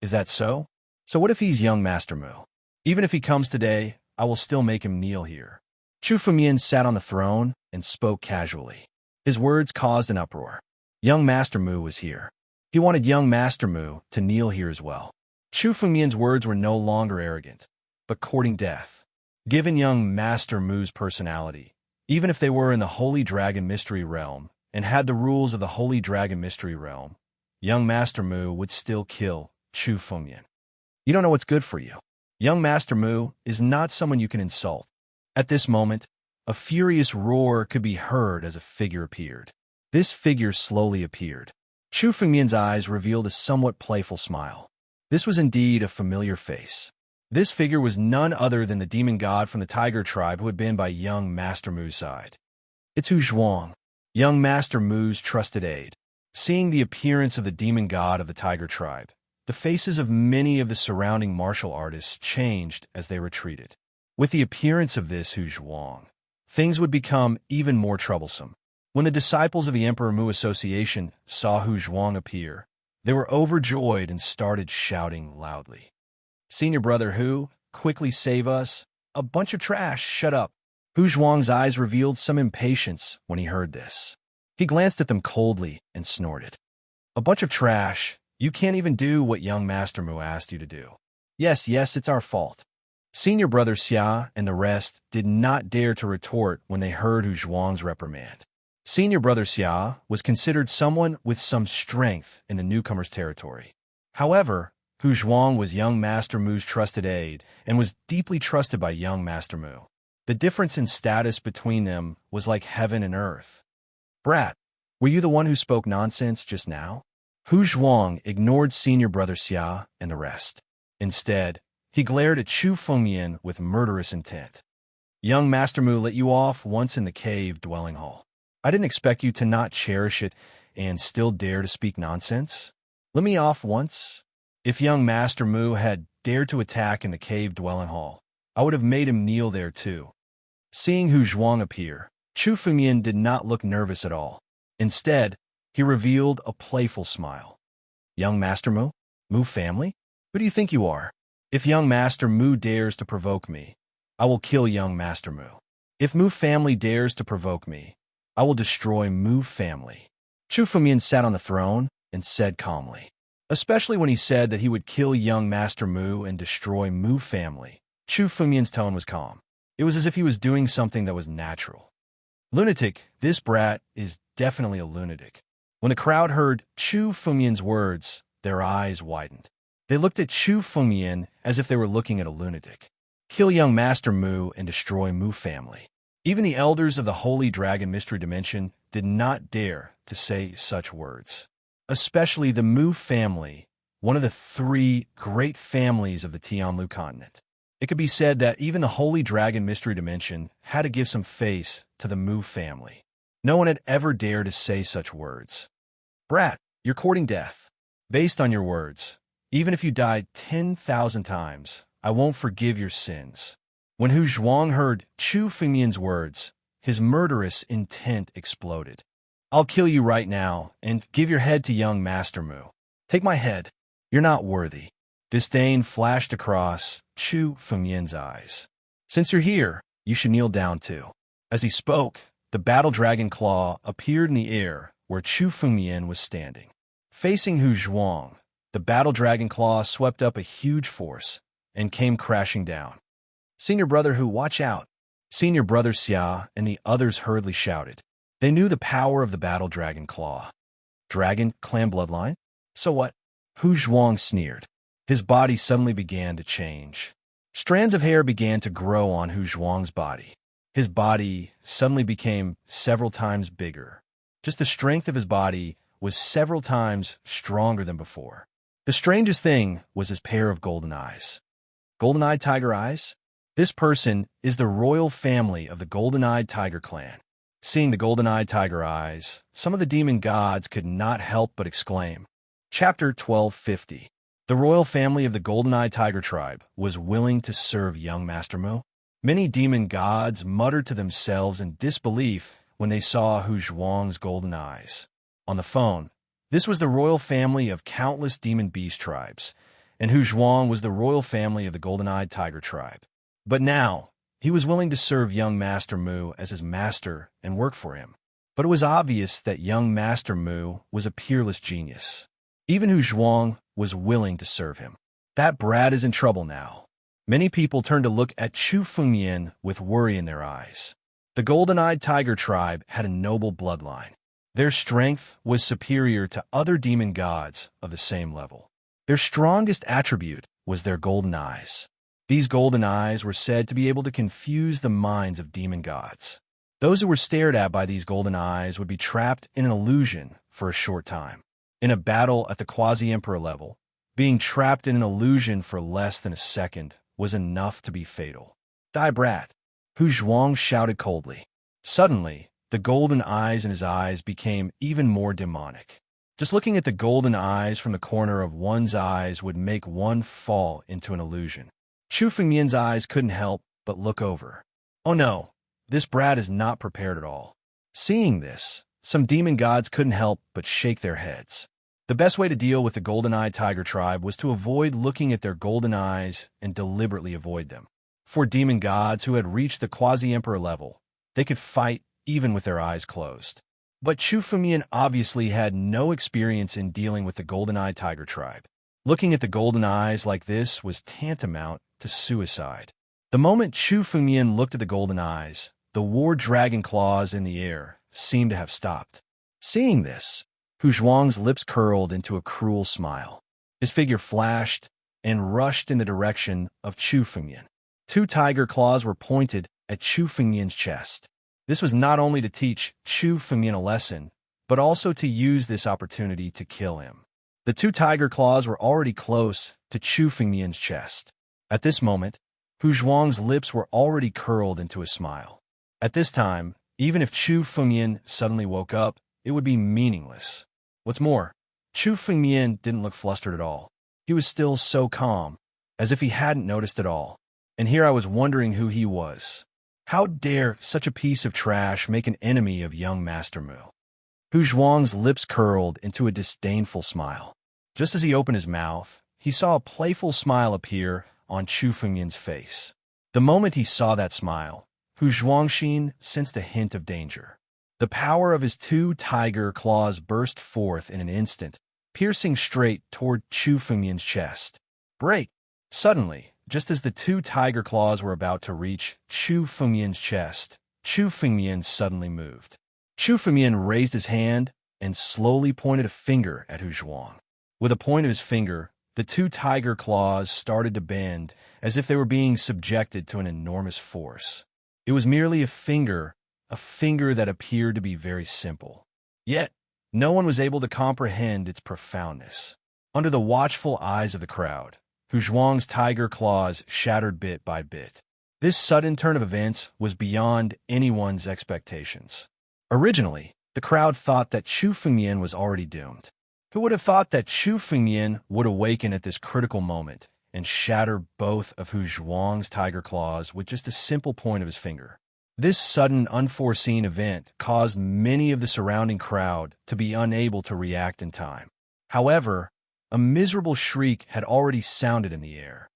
Is that so? So what if he's young Master Mu? Even if he comes today, I will still make him kneel here. Chu Fengyan sat on the throne and spoke casually. His words caused an uproar. Young Master Mu was here. He wanted young Master Mu to kneel here as well. Chu Fengyan's words were no longer arrogant, but courting death. Given young Master Mu's personality, even if they were in the Holy Dragon Mystery Realm and had the rules of the Holy Dragon Mystery Realm, young Master Mu would still kill Chu Fengyan. You don't know what's good for you. Young Master Mu is not someone you can insult. At this moment, a furious roar could be heard as a figure appeared. This figure slowly appeared. Chu Fengyan's eyes revealed a somewhat playful smile. This was indeed a familiar face. This figure was none other than the demon god from the tiger tribe who had been by young Master Mu's side. It's Hu Zhuang, young Master Mu's trusted aide. Seeing the appearance of the demon god of the tiger tribe, the faces of many of the surrounding martial artists changed as they retreated. With the appearance of this Hu Zhuang, things would become even more troublesome. When the disciples of the Emperor Mu Association saw Hu Zhuang appear, they were overjoyed and started shouting loudly. "Senior brother Hu, quickly save us! A bunch of trash, shut up!" Hu Zhuang's eyes revealed some impatience when he heard this. He glanced at them coldly and snorted. "A bunch of trash? You can't even do what young Master Mu asked you to do." Yes, it's our fault." Senior brother Xia and the rest did not dare to retort when they heard Hu Zhuang's reprimand. Senior brother Xia was considered someone with some strength in the newcomer's territory. However, Hu Zhuang was young Master Mu's trusted aide and was deeply trusted by young Master Mu. The difference in status between them was like heaven and earth. "Brat, were you the one who spoke nonsense just now?" Hu Zhuang ignored senior brother Xia and the rest. Instead, he glared at Chu Fengyan with murderous intent. "Young Master Mu let you off once in the cave dwelling hall. I didn't expect you to not cherish it and still dare to speak nonsense. Let me off once. If young Master Mu had dared to attack in the cave dwelling hall, I would have made him kneel there too." Seeing Hu Zhuang appear, Chu Fengyan did not look nervous at all. Instead, he revealed a playful smile. "Young Master Mu? Mu family? Who do you think you are? If young Master Mu dares to provoke me, I will kill young Master Mu. If Mu family dares to provoke me, I will destroy Mu family." Chu Fengyan sat on the throne and said calmly. Especially when he said that he would kill young Master Mu and destroy Mu family, Chu Fengyan's tone was calm. It was as if he was doing something that was natural. "Lunatic, this brat is definitely a lunatic." When the crowd heard Chu Fengyan's words, their eyes widened. They looked at Chu Fengyan as if they were looking at a lunatic. Kill young Master Mu and destroy Mu family. Even the elders of the Holy Dragon Mystery Dimension did not dare to say such words. Especially the Mu family, one of the three great families of the Tianlu continent. It could be said that even the Holy Dragon Mystery Dimension had to give some face to the Mu family. No one had ever dared to say such words. "Brat, you're courting death. Based on your words, even if you died 10,000 times, I won't forgive your sins." When Hu Zhuang heard Chu Fengyan's words, his murderous intent exploded. "I'll kill you right now and give your head to young Master Mu. Take my head. You're not worthy." Disdain flashed across Chu Fengyan's eyes. "Since you're here, you should kneel down too." As he spoke, the battle dragon claw appeared in the air where Chu Fengyan was standing. Facing Hu Zhuang, the battle dragon claw swept up a huge force and came crashing down. "Senior brother Hu, watch out!" Senior brother Xia and the others hurriedly shouted. They knew the power of the battle dragon claw. "Dragon clan bloodline? So what?" Hu Zhuang sneered. His body suddenly began to change. Strands of hair began to grow on Hu Zhuang's body. His body suddenly became several times bigger. Just the strength of his body was several times stronger than before. The strangest thing was his pair of golden eyes. Golden-eyed tiger eyes? This person is the royal family of the golden-eyed tiger clan. Seeing the golden-eyed tiger eyes, some of the demon gods could not help but exclaim. Chapter 1250. The royal family of the golden-eyed tiger tribe was willing to serve young Master Mu. Many demon gods muttered to themselves in disbelief when they saw Hu Zhuang's golden eyes. On the phone, this was the royal family of countless demon beast tribes, and Hu Zhuang was the royal family of the golden-eyed tiger tribe. But now, he was willing to serve young Master Mu as his master and work for him. But it was obvious that young Master Mu was a peerless genius. Even Hu Zhuang was willing to serve him. That brat is in trouble now. Many people turned to look at Chu Fengyan with worry in their eyes. The golden-eyed tiger tribe had a noble bloodline. Their strength was superior to other demon gods of the same level. Their strongest attribute was their golden eyes. These golden eyes were said to be able to confuse the minds of demon gods. Those who were stared at by these golden eyes would be trapped in an illusion for a short time. In a battle at the quasi-emperor level, being trapped in an illusion for less than a second was enough to be fatal. Die, brat! Hu Zhuang shouted coldly. Suddenly, the golden eyes in his eyes became even more demonic. Just looking at the golden eyes from the corner of one's eyes would make one fall into an illusion. Chu Fengmian's eyes couldn't help but look over. Oh no, this brat is not prepared at all. Seeing this, some demon gods couldn't help but shake their heads. The best way to deal with the golden-eyed tiger tribe was to avoid looking at their golden eyes and deliberately avoid them. For demon gods who had reached the quasi-emperor level, they could fight even with their eyes closed. But Chu Fengmian obviously had no experience in dealing with the golden-eyed tiger tribe. Looking at the golden eyes like this was tantamount to suicide. The moment Chu Fengmian looked at the golden eyes, the war dragon claws in the air seemed to have stopped. Seeing this, Hu Zhuang's lips curled into a cruel smile. His figure flashed and rushed in the direction of Chu Fengmian. 2 tiger claws were pointed at Chu Fengmian's chest. This was not only to teach Chu Fengmian a lesson, but also to use this opportunity to kill him. The 2 tiger claws were already close to Chu Fengmian's chest. At this moment, Hu Zhuang's lips were already curled into a smile. At this time, even if Chu Fengmian suddenly woke up, it would be meaningless. What's more, Chu Fengmian didn't look flustered at all. He was still so calm, as if he hadn't noticed at all. And here I was wondering who he was. How dare such a piece of trash make an enemy of young Master Mu? Hu Zhuang's lips curled into a disdainful smile. Just as he opened his mouth, he saw a playful smile appear on Chu Fengmian's face. The moment he saw that smile, Hu Zhuangxin sensed a hint of danger. The power of his 2 tiger claws burst forth in an instant, piercing straight toward Chu Fengmian's chest. Break! Suddenly, just as the 2 tiger claws were about to reach Chu Fengmian's chest, Chu Fengmian suddenly moved. Chu Fengmian raised his hand and slowly pointed a finger at Hu Zhuang. With a point of his finger, the 2 tiger claws started to bend as if they were being subjected to an enormous force. It was merely a finger that appeared to be very simple. Yet, no one was able to comprehend its profoundness. Under the watchful eyes of the crowd, Hu Zhuang's tiger claws shattered bit by bit. This sudden turn of events was beyond anyone's expectations. Originally, the crowd thought that Chu Fengmian was already doomed. Who would have thought that Chu Fengmian would awaken at this critical moment and shatter both of Hu Zhuang's tiger claws with just a simple point of his finger? This sudden, unforeseen event caused many of the surrounding crowd to be unable to react in time. However, a miserable shriek had already sounded in the air.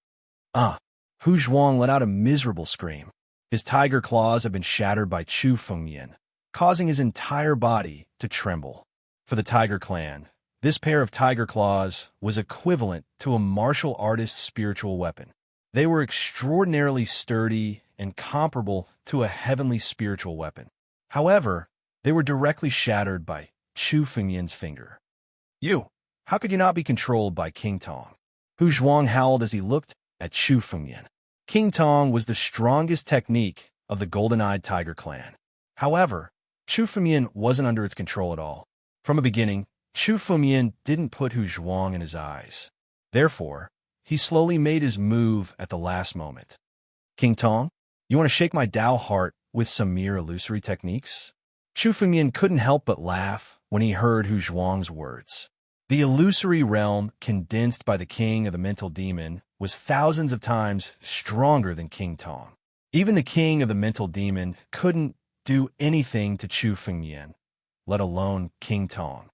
Hu Zhuang let out a miserable scream. His tiger claws had been shattered by Chu Fengmian, causing his entire body to tremble. For the Tiger Clan, this pair of tiger claws was equivalent to a martial artist's spiritual weapon. They were extraordinarily sturdy and comparable to a heavenly spiritual weapon. However, they were directly shattered by Chu Fengmian's finger. How could you not be controlled by King Tong? Hu Zhuang howled as he looked at Chu Fengmian. King Tong was the strongest technique of the golden-eyed tiger clan. However, Chu Fengmian wasn't under its control at all. From the beginning, Chu Fengmian didn't put Hu Zhuang in his eyes. Therefore, he slowly made his move at the last moment. King Tong, you want to shake my Tao heart with some mere illusory techniques? Chu Fengmian couldn't help but laugh when he heard Hu Zhuang's words. The illusory realm condensed by the king of the mental demon was thousands of times stronger than King Tong. Even the king of the mental demon couldn't do anything to Chu Fengmian, let alone King Tong.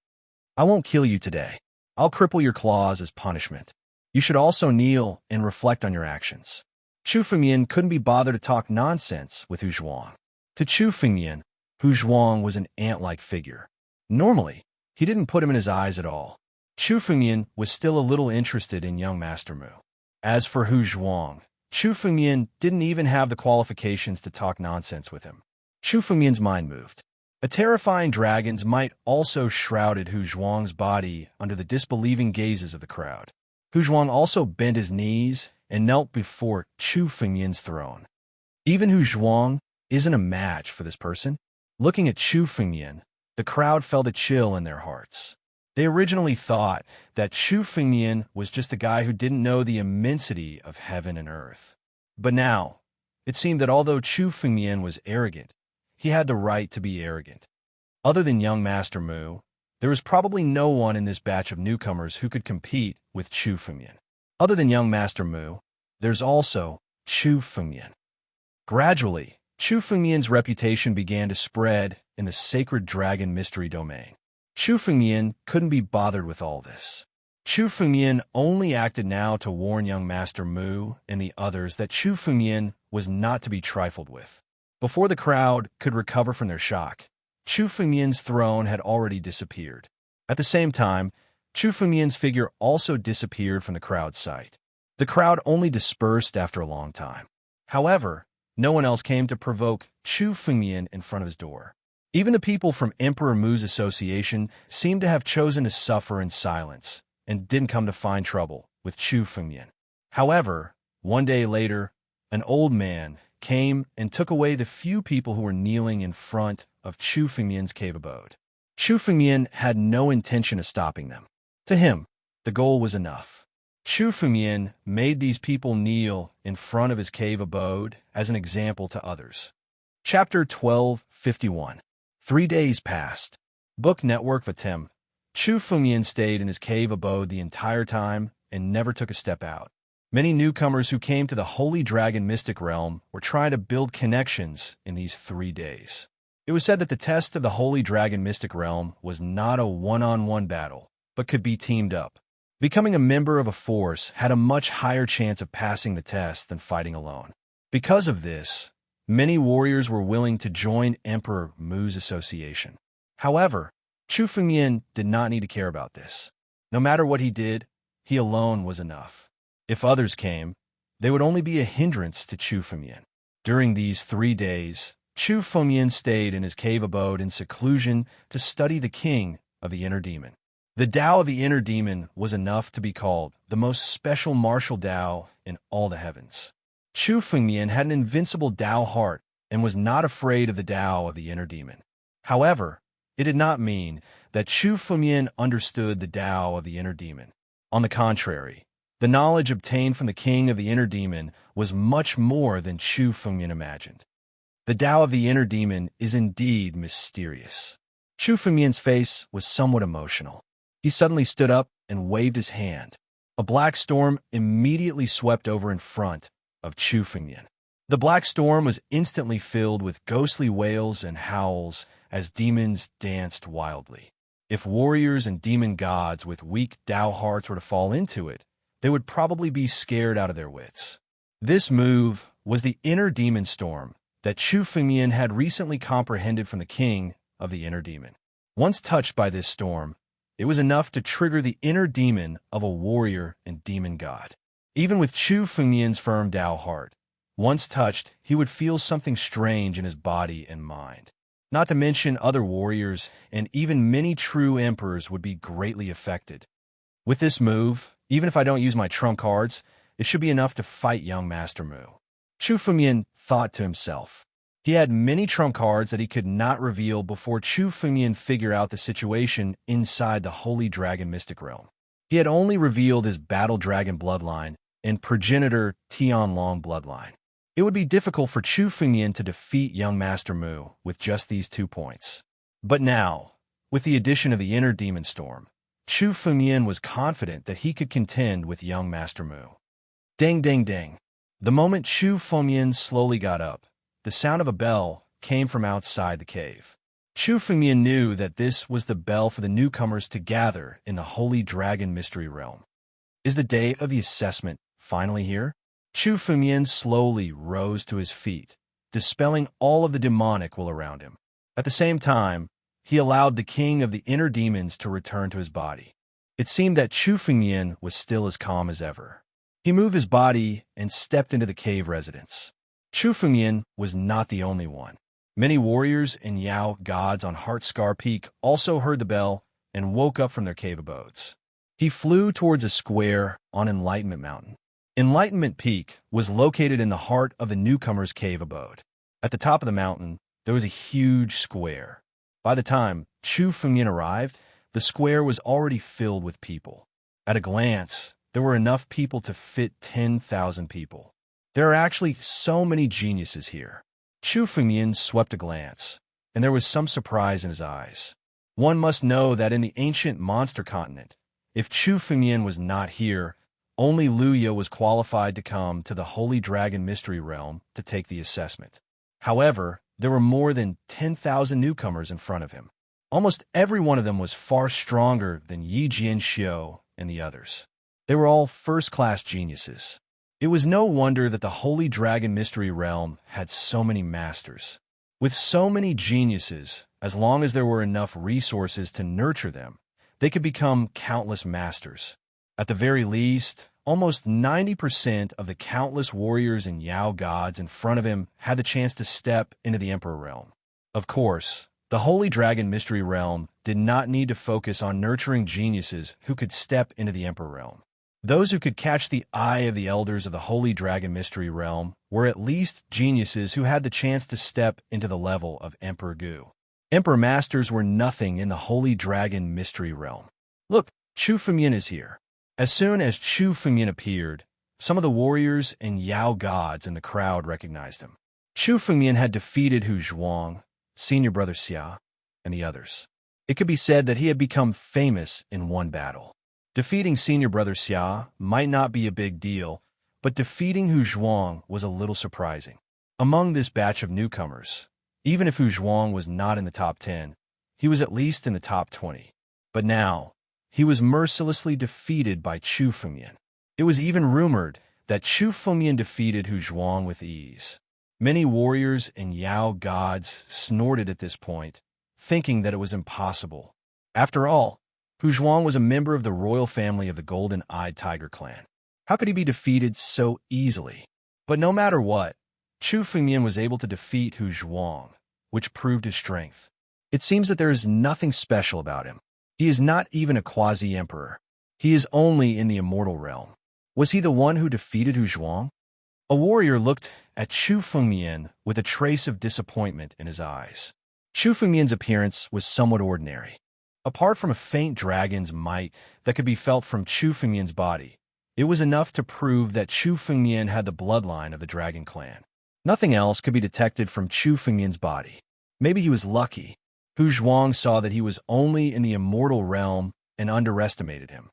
I won't kill you today. I'll cripple your claws as punishment. You should also kneel and reflect on your actions. Chu Fengmian couldn't be bothered to talk nonsense with Hu Zhuang. To Chu Fengmian, Hu Zhuang was an ant-like figure. Normally, he didn't put him in his eyes at all. Chu Fengmian was still a little interested in young Master Mu. As for Hu Zhuang, Chu Fengmian didn't even have the qualifications to talk nonsense with him. Chu Fengmian's mind moved. A terrifying dragon's might also shrouded Hu Zhuang's body under the disbelieving gazes of the crowd. Hu Zhuang also bent his knees and knelt before Chu Fengmian's throne. Even Hu Zhuang isn't a match for this person. Looking at Chu Fengmian, the crowd felt a chill in their hearts. They originally thought that Chu Fengmian was just a guy who didn't know the immensity of heaven and earth. But now, it seemed that although Chu Fengmian was arrogant, he had the right to be arrogant. Other than young Master Mu, there was probably no one in this batch of newcomers who could compete with Chu Fengmian. Other than young Master Mu, there's also Chu Fengmian. Gradually, Chu Fengmian's reputation began to spread in the sacred dragon mystery domain. Chu Fengmian couldn't be bothered with all this. Chu Fengmian only acted now to warn young Master Mu and the others that Chu Fengmian was not to be trifled with. Before the crowd could recover from their shock, Chu Fengmian's throne had already disappeared. At the same time, Chu Fengmian's figure also disappeared from the crowd's sight. The crowd only dispersed after a long time. However, no one else came to provoke Chu Fengmian in front of his door. Even the people from Emperor Mu's association seemed to have chosen to suffer in silence and didn't come to find trouble with Chu Fengmian. However, one day later, an old man came and took away the few people who were kneeling in front of Chu Fengmian's cave abode. Chu Fengmian had no intention of stopping them. To him, the goal was enough. Chu Fengmian made these people kneel in front of his cave abode as an example to others. Chapter 1251. 3 days passed. Book Network Vatem. Chu Fengmian stayed in his cave abode the entire time and never took a step out. Many newcomers who came to the Holy Dragon Mystic Realm were trying to build connections in these 3 days. It was said that the test of the Holy Dragon Mystic Realm was not a one-on-one battle, but could be teamed up. Becoming a member of a force had a much higher chance of passing the test than fighting alone. Because of this, many warriors were willing to join Emperor Mu's association. However, Chu Fengmian did not need to care about this. No matter what he did, he alone was enough. If others came, they would only be a hindrance to Chu Fengmian. During these 3 days, Chu Fengmian stayed in his cave abode in seclusion to study the king of the inner demon. The Tao of the inner demon was enough to be called the most special martial Tao in all the heavens. Chu Fengmian had an invincible Tao heart and was not afraid of the Tao of the inner demon. However, it did not mean that Chu Fengmian understood the Tao of the inner demon. On the contrary, the knowledge obtained from the king of the inner demon was much more than Chu Fengmian imagined. The Tao of the inner demon is indeed mysterious. Chu Fengmian's face was somewhat emotional. He suddenly stood up and waved his hand. A black storm immediately swept over in front of Chu Fengmian. The black storm was instantly filled with ghostly wails and howls as demons danced wildly. If warriors and demon gods with weak Tao hearts were to fall into it, they would probably be scared out of their wits. This move was the inner demon storm that Chu Fengmian had recently comprehended from the king of the inner demon. Once touched by this storm, it was enough to trigger the inner demon of a warrior and demon god. Even with Chu Fengmian's firm Tao heart, once touched, he would feel something strange in his body and mind. Not to mention other warriors and even many true emperors would be greatly affected. With this move, even if I don't use my trump cards, it should be enough to fight young Master Mu. Chu Fengmian thought to himself. He had many trump cards that he could not reveal before Chu Fengmian figured out the situation inside the Holy Dragon Mystic Realm. He had only revealed his Battle Dragon bloodline and progenitor Tianlong bloodline. It would be difficult for Chu Fengmian to defeat young Master Mu with just these 2 points. But now, with the addition of the inner demon storm, Chu Fengmian was confident that he could contend with young Master Mu. Ding, ding, ding. The moment Chu Fengmian slowly got up, the sound of a bell came from outside the cave. Chu Fengmian knew that this was the bell for the newcomers to gather in the Holy Dragon Mystery Realm. Is the day of the assessment finally here? Chu Fengmian slowly rose to his feet, dispelling all of the demonic will around him. At the same time, he allowed the king of the inner demons to return to his body. It seemed that Chu Fengmian was still as calm as ever. He moved his body and stepped into the cave residence. Chu Fengmian was not the only one. Many warriors and Yao gods on Heartscar Peak also heard the bell and woke up from their cave abodes. He flew towards a square on Enlightenment Mountain. Enlightenment Peak was located in the heart of the newcomer's cave abode. At the top of the mountain, there was a huge square. By the time Chu Fengmian arrived, the square was already filled with people. At a glance, there were enough people to fit 10,000 people. There are actually so many geniuses here. Chu Fengmian swept a glance, and there was some surprise in his eyes. One must know that in the ancient monster continent, if Chu Fengmian was not here, only Luya was qualified to come to the Holy Dragon Mystery Realm to take the assessment. However, there were more than 10,000 newcomers in front of him. Almost every one of them was far stronger than Yi Jianxiu and the others. They were all first-class geniuses. It was no wonder that the Holy Dragon Mystery Realm had so many masters. With so many geniuses, as long as there were enough resources to nurture them, they could become countless masters. At the very least, almost 90% of the countless warriors and Yao gods in front of him had the chance to step into the Emperor Realm. Of course, the Holy Dragon Mystery Realm did not need to focus on nurturing geniuses who could step into the Emperor Realm. Those who could catch the eye of the elders of the Holy Dragon Mystery Realm were at least geniuses who had the chance to step into the level of Emperor Gu. Emperor Masters were nothing in the Holy Dragon Mystery Realm. Look, Chu Fengmian is here. As soon as Chu Fengmian appeared, some of the warriors and Yao gods in the crowd recognized him. Chu Fengmian had defeated Hu Zhuang, senior brother Xia, and the others. It could be said that he had become famous in one battle. Defeating senior brother Xia might not be a big deal, but defeating Hu Zhuang was a little surprising. Among this batch of newcomers, even if Hu Zhuang was not in the top 10, he was at least in the top 20. But now, he was mercilessly defeated by Chu Fengmian. It was even rumored that Chu Fengmian defeated Hu Zhuang with ease. Many warriors and Yao gods snorted at this point, thinking that it was impossible. After all, Hu Zhuang was a member of the royal family of the Golden-Eyed Tiger clan. How could he be defeated so easily? But no matter what, Chu Fengmian was able to defeat Hu Zhuang, which proved his strength. It seems that there is nothing special about him. He is not even a quasi-emperor. He is only in the immortal realm. Was he the one who defeated Hu Zhuang? A warrior looked at Chu Fengmian with a trace of disappointment in his eyes. Chu Fengmian's appearance was somewhat ordinary. Apart from a faint dragon's might that could be felt from Chu Fengmian's body, it was enough to prove that Chu Fengmian had the bloodline of the Dragon Clan. Nothing else could be detected from Chu Fengmian's body. Maybe he was lucky. Hu Zhuang saw that he was only in the immortal realm and underestimated him.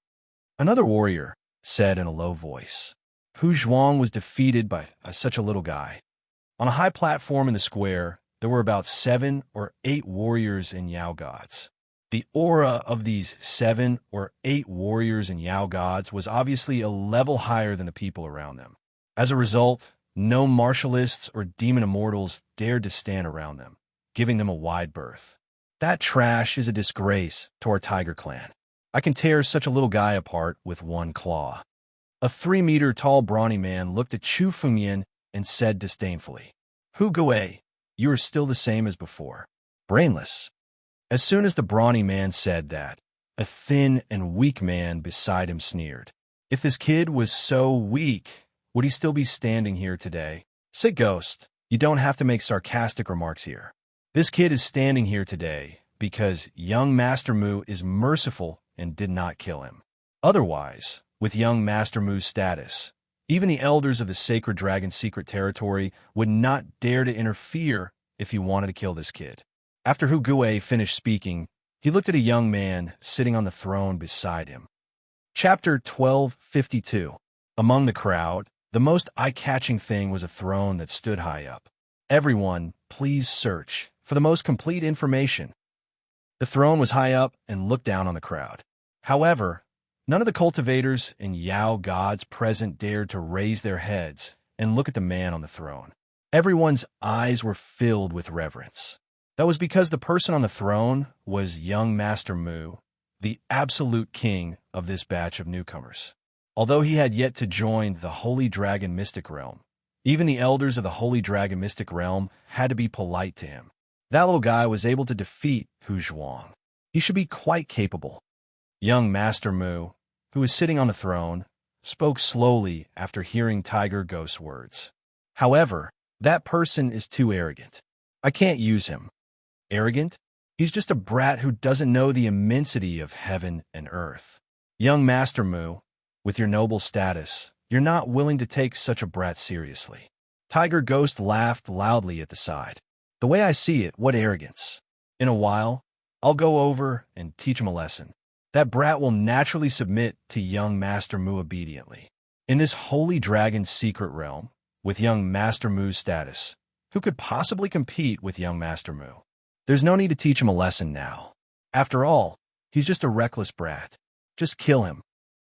Another warrior said in a low voice, Hu Zhuang was defeated by such a little guy. On a high platform in the square, there were about 7 or 8 warriors and Yao gods. The aura of these 7 or 8 warriors and Yao gods was obviously a level higher than the people around them. As a result, no martialists or demon immortals dared to stand around them, giving them a wide berth. That trash is a disgrace to our tiger clan. I can tear such a little guy apart with one claw. A 3-meter-tall brawny man looked at Chu Fengmian and said disdainfully, Hu Gui, you are still the same as before. Brainless. As soon as the brawny man said that, a thin and weak man beside him sneered. If this kid was so weak, would he still be standing here today? Sit Ghost, you don't have to make sarcastic remarks here. This kid is standing here today because young Master Mu is merciful and did not kill him. Otherwise, with young Master Mu's status, even the elders of the Sacred Dragon Secret Territory would not dare to interfere if he wanted to kill this kid. After Hu Gui finished speaking, he looked at a young man sitting on the throne beside him. Chapter 1252. Among the crowd, the most eye-catching thing was a throne that stood high up. Everyone, please search for the most complete information. The throne was high up and looked down on the crowd. However, none of the cultivators and Yao gods present dared to raise their heads and look at the man on the throne. Everyone's eyes were filled with reverence. That was because the person on the throne was young Master Mu, the absolute king of this batch of newcomers. Although he had yet to join the Holy Dragon Mystic Realm, even the elders of the Holy Dragon Mystic Realm had to be polite to him. That little guy was able to defeat Hu Zhuang. He should be quite capable. Young Master Mu, who was sitting on the throne, spoke slowly after hearing Tiger Ghost's words. However, that person is too arrogant. I can't use him. Arrogant? He's just a brat who doesn't know the immensity of heaven and earth. Young Master Mu, with your noble status, You're not willing to take such a brat seriously. Tiger Ghost laughed loudly at the side. The way I see it, what arrogance. In a while, I'll go over and teach him a lesson. That brat will naturally submit to young Master Mu obediently. In this holy dragon's secret realm, with young Master Mu's status, who could possibly compete with young Master Mu? There's no need to teach him a lesson now. After all, he's just a reckless brat. Just kill him.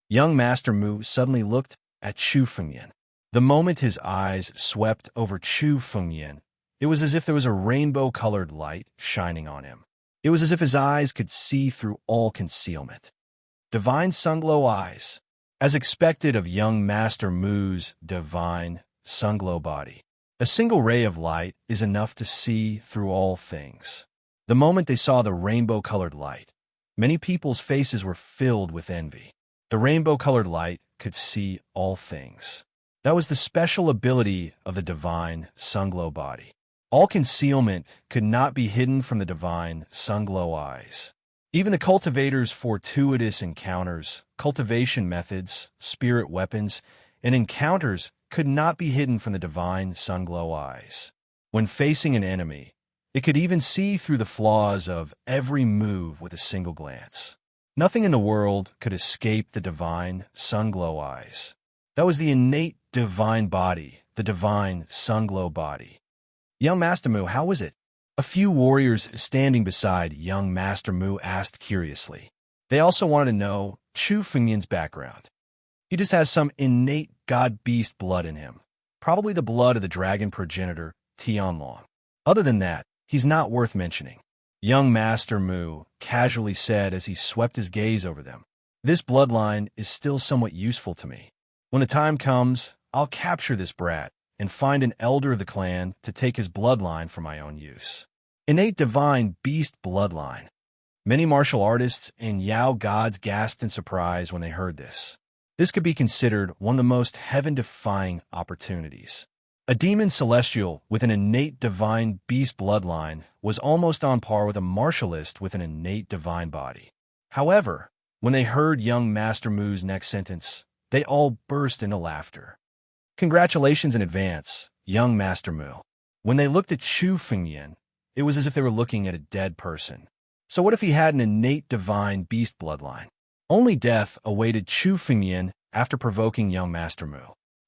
Young Master Mu suddenly looked at Chu Fengyan. The moment his eyes swept over Chu Fengyan, it was as if there was a rainbow-colored light shining on him. It was as if his eyes could see through all concealment. Divine sunglow eyes, as expected of young Master Mu's divine sunglow body. A single ray of light is enough to see through all things. The moment they saw the rainbow-colored light, many people's faces were filled with envy. The rainbow-colored light could see all things. That was the special ability of the divine sunglow body. All concealment could not be hidden from the divine sunglow eyes. Even the cultivator's fortuitous encounters, cultivation methods, spirit weapons, and encounters could not be hidden from the divine sunglow eyes. When facing an enemy, it could even see through the flaws of every move with a single glance. Nothing in the world could escape the divine sunglow eyes. That was the innate divine body, the divine sunglow body. Young Master Mu, how was it? A few warriors standing beside young Master Mu asked curiously. They also wanted to know Chu Fengyan's background. He just has some innate god-beast blood in him, probably the blood of the dragon progenitor Tianlong. Other than that, he's not worth mentioning. Young Master Mu casually said as he swept his gaze over them. This bloodline is still somewhat useful to me. When the time comes, I'll capture this brat and find an elder of the clan to take his bloodline for my own use. Innate divine beast bloodline. Many martial artists and Yao gods gasped in surprise when they heard this. This could be considered one of the most heaven-defying opportunities. A demon celestial with an innate divine beast bloodline was almost on par with a martialist with an innate divine body. However, when they heard young Master Mu's next sentence, they all burst into laughter. Congratulations in advance, young Master Mu. When they looked at Chu Fengyan, it was as if they were looking at a dead person. So what if he had an innate divine beast bloodline? Only death awaited Chu Fengyan after provoking young Master Mu.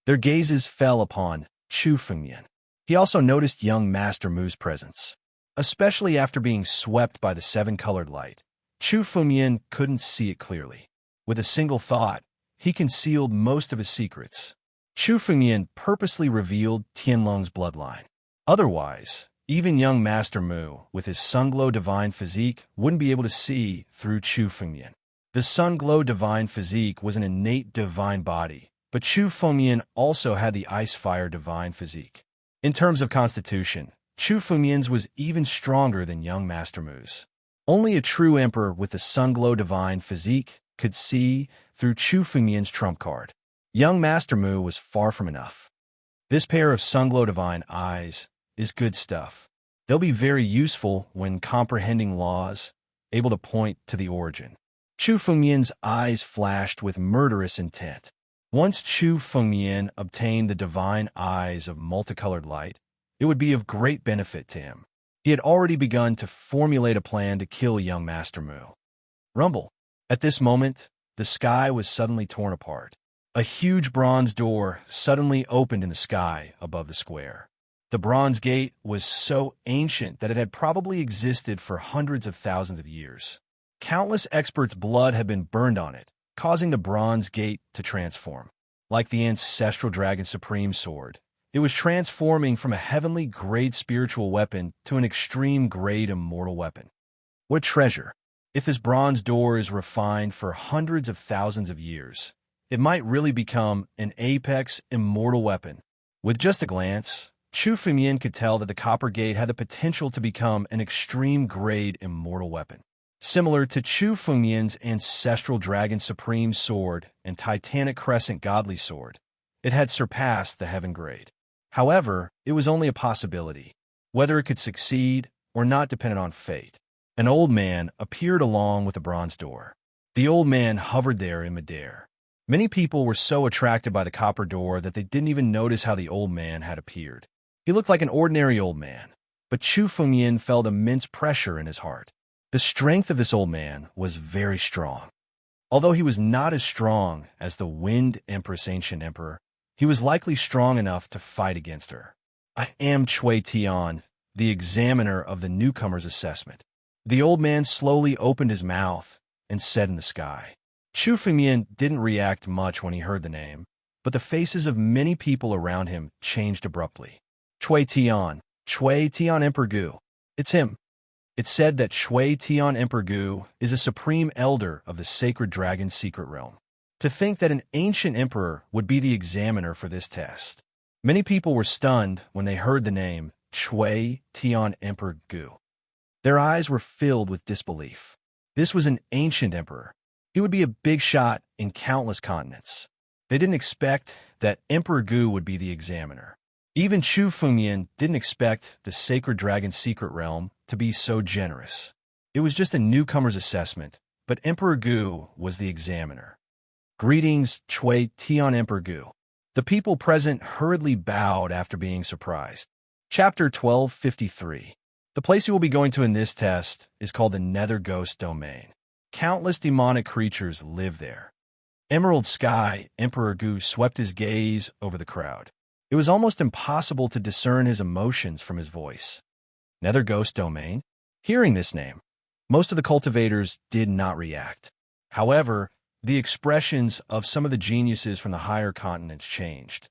Their gazes fell upon Chu Fengyan. He also noticed young Master Mu's presence. Especially after being swept by the seven-colored light, Chu Fengyan couldn't see it clearly. With a single thought, he concealed most of his secrets. Chu Fengyan purposely revealed Tianlong's bloodline. Otherwise, even young Master Mu, with his sunglow divine physique, wouldn't be able to see through Chu Fengyan. The sunglow divine physique was an innate divine body, but Chu Fengyan also had the ice-fire divine physique. In terms of constitution, Chu Fengyan's was even stronger than young Master Mu's. Only a true emperor with the sunglow divine physique could see through Chu Fengyan's trump card. Young Master Mu was far from enough. This pair of sunglow divine eyes is good stuff. They'll be very useful when comprehending laws, able to point to the origin. Chu Fengyan's eyes flashed with murderous intent. Once Chu Fengyan obtained the divine eyes of multicolored light, it would be of great benefit to him. He had already begun to formulate a plan to kill young Master Mu. Rumble. At this moment, the sky was suddenly torn apart. A huge bronze door suddenly opened in the sky above the square. The bronze gate was so ancient that it had probably existed for hundreds of thousands of years. Countless experts' blood had been burned on it, causing the bronze gate to transform. Like the ancestral dragon supreme sword, it was transforming from a heavenly grade spiritual weapon to an extreme grade immortal weapon. What treasure! If this bronze door is refined for hundreds of thousands of years, it might really become an apex immortal weapon. With just a glance, Chu Fengyan could tell that the copper gate had the potential to become an extreme grade immortal weapon. Similar to Chu Fengyan's ancestral dragon supreme sword and titanic crescent godly sword, it had surpassed the heaven grade. However, it was only a possibility. Whether it could succeed or not depended on fate. An old man appeared along with the bronze door. The old man hovered there in midair. Many people were so attracted by the copper door that they didn't even notice how the old man had appeared. He looked like an ordinary old man, but Chu Fengyin felt immense pressure in his heart. The strength of this old man was very strong. Although he was not as strong as the Wind Empress Ancient Emperor, he was likely strong enough to fight against her. I am Cui Tian, the examiner of the newcomer's assessment. The old man slowly opened his mouth and said in the sky. Chu Fengyin didn't react much when he heard the name, but the faces of many people around him changed abruptly. Cui Tian Emperor Gu. It's him. It's said that Cui Tian Emperor Gu is a supreme elder of the sacred dragon secret realm. To think that an ancient emperor would be the examiner for this test. Many people were stunned when they heard the name Cui Tian Emperor Gu. Their eyes were filled with disbelief. This was an ancient emperor. He would be a big shot in countless continents. They didn't expect that Emperor Gu would be the examiner. Even Chu Fengyin didn't expect the sacred dragon secret realm to be so generous. It was just a newcomer's assessment, but Emperor Gu was the examiner. Greetings, Cui Tian Emperor Gu. The people present hurriedly bowed after being surprised. Chapter 1253. The place you will be going to in this test is called the Nether Ghost Domain. Countless demonic creatures live there. Emerald Sky Emperor Gu swept his gaze over the crowd. It was almost impossible to discern his emotions from his voice. Nether Ghost Domain? Hearing this name, most of the cultivators did not react. However, the expressions of some of the geniuses from the higher continents changed.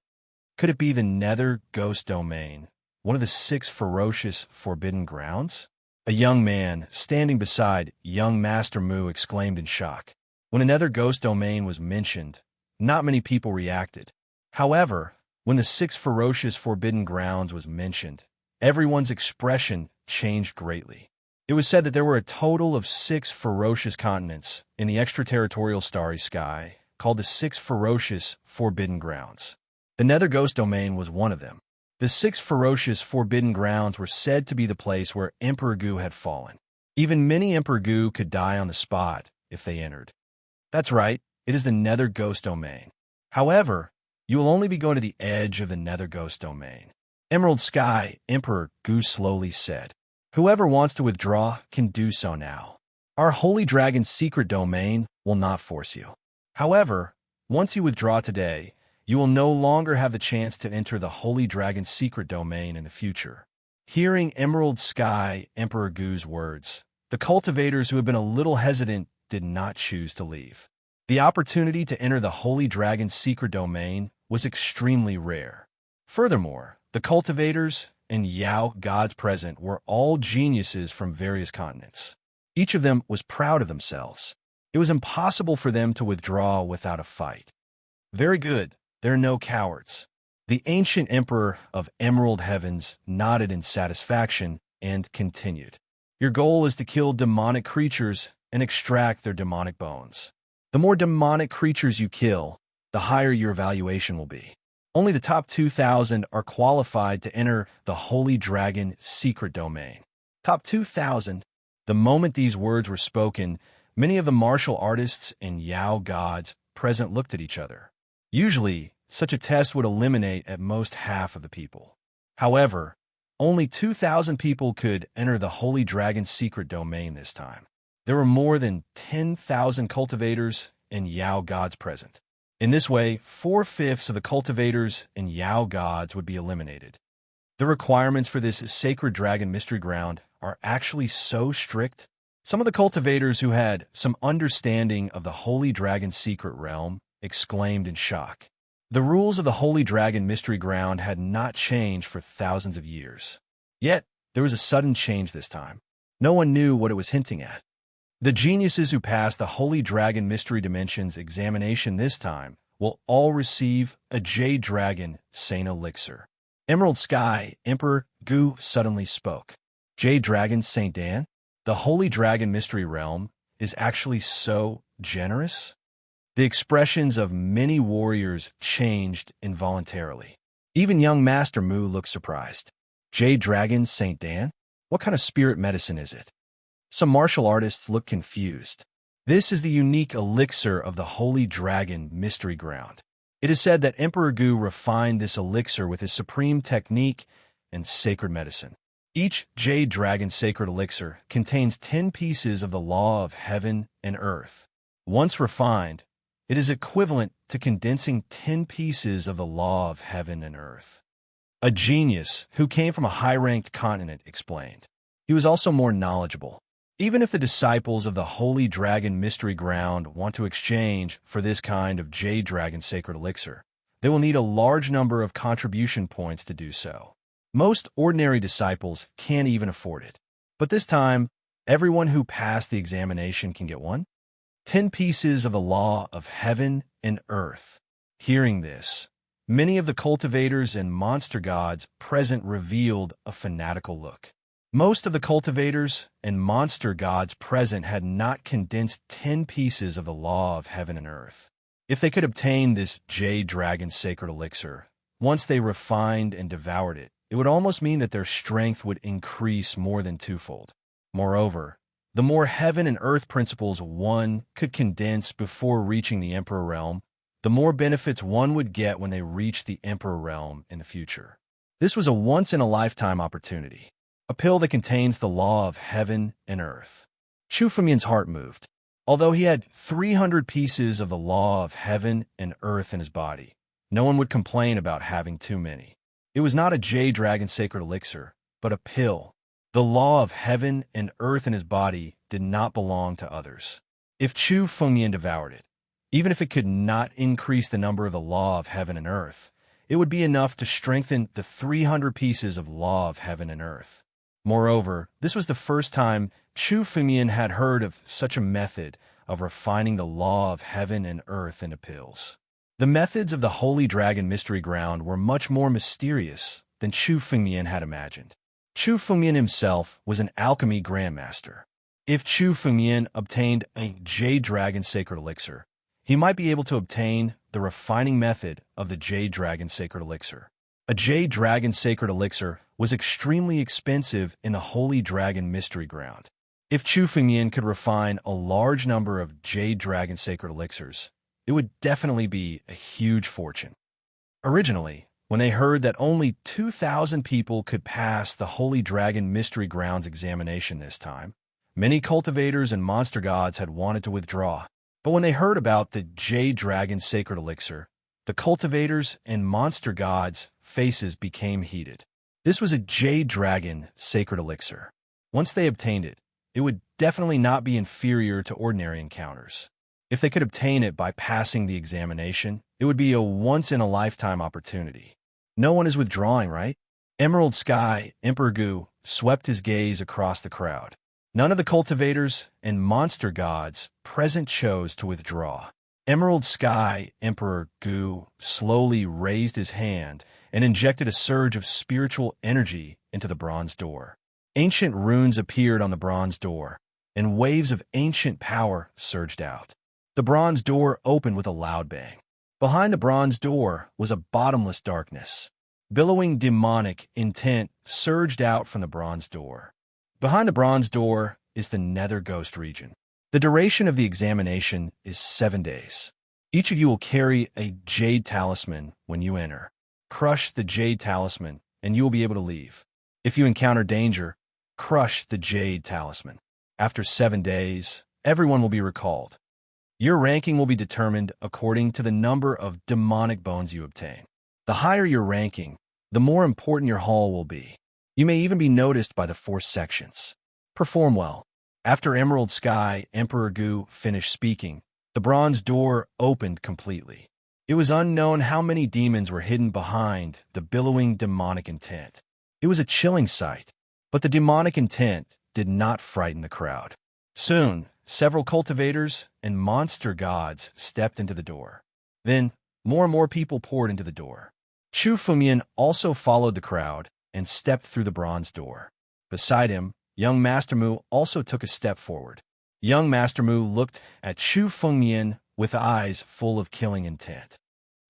Could it be the Nether Ghost Domain, one of the 6 ferocious forbidden grounds? A young man standing beside young Master Mu exclaimed in shock. When a Nether Ghost Domain was mentioned, not many people reacted. However, when the 6 ferocious forbidden grounds was mentioned, everyone's expression changed greatly. It was said that there were a total of 6 ferocious continents in the extraterritorial starry sky, called the 6 ferocious forbidden grounds. The Nether Ghost Domain was one of them. The 6 ferocious forbidden grounds were said to be the place where Emperor Gu had fallen. Even many Emperor Gu could die on the spot if they entered. That's right, it is the Nether Ghost Domain. However, you will only be going to the edge of the Nether Ghost Domain. Emerald Sky Emperor Gu slowly said. Whoever wants to withdraw can do so now. Our Holy Dragon's secret domain will not force you. However, once you withdraw today, you will no longer have the chance to enter the Holy Dragon's secret domain in the future. Hearing Emerald Sky Emperor Gu's words, the cultivators who had been a little hesitant did not choose to leave. The opportunity to enter the Holy Dragon's secret domain was extremely rare. Furthermore, the cultivators and Yao gods present were all geniuses from various continents. Each of them was proud of themselves. It was impossible for them to withdraw without a fight. Very good, there are no cowards. The ancient emperor of Emerald Heavens nodded in satisfaction and continued. Your goal is to kill demonic creatures and extract their demonic bones. The more demonic creatures you kill, the higher your evaluation will be. Only the top 2,000 are qualified to enter the Holy Dragon secret domain. Top 2,000. The moment these words were spoken, many of the martial artists and Yao gods present looked at each other. Usually, such a test would eliminate at most half of the people. However, only 2,000 people could enter the Holy Dragon secret domain this time. There were more than 10,000 cultivators and Yao gods present. In this way, 4/5 of the cultivators and Yao gods would be eliminated. The requirements for this sacred dragon mystery ground are actually so strict. Some of the cultivators who had some understanding of the Holy Dragon secret realm exclaimed in shock. The rules of the Holy Dragon mystery ground had not changed for thousands of years. Yet, there was a sudden change this time. No one knew what it was hinting at. The geniuses who passed the Holy Dragon Mystery Dimensions examination this time will all receive a Jade Dragon Saint Elixir. Emerald Sky Emperor Gu suddenly spoke. Jade Dragon Saint Dan? The Holy Dragon Mystery Realm is actually so generous? The expressions of many warriors changed involuntarily. Even young Master Mu looked surprised. Jade Dragon Saint Dan? What kind of spirit medicine is it? Some martial artists looked confused. This is the unique elixir of the Holy Dragon Mystery Ground. It is said that Emperor Gu refined this elixir with his supreme technique and sacred medicine. Each Jade Dragon sacred elixir contains 10 pieces of the law of heaven and earth. Once refined, it is equivalent to condensing 10 pieces of the law of heaven and earth. A genius who came from a high-ranked continent explained. He was also more knowledgeable. Even if the disciples of the Holy Dragon Mystery Ground want to exchange for this kind of Jade Dragon sacred elixir, they will need a large number of contribution points to do so. Most ordinary disciples can't even afford it. But this time, everyone who passed the examination can get one. 10 pieces of the law of heaven and earth. Hearing this, many of the cultivators and monster gods present revealed a fanatical look. Most of the cultivators and monster gods present had not condensed 10 pieces of the law of heaven and earth. If they could obtain this Jade Dragon sacred elixir, once they refined and devoured it, it would almost mean that their strength would increase more than twofold. Moreover, the more heaven and earth principles one could condense before reaching the Emperor Realm, the more benefits one would get when they reach the Emperor Realm in the future. This was a once-in-a-lifetime opportunity, a pill that contains the law of heaven and earth. Chu Fengmian's heart moved. Although he had 300 pieces of the law of heaven and earth in his body, no one would complain about having too many. It was not a Jade Dragon sacred elixir, but a pill. The law of heaven and earth in his body did not belong to others. If Chu Fengmian devoured it, even if it could not increase the number of the law of heaven and earth, it would be enough to strengthen the 300 pieces of law of heaven and earth. Moreover, this was the first time Chu Fengmian had heard of such a method of refining the law of heaven and earth into pills. The methods of the Holy Dragon Mystery Ground were much more mysterious than Chu Fengmian had imagined. Chu Fengmian himself was an alchemy grandmaster. If Chu Fengmian obtained a Jade Dragon sacred elixir, he might be able to obtain the refining method of the Jade Dragon sacred elixir. A Jade Dragon sacred elixir was extremely expensive in the Holy Dragon Mystery Ground. If Chu Fengmian could refine a large number of Jade Dragon sacred elixirs, it would definitely be a huge fortune. Originally, when they heard that only 2,000 people could pass the Holy Dragon Mystery Grounds examination this time, many cultivators and monster gods had wanted to withdraw. But when they heard about the Jade Dragon sacred elixir, the cultivators and monster gods' faces became heated. This was a Jade Dragon sacred elixir. Once they obtained it, it would definitely not be inferior to ordinary encounters. If they could obtain it by passing the examination, it would be a once-in-a-lifetime opportunity. No one is withdrawing, right? Emerald Sky, Emperor Gu, swept his gaze across the crowd. None of the cultivators and monster gods present chose to withdraw. Emerald Sky, Emperor Gu, slowly raised his hand and injected a surge of spiritual energy into the bronze door. Ancient runes appeared on the bronze door, and waves of ancient power surged out. The bronze door opened with a loud bang. Behind the bronze door was a bottomless darkness. Billowing demonic intent surged out from the bronze door. Behind the bronze door is the Nether Ghost region. The duration of the examination is 7 days. Each of you will carry a jade talisman when you enter. Crush the jade talisman, and you will be able to leave. If you encounter danger, crush the jade talisman. After 7 days, everyone will be recalled. Your ranking will be determined according to the number of demonic bones you obtain. The higher your ranking, the more important your haul will be. You may even be noticed by the 4 sections. Perform well. After Emerald Sky, Emperor Gu finished speaking, the bronze door opened completely. It was unknown how many demons were hidden behind the billowing demonic intent. It was a chilling sight, but the demonic intent did not frighten the crowd. Soon, several cultivators and monster gods stepped into the door. Then, more and more people poured into the door. Chu Fengmian also followed the crowd and stepped through the bronze door. Beside him, young Master Mu also took a step forward. Young Master Mu looked at Chu Fengmian with eyes full of killing intent.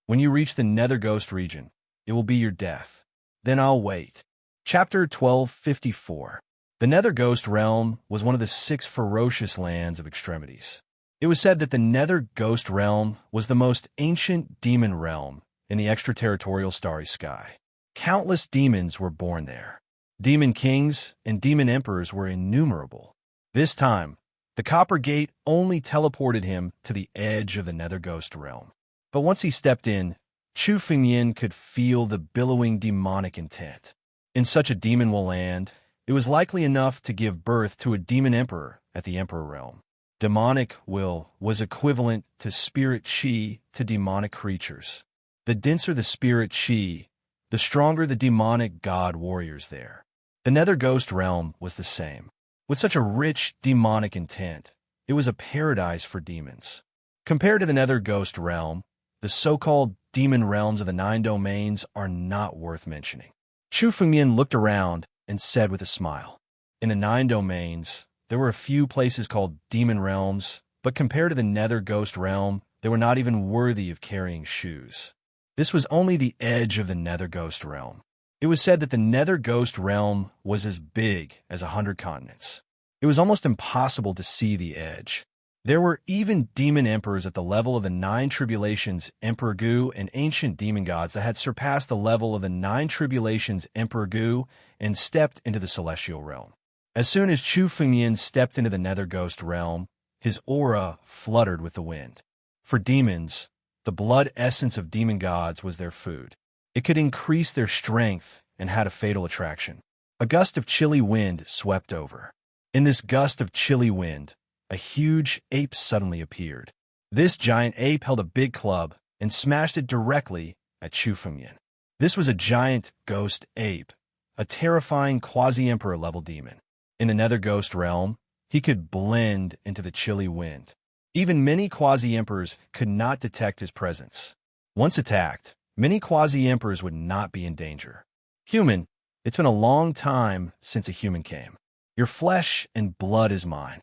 When you reach the Nether Ghost region, it will be your death. Then I'll wait. Chapter 1254. The Nether Ghost realm was one of the 6 ferocious lands of extremities. It was said that the Nether Ghost Realm was the most ancient demon realm in the extraterritorial starry sky. Countless demons were born there. Demon kings and demon emperors were innumerable. This time, the Copper Gate only teleported him to the edge of the Nether Ghost Realm. But once he stepped in, Chu Fengyan could feel the billowing demonic intent. In such a demon land, it was likely enough to give birth to a demon emperor at the Emperor Realm. Demonic will was equivalent to spirit chi to demonic creatures. The denser the spirit chi, the stronger the demonic god warriors there. The Nether Ghost Realm was the same. With such a rich demonic intent, it was a paradise for demons. Compared to the Nether Ghost Realm, the so-called demon realms of the 9 domains are not worth mentioning. Chu Fengyan looked around and said with a smile, "In the 9 domains, there were a few places called demon realms, but compared to the Nether Ghost Realm, they were not even worthy of carrying shoes." This was only the edge of the Nether Ghost Realm. It was said that the Nether Ghost Realm was as big as 100 continents. It was almost impossible to see the edge. There were even demon emperors at the level of the 9 Tribulations Emperor Gu and ancient demon gods that had surpassed the level of the 9 Tribulations Emperor Gu and stepped into the celestial realm. As soon as Chu Fengyan stepped into the Nether Ghost Realm, his aura fluttered with the wind. For demons, the blood essence of demon gods was their food. It could increase their strength and had a fatal attraction. A gust of chilly wind swept over. In this gust of chilly wind, a huge ape suddenly appeared. This giant ape held a big club and smashed it directly at Chu Fengyan. This was a giant ghost ape, a terrifying quasi-emperor level demon. In the Nether Ghost Realm, he could blend into the chilly wind. Even many quasi-emperors could not detect his presence. Once attacked, many quasi-emperors would not be in danger. Human, it's been a long time since a human came. Your flesh and blood is mine.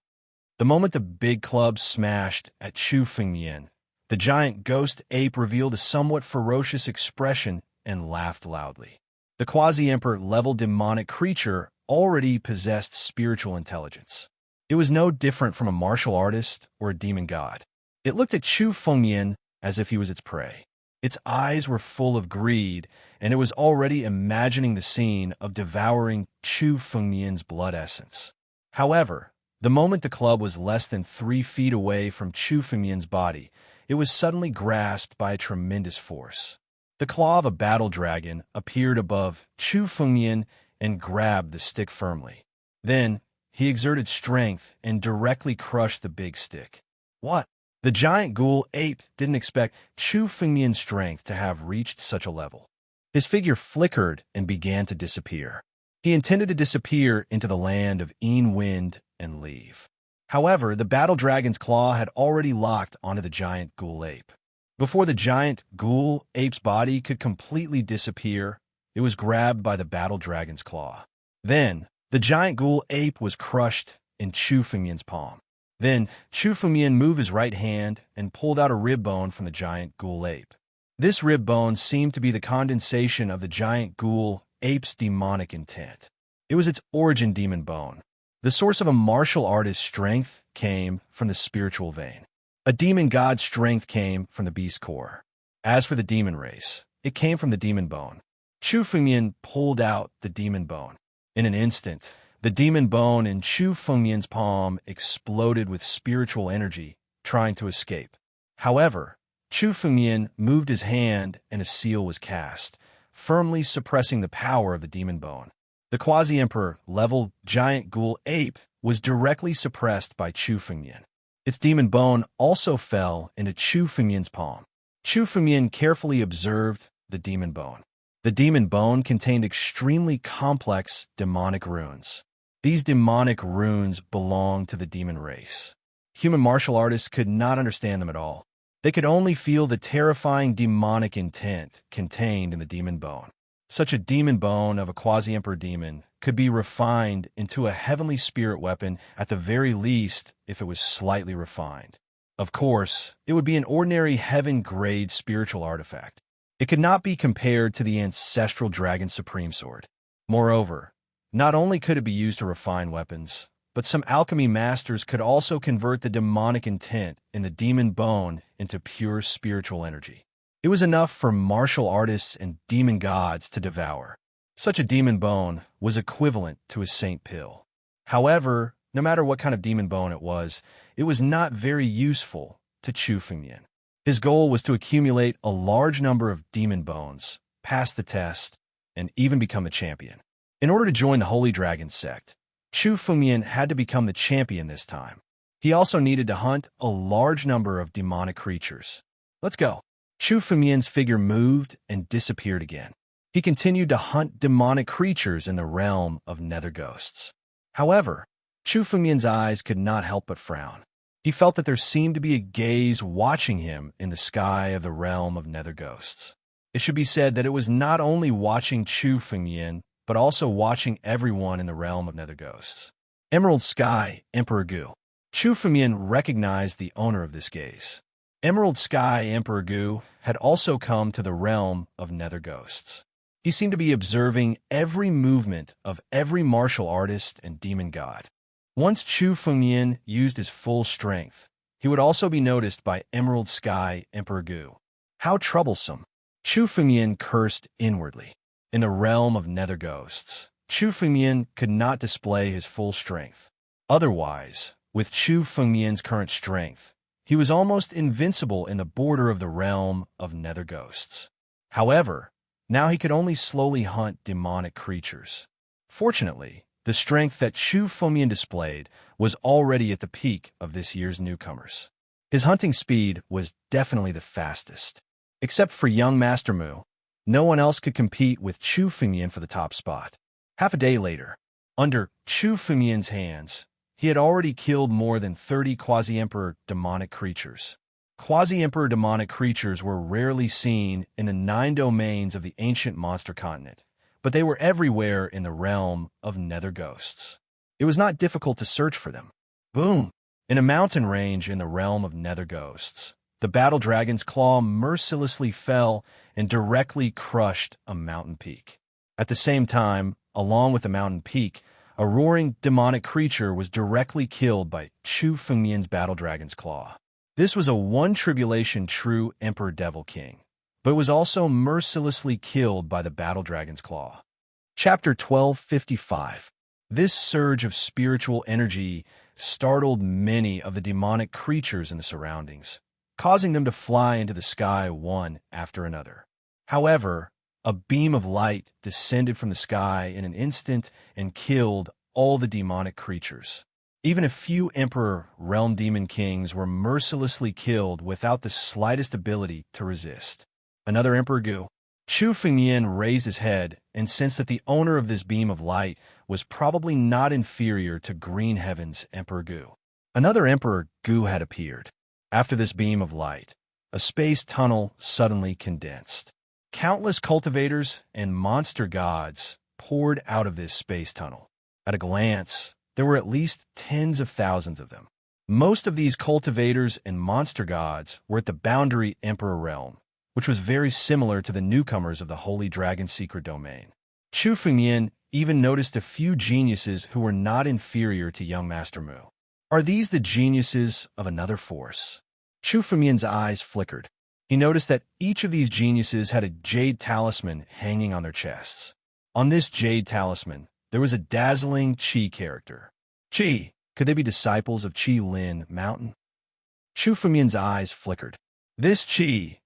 The moment the big club smashed at Chu Fengyan, the giant ghost ape revealed a somewhat ferocious expression and laughed loudly. The quasi-emperor level demonic creature already possessed spiritual intelligence. It was no different from a martial artist or a demon god. It looked at Chu Fengyan as if he was its prey. Its eyes were full of greed, and it was already imagining the scene of devouring Chu Fengyan's blood essence. However, the moment the club was less than 3 feet away from Chu Fengyan's body, it was suddenly grasped by a tremendous force. The claw of a battle dragon appeared above Chu Fengyan and grabbed the stick firmly. Then, he exerted strength and directly crushed the big stick. What? The giant ghoul ape didn't expect Chu Fengyan's strength to have reached such a level. His figure flickered and began to disappear. He intended to disappear into the land of Een Wind and leave. However, the battle dragon's claw had already locked onto the giant ghoul ape. Before the giant ghoul ape's body could completely disappear, it was grabbed by the battle dragon's claw. Then, the giant ghoul ape was crushed in Chu Fengyan's palm. Then, Chu Fengyan moved his right hand and pulled out a rib bone from the giant ghoul ape. This rib bone seemed to be the condensation of the giant ghoul ape's demonic intent. It was its origin demon bone. The source of a martial artist's strength came from the spiritual vein. A demon god's strength came from the beast core. As for the demon race, it came from the demon bone. Chu Fengyan pulled out the demon bone. In an instant, the demon bone in Chu Fengyan's palm exploded with spiritual energy, trying to escape. However, Chu Fengyan moved his hand and a seal was cast, firmly suppressing the power of the demon bone. The quasi-emperor level giant ghoul ape was directly suppressed by Chu Fengyan. Its demon bone also fell into Chu Fengyan's palm. Chu Fengyan carefully observed the demon bone. The demon bone contained extremely complex demonic runes. These demonic runes belonged to the demon race. Human martial artists could not understand them at all. They could only feel the terrifying demonic intent contained in the demon bone. Such a demon bone of a quasi-emperor demon could be refined into a heavenly spirit weapon at the very least if it was slightly refined. Of course, it would be an ordinary heaven-grade spiritual artifact. It could not be compared to the ancestral dragon supreme sword. Moreover, not only could it be used to refine weapons, but some alchemy masters could also convert the demonic intent in the demon bone into pure spiritual energy. It was enough for martial artists and demon gods to devour. Such a demon bone was equivalent to a saint pill. However, no matter what kind of demon bone it was not very useful to Chu Fengmian. His goal was to accumulate a large number of demon bones, pass the test, and even become a champion. In order to join the Holy Dragon sect, Chu Fengmian had to become the champion this time. He also needed to hunt a large number of demonic creatures. Let's go. Chu Fengmian's figure moved and disappeared again. He continued to hunt demonic creatures in the realm of nether ghosts. However, Chu Fengmian's eyes could not help but frown. He felt that there seemed to be a gaze watching him in the sky of the realm of nether ghosts. It should be said that it was not only watching Chu Fengmian, but also watching everyone in the realm of nether ghosts. Emerald Sky, Emperor Gu. Chu Fengmian recognized the owner of this gaze. Emerald Sky, Emperor Gu, had also come to the realm of nether ghosts. He seemed to be observing every movement of every martial artist and demon god. Once Chu Fengmian used his full strength, he would also be noticed by Emerald Sky, Emperor Gu. How troublesome! Chu Fengmian cursed inwardly. In the realm of nether ghosts, Chu Fengmian could not display his full strength. Otherwise, with Chu Fengmian's current strength, he was almost invincible in the border of the realm of nether ghosts. However, now he could only slowly hunt demonic creatures. Fortunately, the strength that Chu Fengmian displayed was already at the peak of this year's newcomers. His hunting speed was definitely the fastest. Except for young Master Mu, no one else could compete with Chu Fengmian for the top spot. Half a day later, under Chu Fengmian's hands, he had already killed more than 30 Quasi-Emperor demonic creatures. Quasi-Emperor demonic creatures were rarely seen in the 9 domains of the ancient monster continent, but they were everywhere in the realm of nether ghosts. It was not difficult to search for them. Boom! In a mountain range in the realm of nether ghosts, the battle dragon's claw mercilessly fell and directly crushed a mountain peak. At the same time, along with the mountain peak, a roaring demonic creature was directly killed by Chu Fengmian's battle dragon's claw. This was a one tribulation true Emperor Devil King, but it was also mercilessly killed by the battle dragon's claw. Chapter 1255. This surge of spiritual energy startled many of the demonic creatures in the surroundings, causing them to fly into the sky one after another. However, a beam of light descended from the sky in an instant and killed all the demonic creatures. Even a few Emperor Realm Demon Kings were mercilessly killed without the slightest ability to resist. Another Emperor Gu. Chu Fengmian raised his head and sensed that the owner of this beam of light was probably not inferior to Green Heaven's Emperor Gu. Another Emperor Gu had appeared. After this beam of light, a space tunnel suddenly condensed. Countless cultivators and monster gods poured out of this space tunnel. At a glance, there were at least tens of thousands of them. Most of these cultivators and monster gods were at the Boundary Emperor realm, which was very similar to the newcomers of the Holy Dragon Secret Domain. Chu Fengmian even noticed a few geniuses who were not inferior to young Master Mu. Are these the geniuses of another force? Chu Fengmian's eyes flickered. He noticed that each of these geniuses had a jade talisman hanging on their chests. On this jade talisman, there was a dazzling Qi character. Qi, could they be disciples of Qi Lin Mountain? Chu Fengmian's eyes flickered. This Qi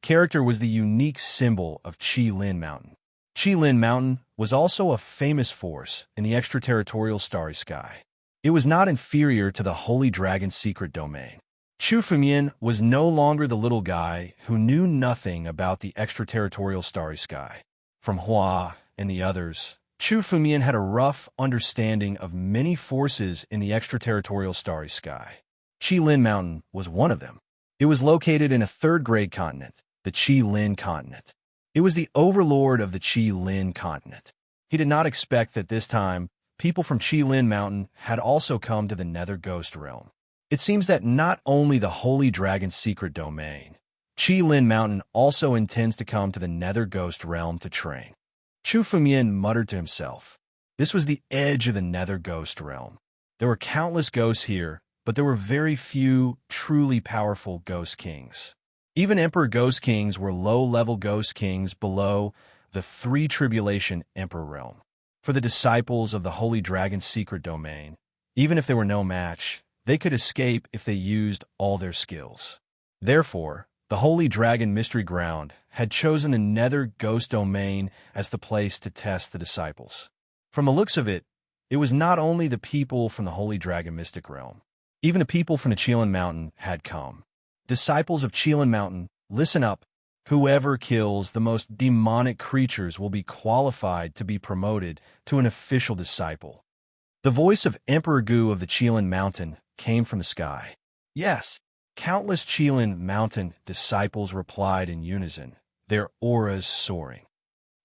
character was the unique symbol of Qi Lin Mountain. Qi Lin Mountain was also a famous force in the extraterritorial starry sky. It was not inferior to the Holy Dragon Secret Domain. Chu Fengmian was no longer the little guy who knew nothing about the extraterritorial starry sky. From Hua and the others, Chu Fengmian had a rough understanding of many forces in the extraterritorial starry sky. Qi Lin Mountain was one of them. It was located in a third-grade continent, the Qi Lin continent. It was the overlord of the Qi Lin continent. He did not expect that this time, people from Qi Lin Mountain had also come to the Nether Ghost realm. It seems that not only the Holy Dragon's secret domain, Qi Lin Mountain also intends to come to the Nether Ghost realm to train. Chu Fengmian muttered to himself. This was the edge of the Nether Ghost realm. There were countless ghosts here, but there were very few truly powerful ghost kings. Even Emperor Ghost Kings were low-level ghost kings below the three-tribulation Emperor realm. For the disciples of the Holy Dragon's secret domain, even if they were no match, they could escape if they used all their skills. Therefore, the Holy Dragon Mystery Ground had chosen the Nether Ghost Domain as the place to test the disciples. From the looks of it, it was not only the people from the Holy Dragon Mystic Realm. Even the people from the Chelan Mountain had come. Disciples of Chelan Mountain, listen up. Whoever kills the most demonic creatures will be qualified to be promoted to an official disciple. The voice of Emperor Gu of the Chelan Mountain came from the sky. Yes, countless Chelan Mountain disciples replied in unison, their auras soaring.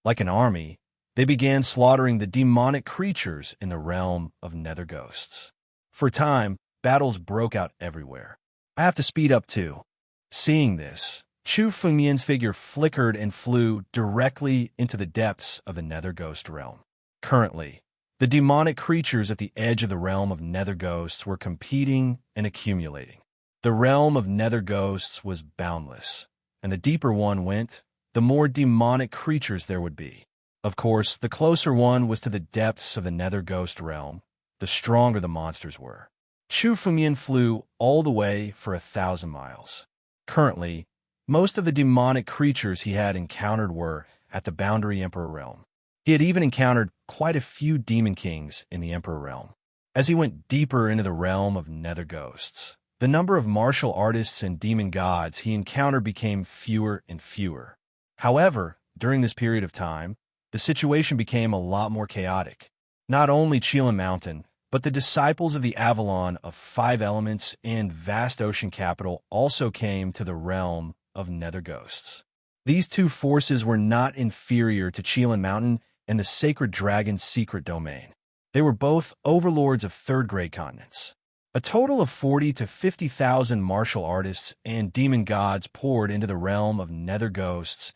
Like an army, they began slaughtering the demonic creatures in the realm of nether ghosts. For a time, battles broke out everywhere. I have to speed up too. Seeing this, Chu Fengmian's figure flickered and flew directly into the depths of the nether ghost realm. Currently, the demonic creatures at the edge of the realm of nether ghosts were competing and accumulating. The realm of nether ghosts was boundless, and the deeper one went, the more demonic creatures there would be. Of course, the closer one was to the depths of the nether ghost realm, the stronger the monsters were. Chu Fengmian flew all the way for 1,000 miles. Currently, most of the demonic creatures he had encountered were at the Boundary Emperor realm. He had even encountered quite a few demon kings in the Emperor realm. As he went deeper into the realm of nether ghosts, the number of martial artists and demon gods he encountered became fewer and fewer. However, during this period of time, the situation became a lot more chaotic. Not only Chelan Mountain, but the disciples of the Avalon of 5 Elements and vast ocean capital also came to the realm of nether ghosts. These two forces were not inferior to Chelan Mountain and the Sacred Dragon's secret domain. They were both overlords of third-grade continents. A total of 40 to 50,000 martial artists and demon gods poured into the realm of nether ghosts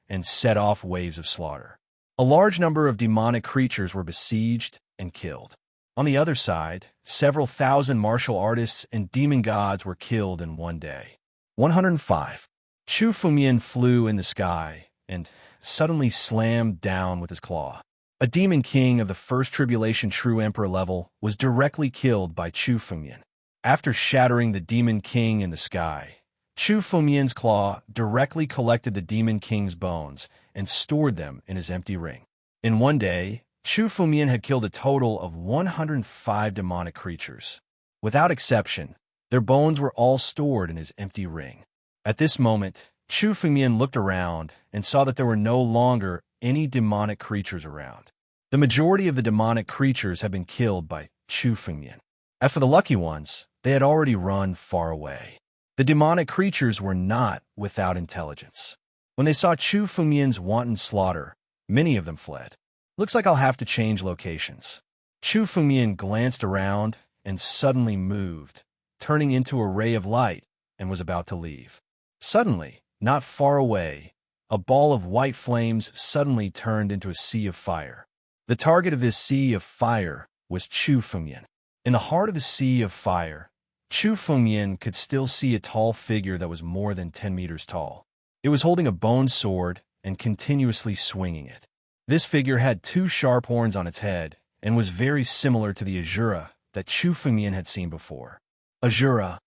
and set off waves of slaughter. A large number of demonic creatures were besieged and killed. On the other side, several thousand martial artists and demon gods were killed in one day. 105. Chu Fengmian flew in the sky and suddenly slammed down with his claw. A demon king of the first tribulation true emperor level was directly killed by Chu Fengmian. After shattering the demon king in the sky, Chu Fengmian's claw directly collected the demon king's bones and stored them in his empty ring. In one day, Chu Fengmian had killed a total of 105 demonic creatures. Without exception, their bones were all stored in his empty ring. At this moment, Chu Fengmian looked around and saw that there were no longer any demonic creatures around. The majority of the demonic creatures had been killed by Chu Fengmian. As for the lucky ones, they had already run far away. The demonic creatures were not without intelligence. When they saw Chu Fengmian's wanton slaughter, many of them fled. Looks like I'll have to change locations. Chu Fengmian glanced around and suddenly moved, turning into a ray of light, and was about to leave. Suddenly, not far away, a ball of white flames suddenly turned into a sea of fire. The target of this sea of fire was Chu Fengmian. In the heart of the sea of fire, Chu Fengmian could still see a tall figure that was more than 10 meters tall. It was holding a bone sword and continuously swinging it. This figure had 2 sharp horns on its head and was very similar to the Azura that Chu Fengmian had seen before. Azura.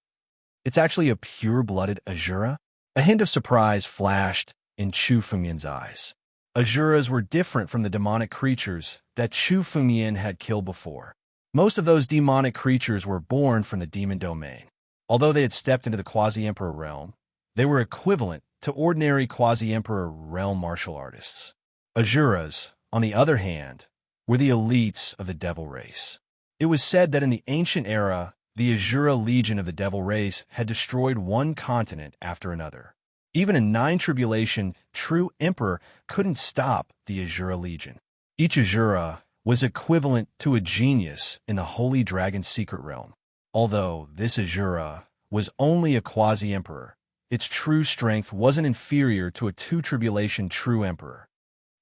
It's actually a pure-blooded Azura? A hint of surprise flashed in Chu Fengmian's eyes. Azuras were different from the demonic creatures that Chu Fengmian had killed before. Most of those demonic creatures were born from the demon domain. Although they had stepped into the quasi-emperor realm, they were equivalent to ordinary quasi-emperor realm martial artists. Azuras, on the other hand, were the elites of the devil race. It was said that in the ancient era, the Azura legion of the devil race had destroyed one continent after another. Even a 9 tribulation true emperor couldn't stop the Azura legion. Each Azura was equivalent to a genius in the Holy Dragon's secret realm. Although this Azura was only a quasi-emperor, its true strength wasn't inferior to a 2 tribulation true emperor.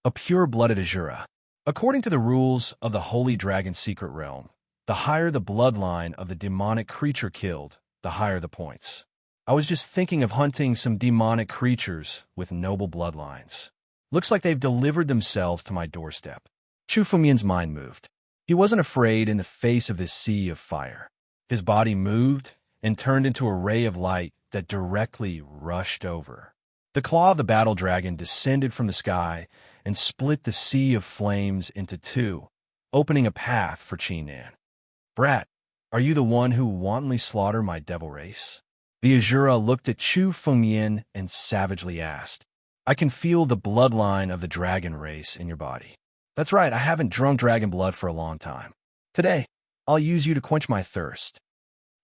A pure-blooded Azura. According to the rules of the Holy Dragon's secret realm, The higher the bloodline of the demonic creature killed, the higher the points. I was just thinking of hunting some demonic creatures with noble bloodlines. Looks like they've delivered themselves to my doorstep. Chu Fengmian's mind moved. He wasn't afraid in the face of this sea of fire. His body moved and turned into a ray of light that directly rushed over. The claw of the battle dragon descended from the sky and split the sea of flames into two, opening a path for Qi-Nan. Brat, are you the one who wantonly slaughtered my devil race? The Azura looked at Chu Fengmian and savagely asked, I can feel the bloodline of the dragon race in your body. That's right, I haven't drunk dragon blood for a long time. Today, I'll use you to quench my thirst.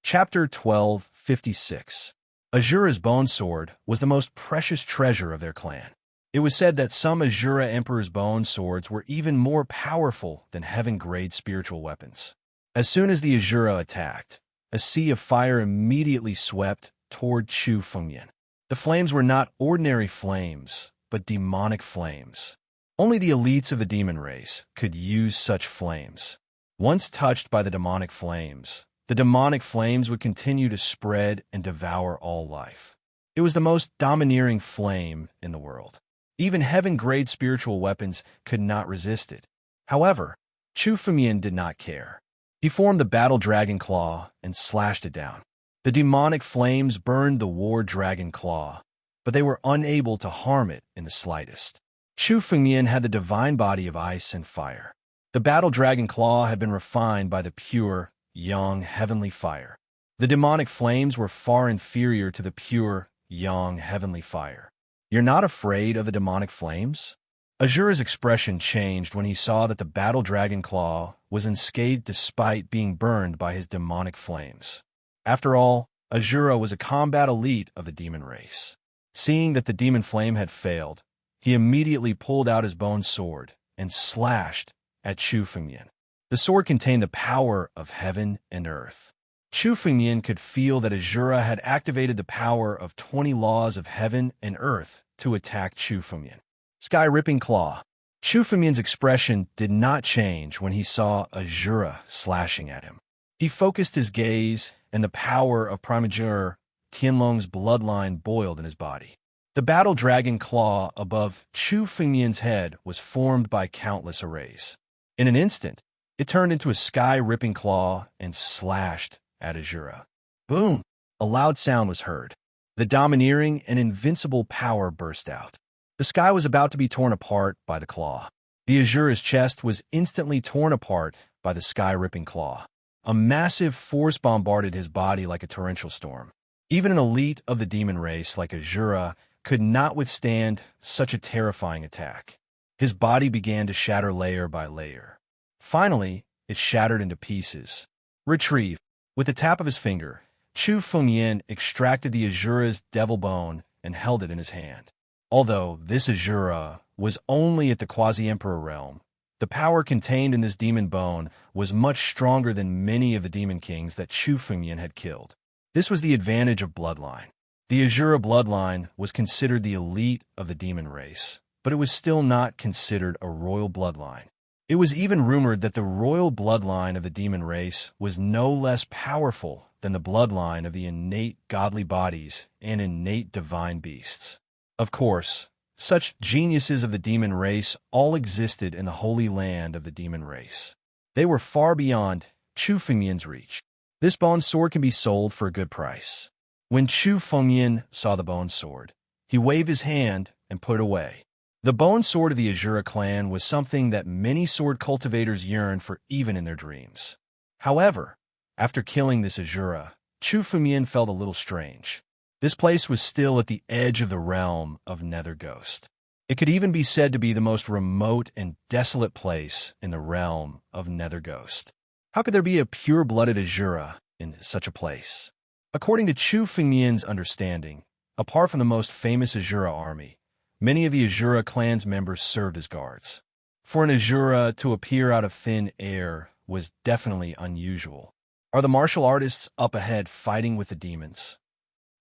Chapter 1256. Azura's bone sword was the most precious treasure of their clan. It was said that some Azura Emperor's bone swords were even more powerful than heaven-grade spiritual weapons. As soon as the Azura attacked, a sea of fire immediately swept toward Chu Fengmian. The flames were not ordinary flames, but demonic flames. Only the elites of the demon race could use such flames. Once touched by the demonic flames would continue to spread and devour all life. It was the most domineering flame in the world. Even heaven-grade spiritual weapons could not resist it. However, Chu Fengmian did not care. He formed the battle dragon claw and slashed it down. The demonic flames burned the war dragon claw, but they were unable to harm it in the slightest. Chu Fengmian had the divine body of ice and fire. The battle dragon claw had been refined by the pure, young, heavenly fire. The demonic flames were far inferior to the pure, young, heavenly fire. You're not afraid of the demonic flames? Azura's expression changed when he saw that the battle dragon claw was unscathed despite being burned by his demonic flames. After all, Azura was a combat elite of the demon race. Seeing that the demon flame had failed, he immediately pulled out his bone sword and slashed at Chu Fengmian. The sword contained the power of heaven and earth. Chu Fengmian could feel that Azura had activated the power of 20 laws of heaven and earth to attack Chu Fengmian. Sky-ripping claw. Chu Fengmian's expression did not change when he saw Azura slashing at him. He focused his gaze, and the power of Primajur Tianlong's bloodline boiled in his body. The battle dragon claw above Chu Fengmian's head was formed by countless arrays. In an instant, it turned into a sky-ripping claw and slashed at Azura. Boom! A loud sound was heard. The domineering and invincible power burst out. The sky was about to be torn apart by the claw. The Azura's chest was instantly torn apart by the sky-ripping claw. A massive force bombarded his body like a torrential storm. Even an elite of the demon race like Azura could not withstand such a terrifying attack. His body began to shatter layer by layer. Finally, it shattered into pieces. Retrieve. With the tap of his finger, Chu Fengmian extracted the Azura's devil bone and held it in his hand. Although this Azura was only at the quasi-emperor realm, the power contained in this demon bone was much stronger than many of the demon kings that Chu Fengmian had killed. This was the advantage of bloodline. The Azura bloodline was considered the elite of the demon race, but it was still not considered a royal bloodline. It was even rumored that the royal bloodline of the demon race was no less powerful than the bloodline of the innate godly bodies and innate divine beasts. Of course, such geniuses of the demon race all existed in the holy land of the demon race. They were far beyond Chu Fengmian's reach. This bone sword can be sold for a good price. When Chu Fengmian saw the bone sword, he waved his hand and put it away. The bone sword of the Azura clan was something that many sword cultivators yearned for even in their dreams. However, after killing this Azura, Chu Fengmian felt a little strange. This place was still at the edge of the realm of Nether Ghost. It could even be said to be the most remote and desolate place in the realm of Nether Ghost. How could there be a pure-blooded Azura in such a place? According to Chu Fengmian's understanding, apart from the most famous Azura army, many of the Azura clan's members served as guards. For an Azura to appear out of thin air was definitely unusual. Are the martial artists up ahead fighting with the demons?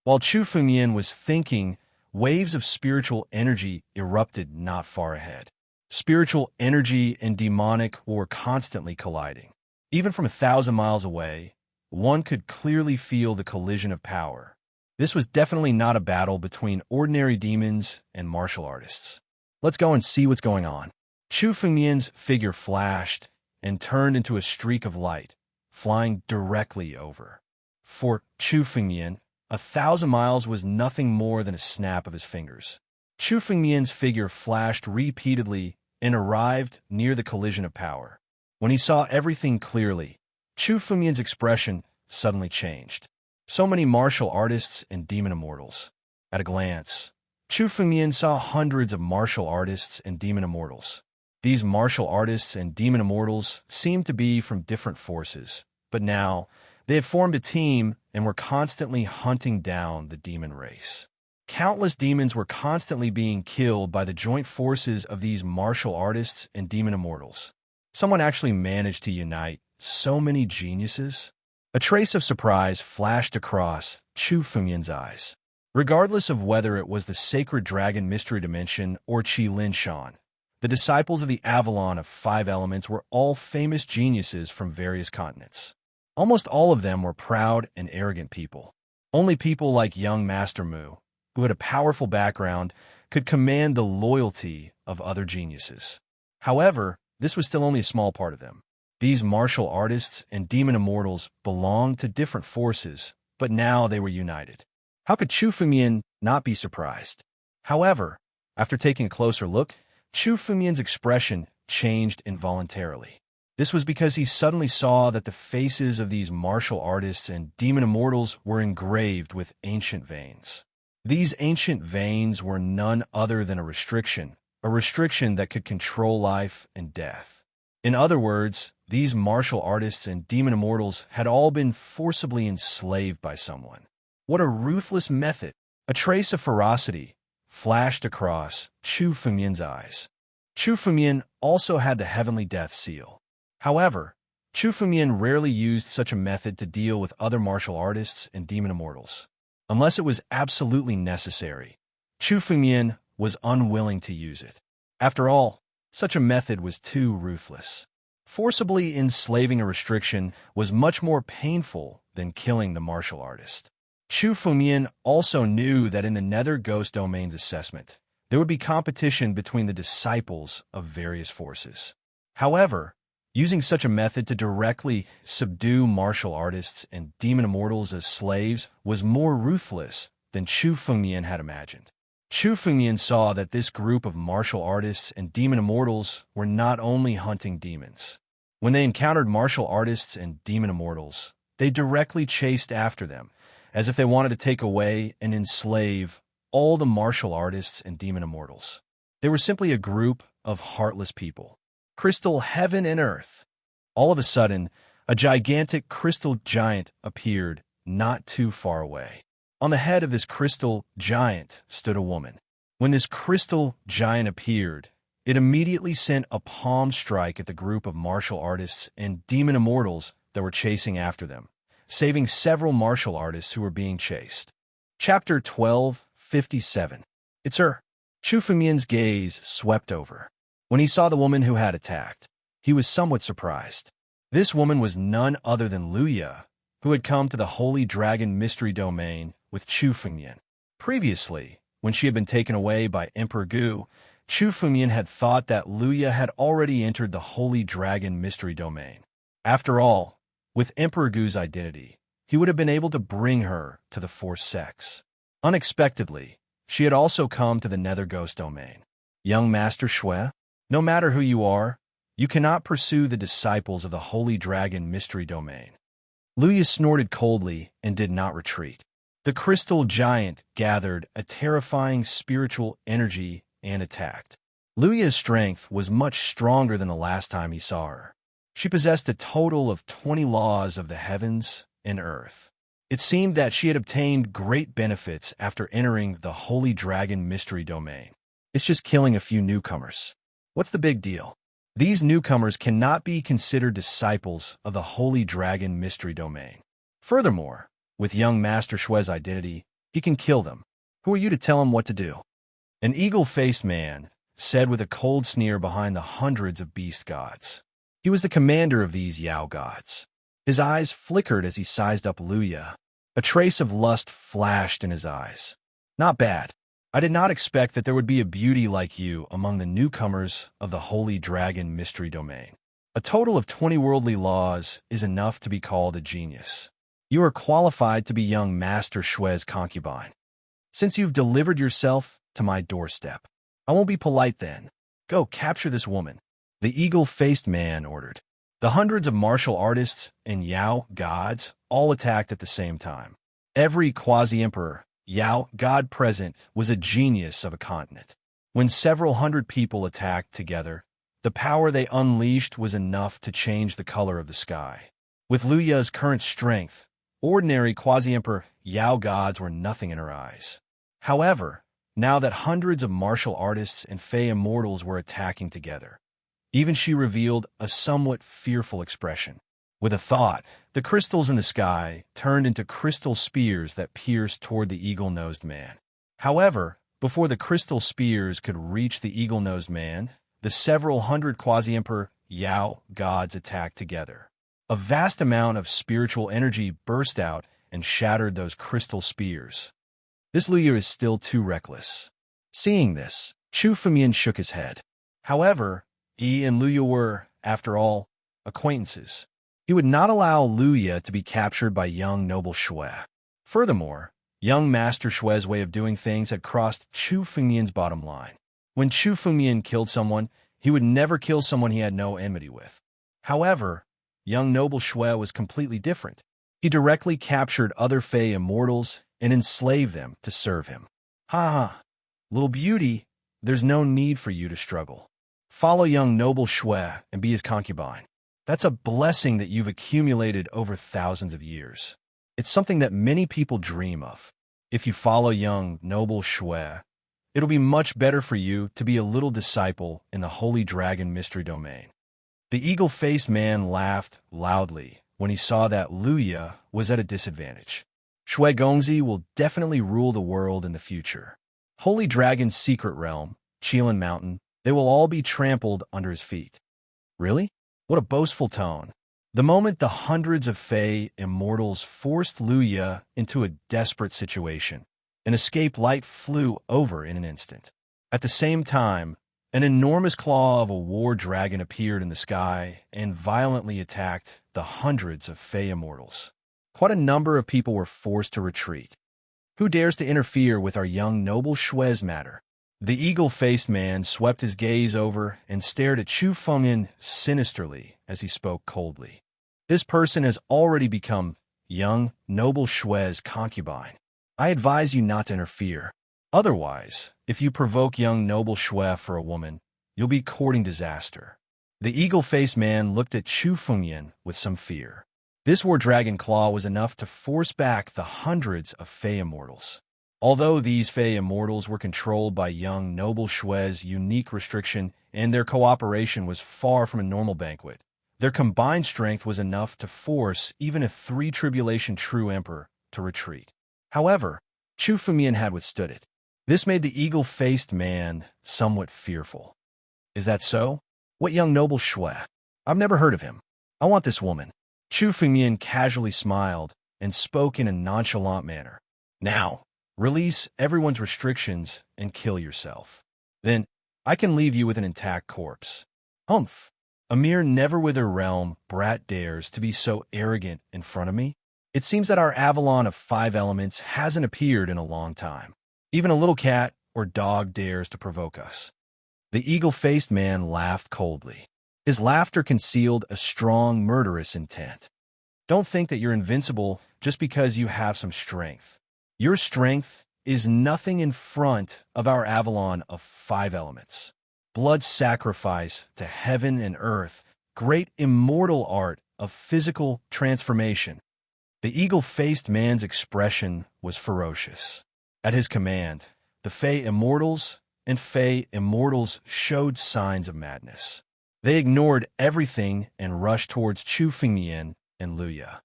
While Chu Fengmian was thinking, waves of spiritual energy erupted not far ahead. Spiritual energy and demonic were constantly colliding. Even from 1,000 miles away, one could clearly feel the collision of power. This was definitely not a battle between ordinary demons and martial artists. Let's go and see what's going on. Chu Fengmian's figure flashed and turned into a streak of light, flying directly over. For Chu Fengmian, 1,000 miles was nothing more than a snap of his fingers. Chu Fengmian's figure flashed repeatedly and arrived near the collision of power. When he saw everything clearly, Chu Fengmian's expression suddenly changed. So many martial artists and demon immortals. At a glance, Chu Fengmian saw hundreds of martial artists and demon immortals. These martial artists and demon immortals seemed to be from different forces, but now they had formed a team and were constantly hunting down the demon race. Countless demons were constantly being killed by the joint forces of these martial artists and demon immortals. Someone actually managed to unite so many geniuses? A trace of surprise flashed across Chu Fengmian's eyes. Regardless of whether it was the sacred dragon mystery dimension or Qi Lin Shan, the disciples of the Avalon of 5 elements were all famous geniuses from various continents. Almost all of them were proud and arrogant people. Only people like young Master Mu, who had a powerful background, could command the loyalty of other geniuses. However, this was still only a small part of them. These martial artists and demon immortals belonged to different forces, but now they were united. How could Chu Fengmian not be surprised? However, after taking a closer look, Chu Fengmian's expression changed involuntarily. This was because he suddenly saw that the faces of these martial artists and demon immortals were engraved with ancient veins. These ancient veins were none other than a restriction that could control life and death. In other words, these martial artists and demon immortals had all been forcibly enslaved by someone. What a ruthless method! A trace of ferocity flashed across Chu Fengmian's eyes. Chu Fengmian also had the heavenly death seal. However, Chu Fengmian rarely used such a method to deal with other martial artists and demon immortals. Unless it was absolutely necessary, Chu Fengmian was unwilling to use it. After all, such a method was too ruthless. Forcibly enslaving a restriction was much more painful than killing the martial artist. Chu Fengmian also knew that in the Nether Ghost Domain's assessment, there would be competition between the disciples of various forces. However, using such a method to directly subdue martial artists and demon immortals as slaves was more ruthless than Chu Fengmian had imagined. Chu Fengmian saw that this group of martial artists and demon immortals were not only hunting demons. When they encountered martial artists and demon immortals, they directly chased after them, as if they wanted to take away and enslave all the martial artists and demon immortals. They were simply a group of heartless people. Crystal heaven and earth. All of a sudden, a gigantic crystal giant appeared not too far away. On the head of this crystal giant stood a woman. When this crystal giant appeared, it immediately sent a palm strike at the group of martial artists and demon immortals that were chasing after them, saving several martial artists who were being chased. Chapter 12:57. It's her. Chu Fengmian's gaze swept over. When he saw the woman who had attacked, he was somewhat surprised. This woman was none other than Luya, who had come to the Holy Dragon Mystery Domain with Chu Fengmian. Previously, when she had been taken away by Emperor Gu, Chu Fengmian had thought that Luya had already entered the Holy Dragon Mystery Domain. After all, with Emperor Gu's identity, he would have been able to bring her to the Fourth Sex. Unexpectedly, she had also come to the Nether Ghost Domain. Young Master Shui, no matter who you are, you cannot pursue the disciples of the Holy Dragon Mystery Domain. Luya snorted coldly and did not retreat. The crystal giant gathered a terrifying spiritual energy and attacked. Luya's strength was much stronger than the last time he saw her. She possessed a total of 20 laws of the heavens and earth. It seemed that she had obtained great benefits after entering the Holy Dragon Mystery Domain. It's just killing a few newcomers. What's the big deal? These newcomers cannot be considered disciples of the Holy Dragon Mystery Domain. Furthermore, with young Master Shui's identity, he can kill them. Who are you to tell him what to do? An eagle-faced man said with a cold sneer behind the hundreds of beast gods. He was the commander of these Yao gods. His eyes flickered as he sized up Luya. A trace of lust flashed in his eyes. Not bad. I did not expect that there would be a beauty like you among the newcomers of the Holy Dragon Mystery Domain. A total of 20 worldly laws is enough to be called a genius. You are qualified to be young Master Shue's concubine. Since you've delivered yourself to my doorstep, I won't be polite then. Go capture this woman, the eagle-faced man ordered. The hundreds of martial artists and Yao gods all attacked at the same time. Every quasi-emperor, Yao god present, was a genius of a continent. When several hundred people attacked together, the power they unleashed was enough to change the color of the sky. With Luya's current strength, ordinary quasi-emperor Yao gods were nothing in her eyes. However, now that hundreds of martial artists and fey immortals were attacking together, even she revealed a somewhat fearful expression. With a thought, the crystals in the sky turned into crystal spears that pierced toward the eagle-nosed man. However, before the crystal spears could reach the eagle-nosed man, the several hundred quasi-emperor Yao gods attacked together. A vast amount of spiritual energy burst out and shattered those crystal spears. This Luya is still too reckless. Seeing this, Chu Fumian shook his head. However, he and Luya were, after all, acquaintances. He would not allow Luya to be captured by young noble Shui. Furthermore, young Master Shue's way of doing things had crossed Chu Fumian's bottom line. When Chu Fumian killed someone, he would never kill someone he had no enmity with. However, young noble Shui was completely different. He directly captured other fey immortals and enslaved them to serve him. Ha ha, little beauty, there's no need for you to struggle. Follow young noble Shui and be his concubine. That's a blessing that you've accumulated over thousands of years. It's something that many people dream of. If you follow young noble Shui, it'll be much better for you to be a little disciple in the Holy Dragon Mystery Domain. The eagle-faced man laughed loudly when he saw that Luya was at a disadvantage. Shui Gongzi will definitely rule the world in the future. Holy Dragon's secret realm, Qilin Mountain, they will all be trampled under his feet. Really? What a boastful tone. The moment the hundreds of fey immortals forced Luya into a desperate situation, an escape light flew over in an instant. At the same time, an enormous claw of a war dragon appeared in the sky and violently attacked the hundreds of fey immortals. Quite a number of people were forced to retreat. Who dares to interfere with our young noble Shue's matter? The eagle-faced man swept his gaze over and stared at Chu Fengyan sinisterly as he spoke coldly. This person has already become young noble Shue's concubine. I advise you not to interfere. Otherwise, if you provoke young noble Shui for a woman, you'll be courting disaster. The eagle-faced man looked at Chu Fengyan with some fear. This war dragon claw was enough to force back the hundreds of fey immortals. Although these fey immortals were controlled by young noble Shue's unique restriction and their cooperation was far from a normal banquet, their combined strength was enough to force even a three-tribulation true emperor to retreat. However, Chu Fumian had withstood it. This made the eagle-faced man somewhat fearful. Is that so? What young noble Shui? I've never heard of him. I want this woman. Chu Fumian casually smiled and spoke in a nonchalant manner. Now, release everyone's restrictions and kill yourself. Then, I can leave you with an intact corpse. Humph! A mere never-wither realm brat dares to be so arrogant in front of me? It seems that our Avalon of 5 elements hasn't appeared in a long time. Even a little cat or dog dares to provoke us. The eagle-faced man laughed coldly. His laughter concealed a strong, murderous intent. Don't think that you're invincible just because you have some strength. Your strength is nothing in front of our Avalon of 5 elements. Blood sacrifice to heaven and earth, great immortal art of physical transformation. The eagle-faced man's expression was ferocious. At his command, the Fey Immortals and Fey Immortals showed signs of madness. They ignored everything and rushed towards Chu Fengyan and Luya.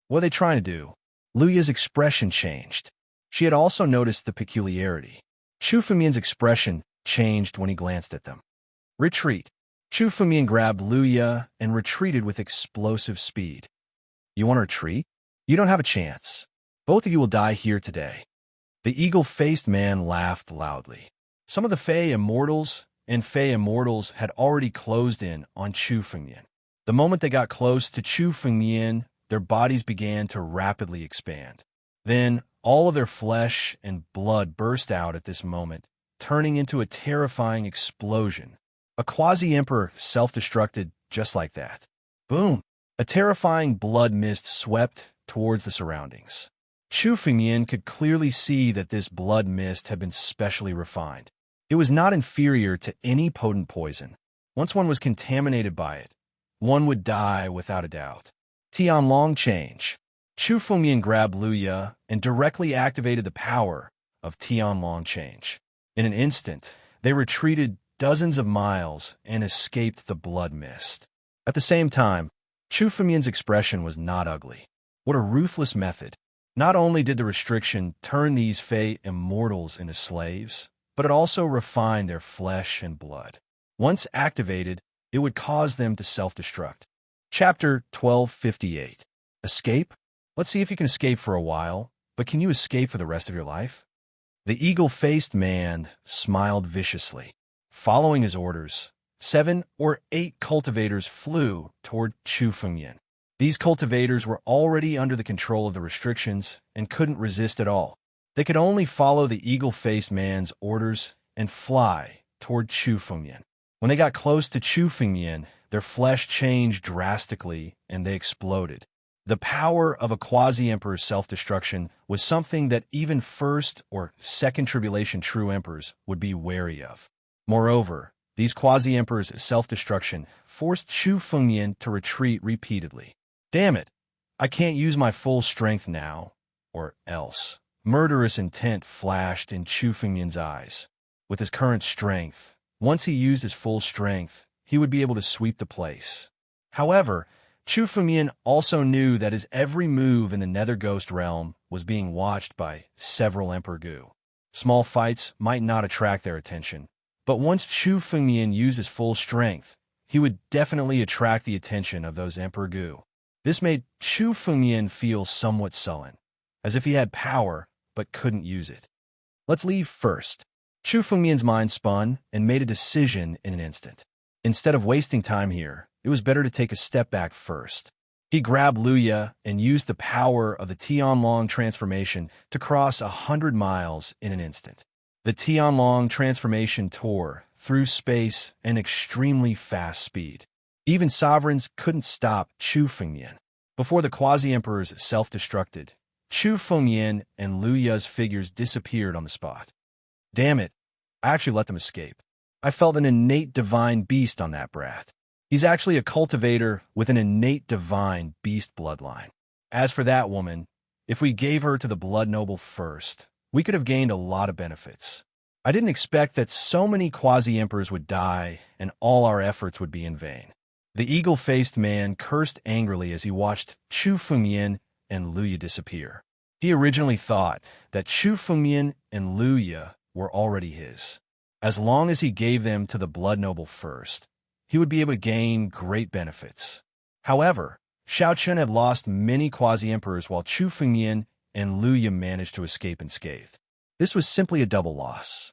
What are they trying to do? Luya's expression changed. She had also noticed the peculiarity. Chu Fengyan's expression changed when he glanced at them. Retreat. Chu Fengmian grabbed Luya and retreated with explosive speed. You want to retreat? You don't have a chance. Both of you will die here today. The eagle-faced man laughed loudly. Some of the Fey Immortals had already closed in on Chu Fengmian. The moment they got close to Chu Fengmian, their bodies began to rapidly expand. Then, all of their flesh and blood burst out at this moment, turning into a terrifying explosion. A quasi-emperor self-destructed just like that. Boom! A terrifying blood mist swept towards the surroundings. Chu Fengmian could clearly see that this blood mist had been specially refined. It was not inferior to any potent poison. Once one was contaminated by it, one would die without a doubt. Tianlong change. Chu Fengmian grabbed Luya and directly activated the power of Tianlong change. In an instant, they retreated dozens of miles and escaped the blood mist. At the same time, Chu Fengmian's expression was not ugly. What a ruthless method. Not only did the restriction turn these Fey Immortals into slaves, but it also refined their flesh and blood. Once activated, it would cause them to self-destruct. Chapter 1258. Escape? Let's see if you can escape for a while, but can you escape for the rest of your life? The eagle-faced man smiled viciously. Following his orders, 7 or 8 cultivators flew toward Chu Fengmian. These cultivators were already under the control of the restrictions and couldn't resist at all. They could only follow the eagle-faced man's orders and fly toward Chu Fengmian. When they got close to Chu Fengmian, their flesh changed drastically and they exploded. The power of a quasi-emperor's self-destruction was something that even first or second tribulation true emperors would be wary of. Moreover, these quasi-emperors' self-destruction forced Chu Fengmian to retreat repeatedly. Damn it, I can't use my full strength now, or else. Murderous intent flashed in Chu Fengmian's eyes. With his current strength, once he used his full strength, he would be able to sweep the place. However, Chu Fengmian also knew that his every move in the Nether Ghost realm was being watched by several Emperor Gu. Small fights might not attract their attention, but once Chu Fengmian used his full strength, he would definitely attract the attention of those Emperor Gu. This made Chu Fengmian feel somewhat sullen, as if he had power but couldn't use it. Let's leave first. Chu Fengmian's mind spun and made a decision in an instant. Instead of wasting time here, it was better to take a step back first. He grabbed Luya and used the power of the Tianlong transformation to cross 100 miles in an instant. The Tianlong transformation tore through space at an extremely fast speed. Even sovereigns couldn't stop Chu Fengmian. Before the quasi-emperors self-destructed, Chu Fengmian and Luya's figures disappeared on the spot. Damn it, I actually let them escape. I felt an innate divine beast on that brat. He's actually a cultivator with an innate divine beast bloodline. As for that woman, if we gave her to the blood noble first, we could have gained a lot of benefits. I didn't expect that so many quasi-emperors would die and all our efforts would be in vain. The eagle-faced man cursed angrily as he watched Chu Fengmian and Luya disappear. He originally thought that Chu Fengmian and Luya were already his. As long as he gave them to the blood noble first, he would be able to gain great benefits. However, Xiao Chun had lost many quasi-emperors while Chu Fengmian and Luya managed to escape unscathed. This was simply a double loss.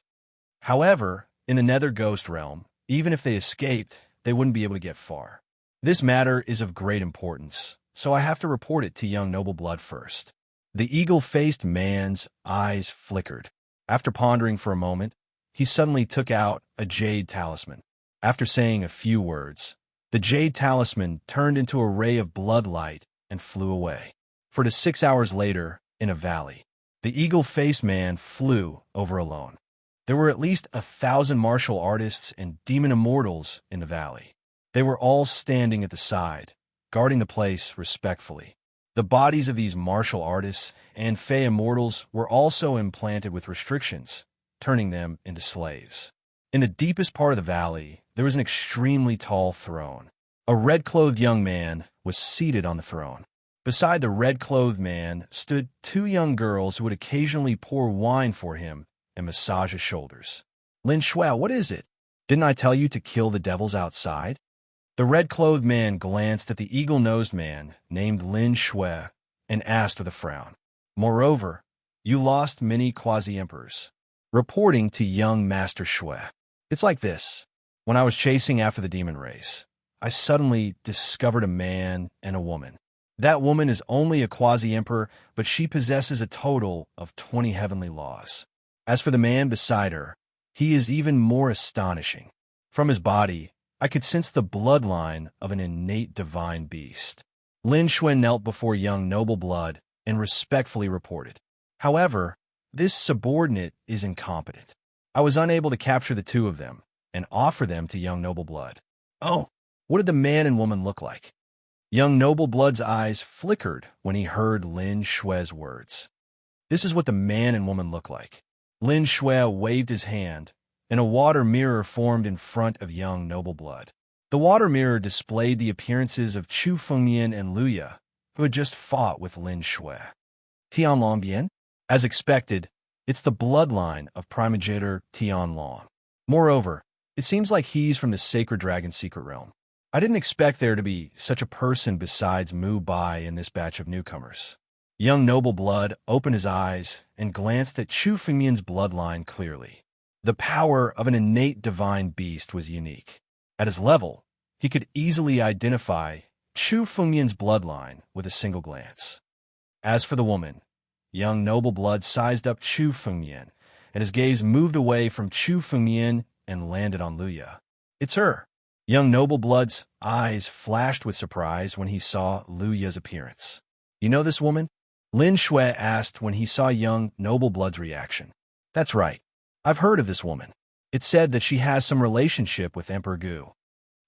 However, in the Nether Ghost realm, even if they escaped, they wouldn't be able to get far. This matter is of great importance, so I have to report it to young noble blood first. The eagle-faced man's eyes flickered. After pondering for a moment, he suddenly took out a jade talisman. After saying a few words, the jade talisman turned into a ray of blood light and flew away. 4 to 6 hours later, in a valley, the eagle-faced man flew over alone. There were at least 1,000 martial artists and demon immortals in the valley. They were all standing at the side, guarding the place respectfully. The bodies of these martial artists and Fey immortals were also implanted with restrictions, turning them into slaves. In the deepest part of the valley, there was an extremely tall throne. A red-clothed young man was seated on the throne. Beside the red-clothed man stood 2 young girls who would occasionally pour wine for him and massage his shoulders. Lin Shuao, what is it? Didn't I tell you to kill the devils outside? The red-clothed man glanced at the eagle-nosed man named Lin Shui and asked with a frown. Moreover, you lost many quasi-emperors. Reporting to young Master Shui. It's like this. When I was chasing after the demon race, I suddenly discovered a man and a woman. That woman is only a quasi-emperor, but she possesses a total of 20 heavenly laws. As for the man beside her, he is even more astonishing. From his body, I could sense the bloodline of an innate divine beast. Lin Shui knelt before young noble blood and respectfully reported. However, this subordinate is incompetent. I was unable to capture the two of them and offer them to young noble blood. Oh, what did the man and woman look like? Young noble blood's eyes flickered when he heard Lin Shui's words. This is what the man and woman look like. Lin Shui waved his hand, and a water mirror formed in front of young noble blood. The water mirror displayed the appearances of Chu Fengyan and Luya, who had just fought with Lin Shui. Tianlongbian? As expected, it's the bloodline of primogenitor Tianlong. Moreover, it seems like he's from the Sacred Dragon secret realm. I didn't expect there to be such a person besides Mu Bai in this batch of newcomers. Young noble blood opened his eyes and glanced at Chu Fengyan's bloodline clearly. The power of an innate divine beast was unique. At his level, he could easily identify Chu Fengyan's bloodline with a single glance. As for the woman, young noble blood sized up Chu Fengyan, and his gaze moved away from Chu Fengyan and landed on Luya. It's her. Young noble blood's eyes flashed with surprise when he saw Luya's appearance. You know this woman? Lin Shui asked when he saw young noble blood's reaction. That's right. I've heard of this woman. It's said that she has some relationship with Emperor Gu.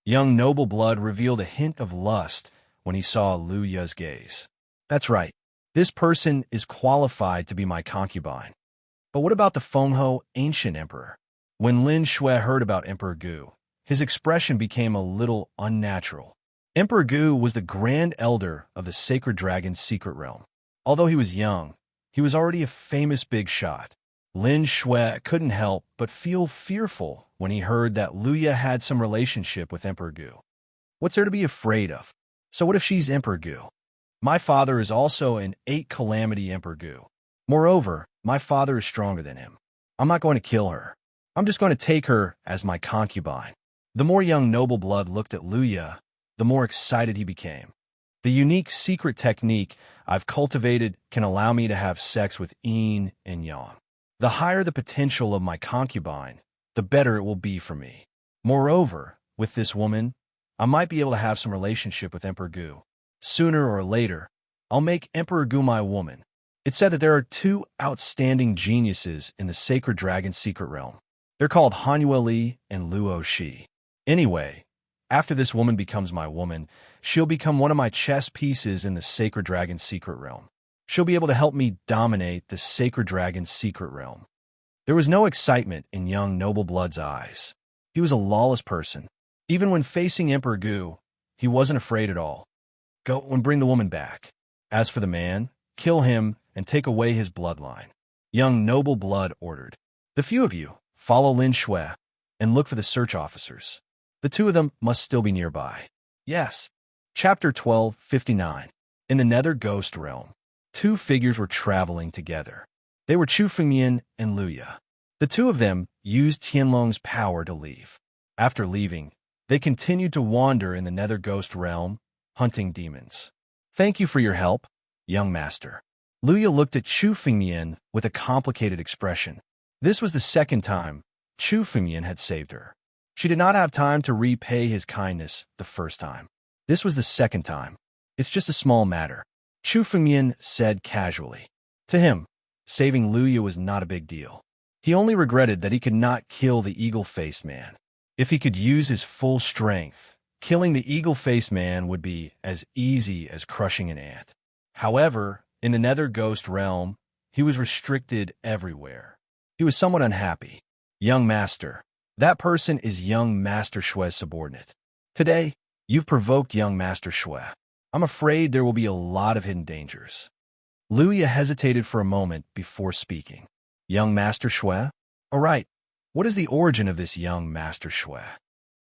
Young noble blood revealed a hint of lust when he saw Luya's gaze. That's right. This person is qualified to be my concubine. But what about the Fengho ancient emperor? When Lin Shui heard about Emperor Gu, his expression became a little unnatural. Emperor Gu was the grand elder of the Sacred Dragon's secret realm. Although he was young, he was already a famous big shot. Lin Shui couldn't help but feel fearful when he heard that Luya had some relationship with Emperor Gu. What's there to be afraid of? So what if she's Emperor Gu? My father is also an 8-calamity Emperor Gu. Moreover, my father is stronger than him. I'm not going to kill her. I'm just going to take her as my concubine. The more young noble blood looked at Luya, the more excited he became. The unique secret technique I've cultivated can allow me to have sex with yin and yang. The higher the potential of my concubine, the better it will be for me. Moreover, with this woman, I might be able to have some relationship with Emperor Gu. Sooner or later, I'll make Emperor Gu my woman. It's said that there are 2 outstanding geniuses in the Sacred Dragon secret realm. They're called Han Yueli and Luo Shi. Anyway, after this woman becomes my woman, she'll become one of my chess pieces in the Sacred Dragon secret realm. She'll be able to help me dominate the Sacred Dragon secret realm. There was no excitement in young noble blood's eyes. He was a lawless person. Even when facing Emperor Gu, he wasn't afraid at all. Go and bring the woman back. As for the man, kill him and take away his bloodline. Young noble blood ordered. The few of you, follow Lin Shui and look for the search officers. The 2 of them must still be nearby. Yes. Chapter 12:59. In the Nether Ghost Realm, 2 figures were traveling together. They were Chu Fengyan and Luya. The 2 of them used Tianlong's power to leave. After leaving, they continued to wander in the Nether Ghost Realm, hunting demons. Thank you for your help, young master. Luya looked at Chu Fengyan with a complicated expression. This was the second time Chu Fengyan had saved her. She did not have time to repay his kindness the first time. This was the second time. It's just a small matter, Chu Fengyan said casually. To him, saving Luya was not a big deal. He only regretted that he could not kill the eagle-faced man. If he could use his full strength, killing the eagle-faced man would be as easy as crushing an ant. However, in the Nether Ghost Realm, he was restricted everywhere. He was somewhat unhappy. Young Master. That person is young Master Shui's subordinate. Today, you've provoked young Master Shui. I'm afraid there will be a lot of hidden dangers. Luya hesitated for a moment before speaking. Young Master Shui? All right. What is the origin of this young Master Shui?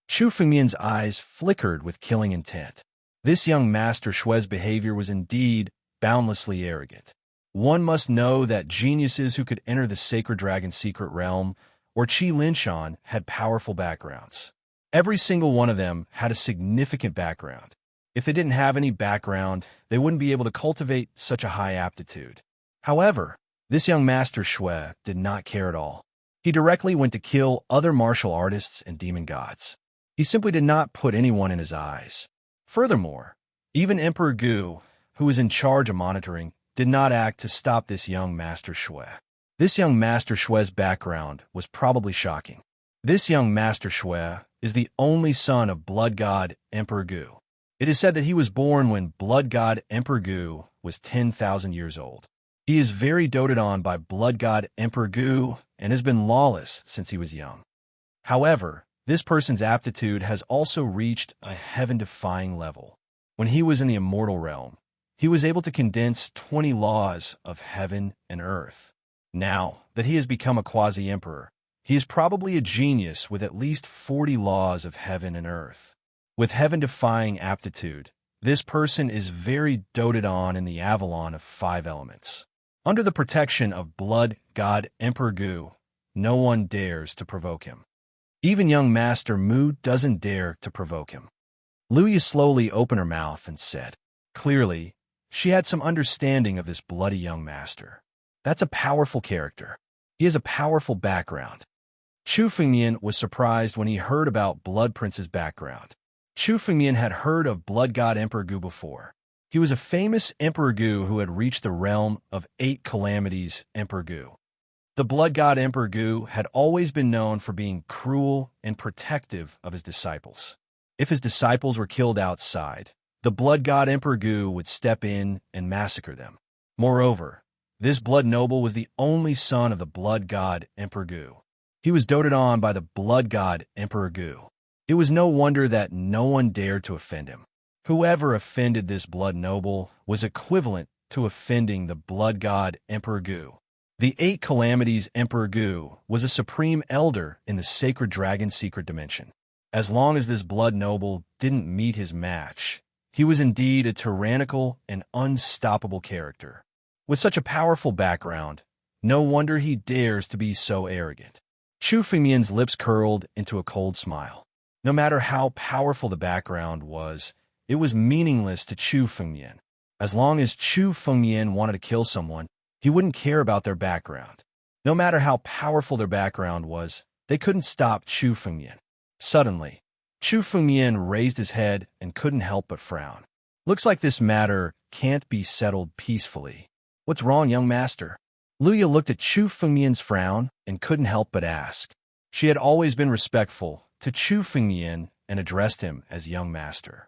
Chu Fengmian's eyes flickered with killing intent. This young Master Shui's behavior was indeed boundlessly arrogant. One must know that geniuses who could enter the sacred dragon's secret realm or Qi Linshan had powerful backgrounds. Every single one of them had a significant background. If they didn't have any background, they wouldn't be able to cultivate such a high aptitude. However, this young Master Shui did not care at all. He directly went to kill other martial artists and demon gods. He simply did not put anyone in his eyes. Furthermore, even Emperor Gu, who was in charge of monitoring, did not act to stop this young Master Shui. This young Master Shui's background was probably shocking. This young Master Shui is the only son of Blood God Emperor Gu. It is said that he was born when Blood God Emperor Gu was 10,000 years old. He is very doted on by Blood God Emperor Gu and has been lawless since he was young. However, this person's aptitude has also reached a heaven-defying level. When he was in the immortal realm, he was able to condense 20 laws of heaven and earth. Now that he has become a quasi-emperor, he is probably a genius with at least 40 laws of heaven and earth. With heaven-defying aptitude, this person is very doted on in the Avalon of 5 elements. Under the protection of Blood God Emperor Gu, no one dares to provoke him. Even young Master Mu doesn't dare to provoke him. Luya slowly opened her mouth and said, clearly, she had some understanding of this bloody young master. That's a powerful character. He has a powerful background. Chu Fengmian was surprised when he heard about Blood Prince's background. Chu Fengmian had heard of Blood God Emperor Gu before. He was a famous Emperor Gu who had reached the realm of 8 calamities Emperor Gu. The Blood God Emperor Gu had always been known for being cruel and protective of his disciples. If his disciples were killed outside, the Blood God Emperor Gu would step in and massacre them. Moreover, this blood noble was the only son of the Blood God Emperor Gu. He was doted on by the Blood God Emperor Gu. It was no wonder that no one dared to offend him. Whoever offended this blood noble was equivalent to offending the Blood God Emperor Gu. The 8 calamities Emperor Gu was a supreme elder in the sacred dragon's secret dimension. As long as this blood noble didn't meet his match, he was indeed a tyrannical and unstoppable character. With such a powerful background, no wonder he dares to be so arrogant. Chu Fengmian's lips curled into a cold smile. No matter how powerful the background was, it was meaningless to Chu Fengmian. As long as Chu Fengmian wanted to kill someone, he wouldn't care about their background. No matter how powerful their background was, they couldn't stop Chu Fengmian. Suddenly, Chu Fengmian raised his head and couldn't help but frown. Looks like this matter can't be settled peacefully. What's wrong, young master? Luya looked at Chu Fengmian's frown and couldn't help but ask. She had always been respectful to Chu Fengmian and addressed him as young master.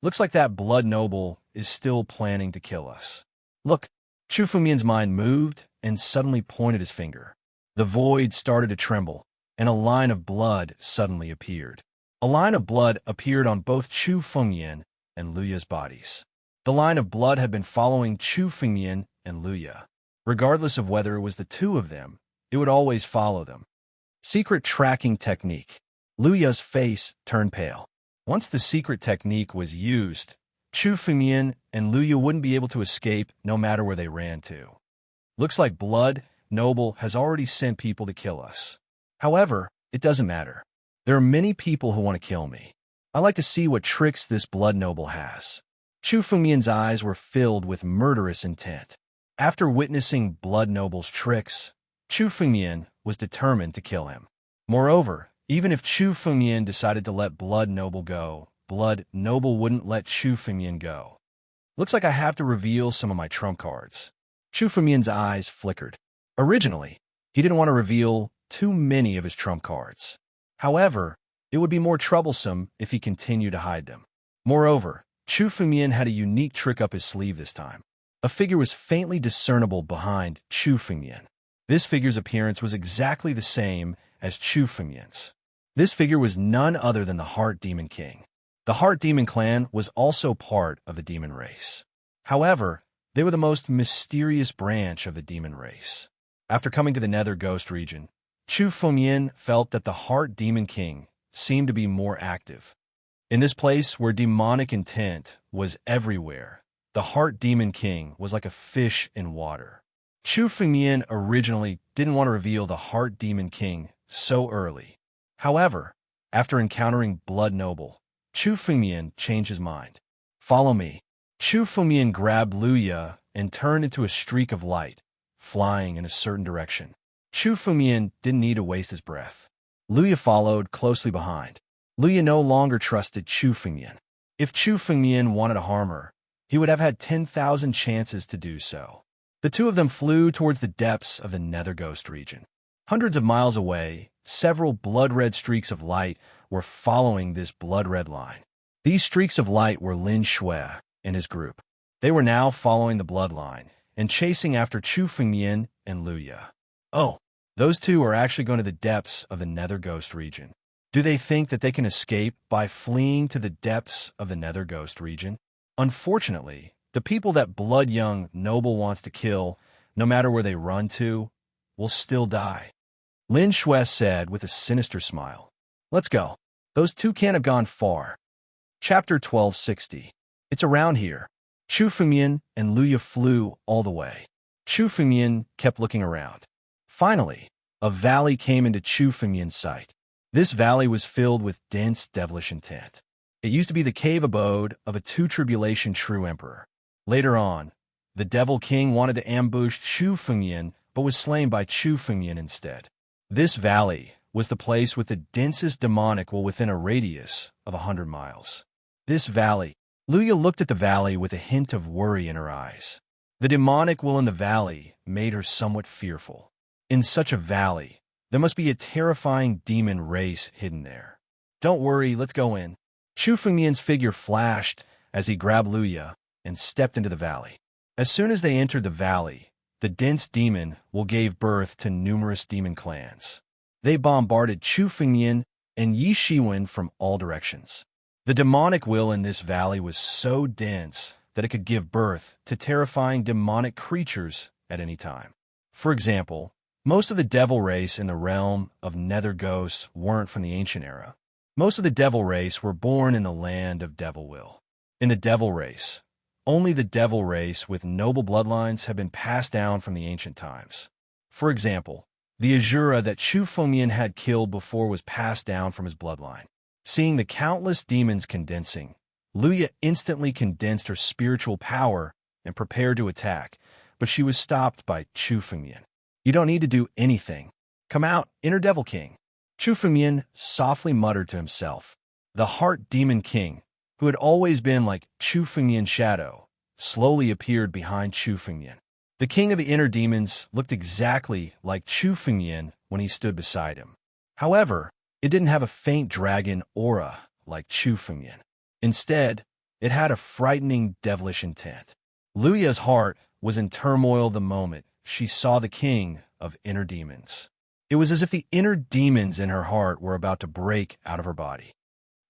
Looks like that blood noble is still planning to kill us. Look, Chu Fengmian's mind moved and suddenly pointed his finger. The void started to tremble, and a line of blood suddenly appeared. A line of blood appeared on both Chu Fengmian and Luya's bodies. The line of blood had been following Chu Fengmian and Luya. Regardless of whether it was the two of them, it would always follow them. Secret tracking technique. Luya's face turned pale. Once the secret technique was used, Chu Fengmian and Luya wouldn't be able to escape no matter where they ran to. Looks like Blood Noble has already sent people to kill us. However, it doesn't matter. There are many people who want to kill me. I like to see what tricks this Blood Noble has. Chu Fengmian's eyes were filled with murderous intent. After witnessing Blood Noble's tricks, Chu Fengmian was determined to kill him. Moreover, even if Chu Fengmian decided to let Blood Noble go, Blood Noble wouldn't let Chu Fengmian go. Looks like I have to reveal some of my trump cards. Chu Fengmian's eyes flickered. Originally, he didn't want to reveal too many of his trump cards. However, it would be more troublesome if he continued to hide them. Moreover, Chu Fengmian had a unique trick up his sleeve this time. A figure was faintly discernible behind Chu Fengmian. This figure's appearance was exactly the same as Chu Fengmian's. This figure was none other than the Heart Demon King. The Heart Demon clan was also part of the demon race. However, they were the most mysterious branch of the demon race. After coming to the Nether Ghost region, Chu Fengmian felt that the Heart Demon King seemed to be more active. In this place where demonic intent was everywhere, the Heart Demon King was like a fish in water. Chu Fengmian originally didn't want to reveal the Heart Demon King so early. However, after encountering Blood Noble, Chu Fengmian changed his mind. Follow me. Chu Fengmian grabbed Luya and turned into a streak of light, flying in a certain direction. Chu Fengmian didn't need to waste his breath. Luya followed closely behind. Luya no longer trusted Chu Fengmian. If Chu Fengmian wanted to harm her, he would have had 10,000 chances to do so. The two of them flew towards the depths of the Nether Ghost region. Hundreds of miles away, several blood-red streaks of light were following this blood-red line. These streaks of light were Lin Shui and his group. They were now following the bloodline and chasing after Chu Fengmian and Luya. Oh, those two are actually going to the depths of the Nether Ghost region. Do they think that they can escape by fleeing to the depths of the Nether Ghost region? Unfortunately, the people that Blood Young Noble wants to kill, no matter where they run to, will still die. Lin Shui said with a sinister smile. Let's go. Those two can't have gone far. Chapter 1260. It's around here. Chu Fengmian and Luya flew all the way. Chu Fengmian kept looking around. Finally, a valley came into Chu Fengmian's sight. This valley was filled with dense devilish intent. It used to be the cave abode of a two-tribulation true emperor. Later on, the Devil King wanted to ambush Chu Fengmian, but was slain by Chu Fengmian instead. This valley was the place with the densest demonic will within a radius of 100 miles. This valley, Luya looked at the valley with a hint of worry in her eyes. The demonic will in the valley made her somewhat fearful. In such a valley, there must be a terrifying demon race hidden there. Don't worry, let's go in. Chu Fengmian's figure flashed as he grabbed Luya and stepped into the valley. As soon as they entered the valley, the dense demon will gave birth to numerous demon clans. They bombarded Chu Fengmian and Yi Shiwen from all directions. The demonic will in this valley was so dense that it could give birth to terrifying demonic creatures at any time. For example, most of the devil race in the realm of Nether Ghosts weren't from the ancient era. Most of the devil race were born in the land of Devil Will. In the devil race, only the devil race with noble bloodlines have been passed down from the ancient times. For example, the Azura that Chu Fengmian had killed before was passed down from his bloodline. Seeing the countless demons condensing, Luya instantly condensed her spiritual power and prepared to attack, but she was stopped by Chu Fengmian. You don't need to do anything. Come out, Inner Devil King. Chu Fengmian softly muttered to himself. The Heart Demon King, who had always been like Chu Fengmian's shadow, slowly appeared behind Chu Fengmian. The king of the inner demons looked exactly like Chu Fengmian when he stood beside him. However, it didn't have a faint dragon aura like Chu Fengmian. Instead, it had a frightening devilish intent. Luya's heart was in turmoil the moment she saw the king of inner demons. It was as if the inner demons in her heart were about to break out of her body.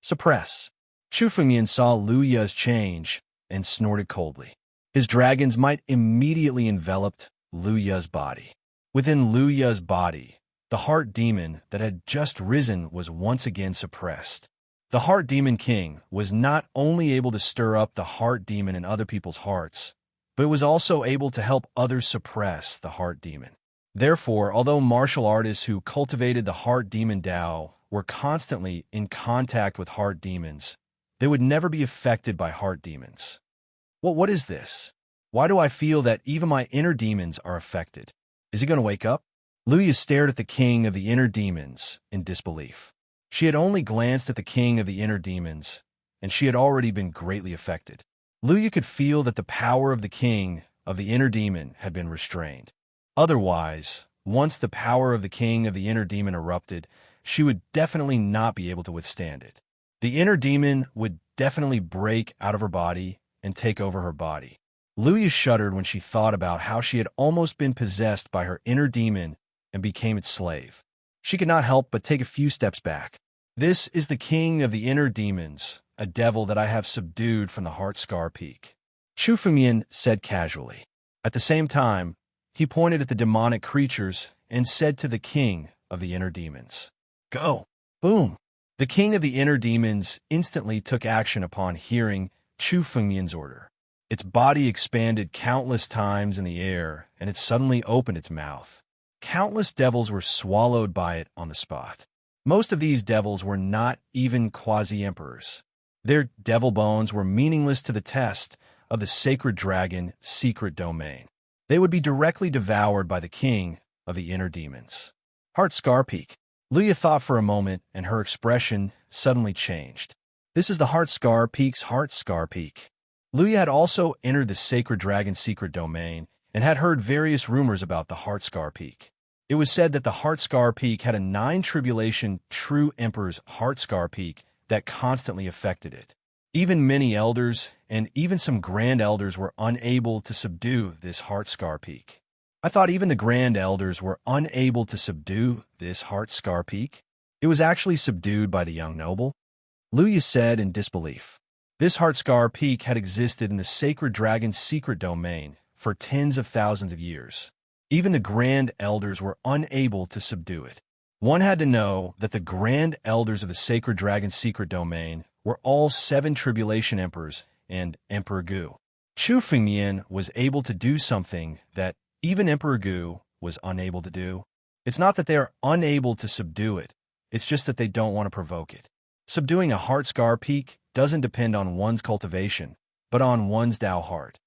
Suppress. Chu Fengmian saw Luya's change and snorted coldly. His dragon's might immediately enveloped Luya's body. Within Luya's body, the heart demon that had just risen was once again suppressed. The Heart Demon King was not only able to stir up the heart demon in other people's hearts, but was also able to help others suppress the heart demon. Therefore, although martial artists who cultivated the heart demon Dao were constantly in contact with heart demons, they would never be affected by heart demons. What is this? Why do I feel that even my inner demons are affected? Is he going to wake up? Luya stared at the king of the inner demons in disbelief. She had only glanced at the king of the inner demons, and she had already been greatly affected. Luya could feel that the power of the king of the inner demon had been restrained. Otherwise, once the power of the king of the inner demon erupted, she would definitely not be able to withstand it. The inner demon would definitely break out of her body and take over her body. Luya shuddered when she thought about how she had almost been possessed by her inner demon and became its slave. She could not help but take a few steps back. This is the king of the inner demons, a devil that I have subdued from the Heart Scar Peak. Chu Fengmian said casually. At the same time, he pointed at the demonic creatures and said to the king of the inner demons. Go! Boom! The king of the inner demons instantly took action upon hearing Chu Fengmian's order. Its body expanded countless times in the air, and it suddenly opened its mouth. Countless devils were swallowed by it on the spot. Most of these devils were not even quasi-emperors. Their devil bones were meaningless to the test of the sacred dragon secret domain. They would be directly devoured by the king of the inner demons. Heart Scar Peak. Luya thought for a moment, and her expression suddenly changed. This is the Heart Scar Peak's Heart Scar Peak. Luya had also entered the sacred dragon secret domain and had heard various rumors about the Heart Scar Peak. It was said that the Heart Scar Peak had a 9-tribulation true emperor's Heart Scar Peak that constantly affected it. Even many elders and even some grand elders were unable to subdue this Heart Scar Peak. I thought even the grand elders were unable to subdue this Heart Scar Peak. It was actually subdued by the young noble? Luya said in disbelief. This Heart Scar Peak had existed in the sacred dragon's secret domain for tens of thousands of years. Even the grand elders were unable to subdue it. One had to know that the grand elders of the sacred dragon's secret domain were all 7 tribulation emperors and Emperor Gu. Chu Fengmian was able to do something that even Emperor Gu was unable to do. It's not that they are unable to subdue it, it's just that they don't want to provoke it. Subduing a Heart Scar Peak doesn't depend on one's cultivation, but on one's Tao heart.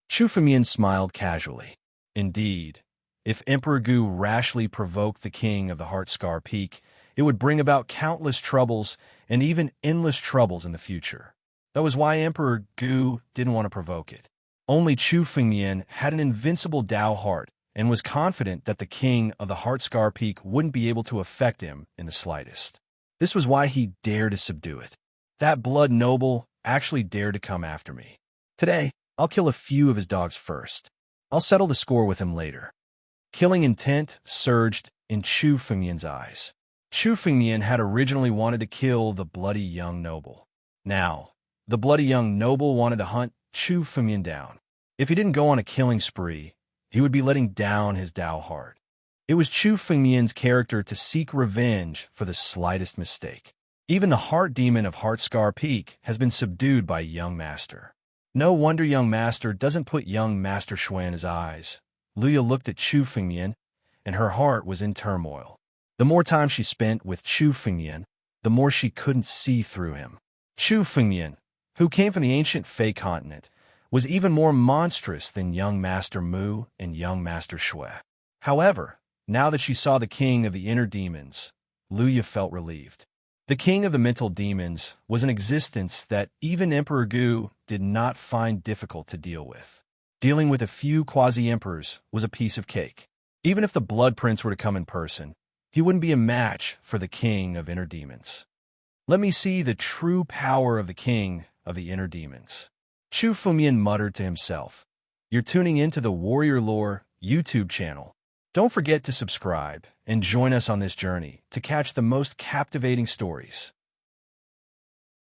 Chu Fengmian smiled casually. Indeed, if Emperor Gu rashly provoked the king of the Heart Scar Peak, it would bring about countless troubles and even endless troubles in the future. That was why Emperor Gu didn't want to provoke it. Only Chu Fengmian had an invincible Tao heart and was confident that the king of the Heart Scar Peak wouldn't be able to affect him in the slightest. This was why he dared to subdue it. That blood noble actually dared to come after me. Today, I'll kill a few of his dogs first. I'll settle the score with him later. Killing intent surged in Chu Fengmian's eyes. Chu Fengmian had originally wanted to kill the bloody young noble. Now, the bloody young noble wanted to hunt Chu Fengmian down. If he didn't go on a killing spree, he would be letting down his Tao heart. It was Chu Fengmian's character to seek revenge for the slightest mistake. Even the heart demon of Heart Scar Peak has been subdued by young master. No wonder young master doesn't put young master Shui in his eyes. Luya looked at Chu Fengmian, and her heart was in turmoil. The more time she spent with Chu Fengmian, the more she couldn't see through him. Chu Fengmian, who came from the ancient Fey continent, was even more monstrous than young master Mu and young master Shui. However, now that she saw the king of the inner demons, Luya felt relieved. The king of the mental demons was an existence that even Emperor Gu did not find difficult to deal with. Dealing with a few quasi-emperors was a piece of cake. Even if the Blood Prince were to come in person, he wouldn't be a match for the king of inner demons. Let me see the true power of the king of the inner demons. Chu Fengmian muttered to himself. You're tuning into the Warrior Lore YouTube channel. Don't forget to subscribe and join us on this journey to catch the most captivating stories.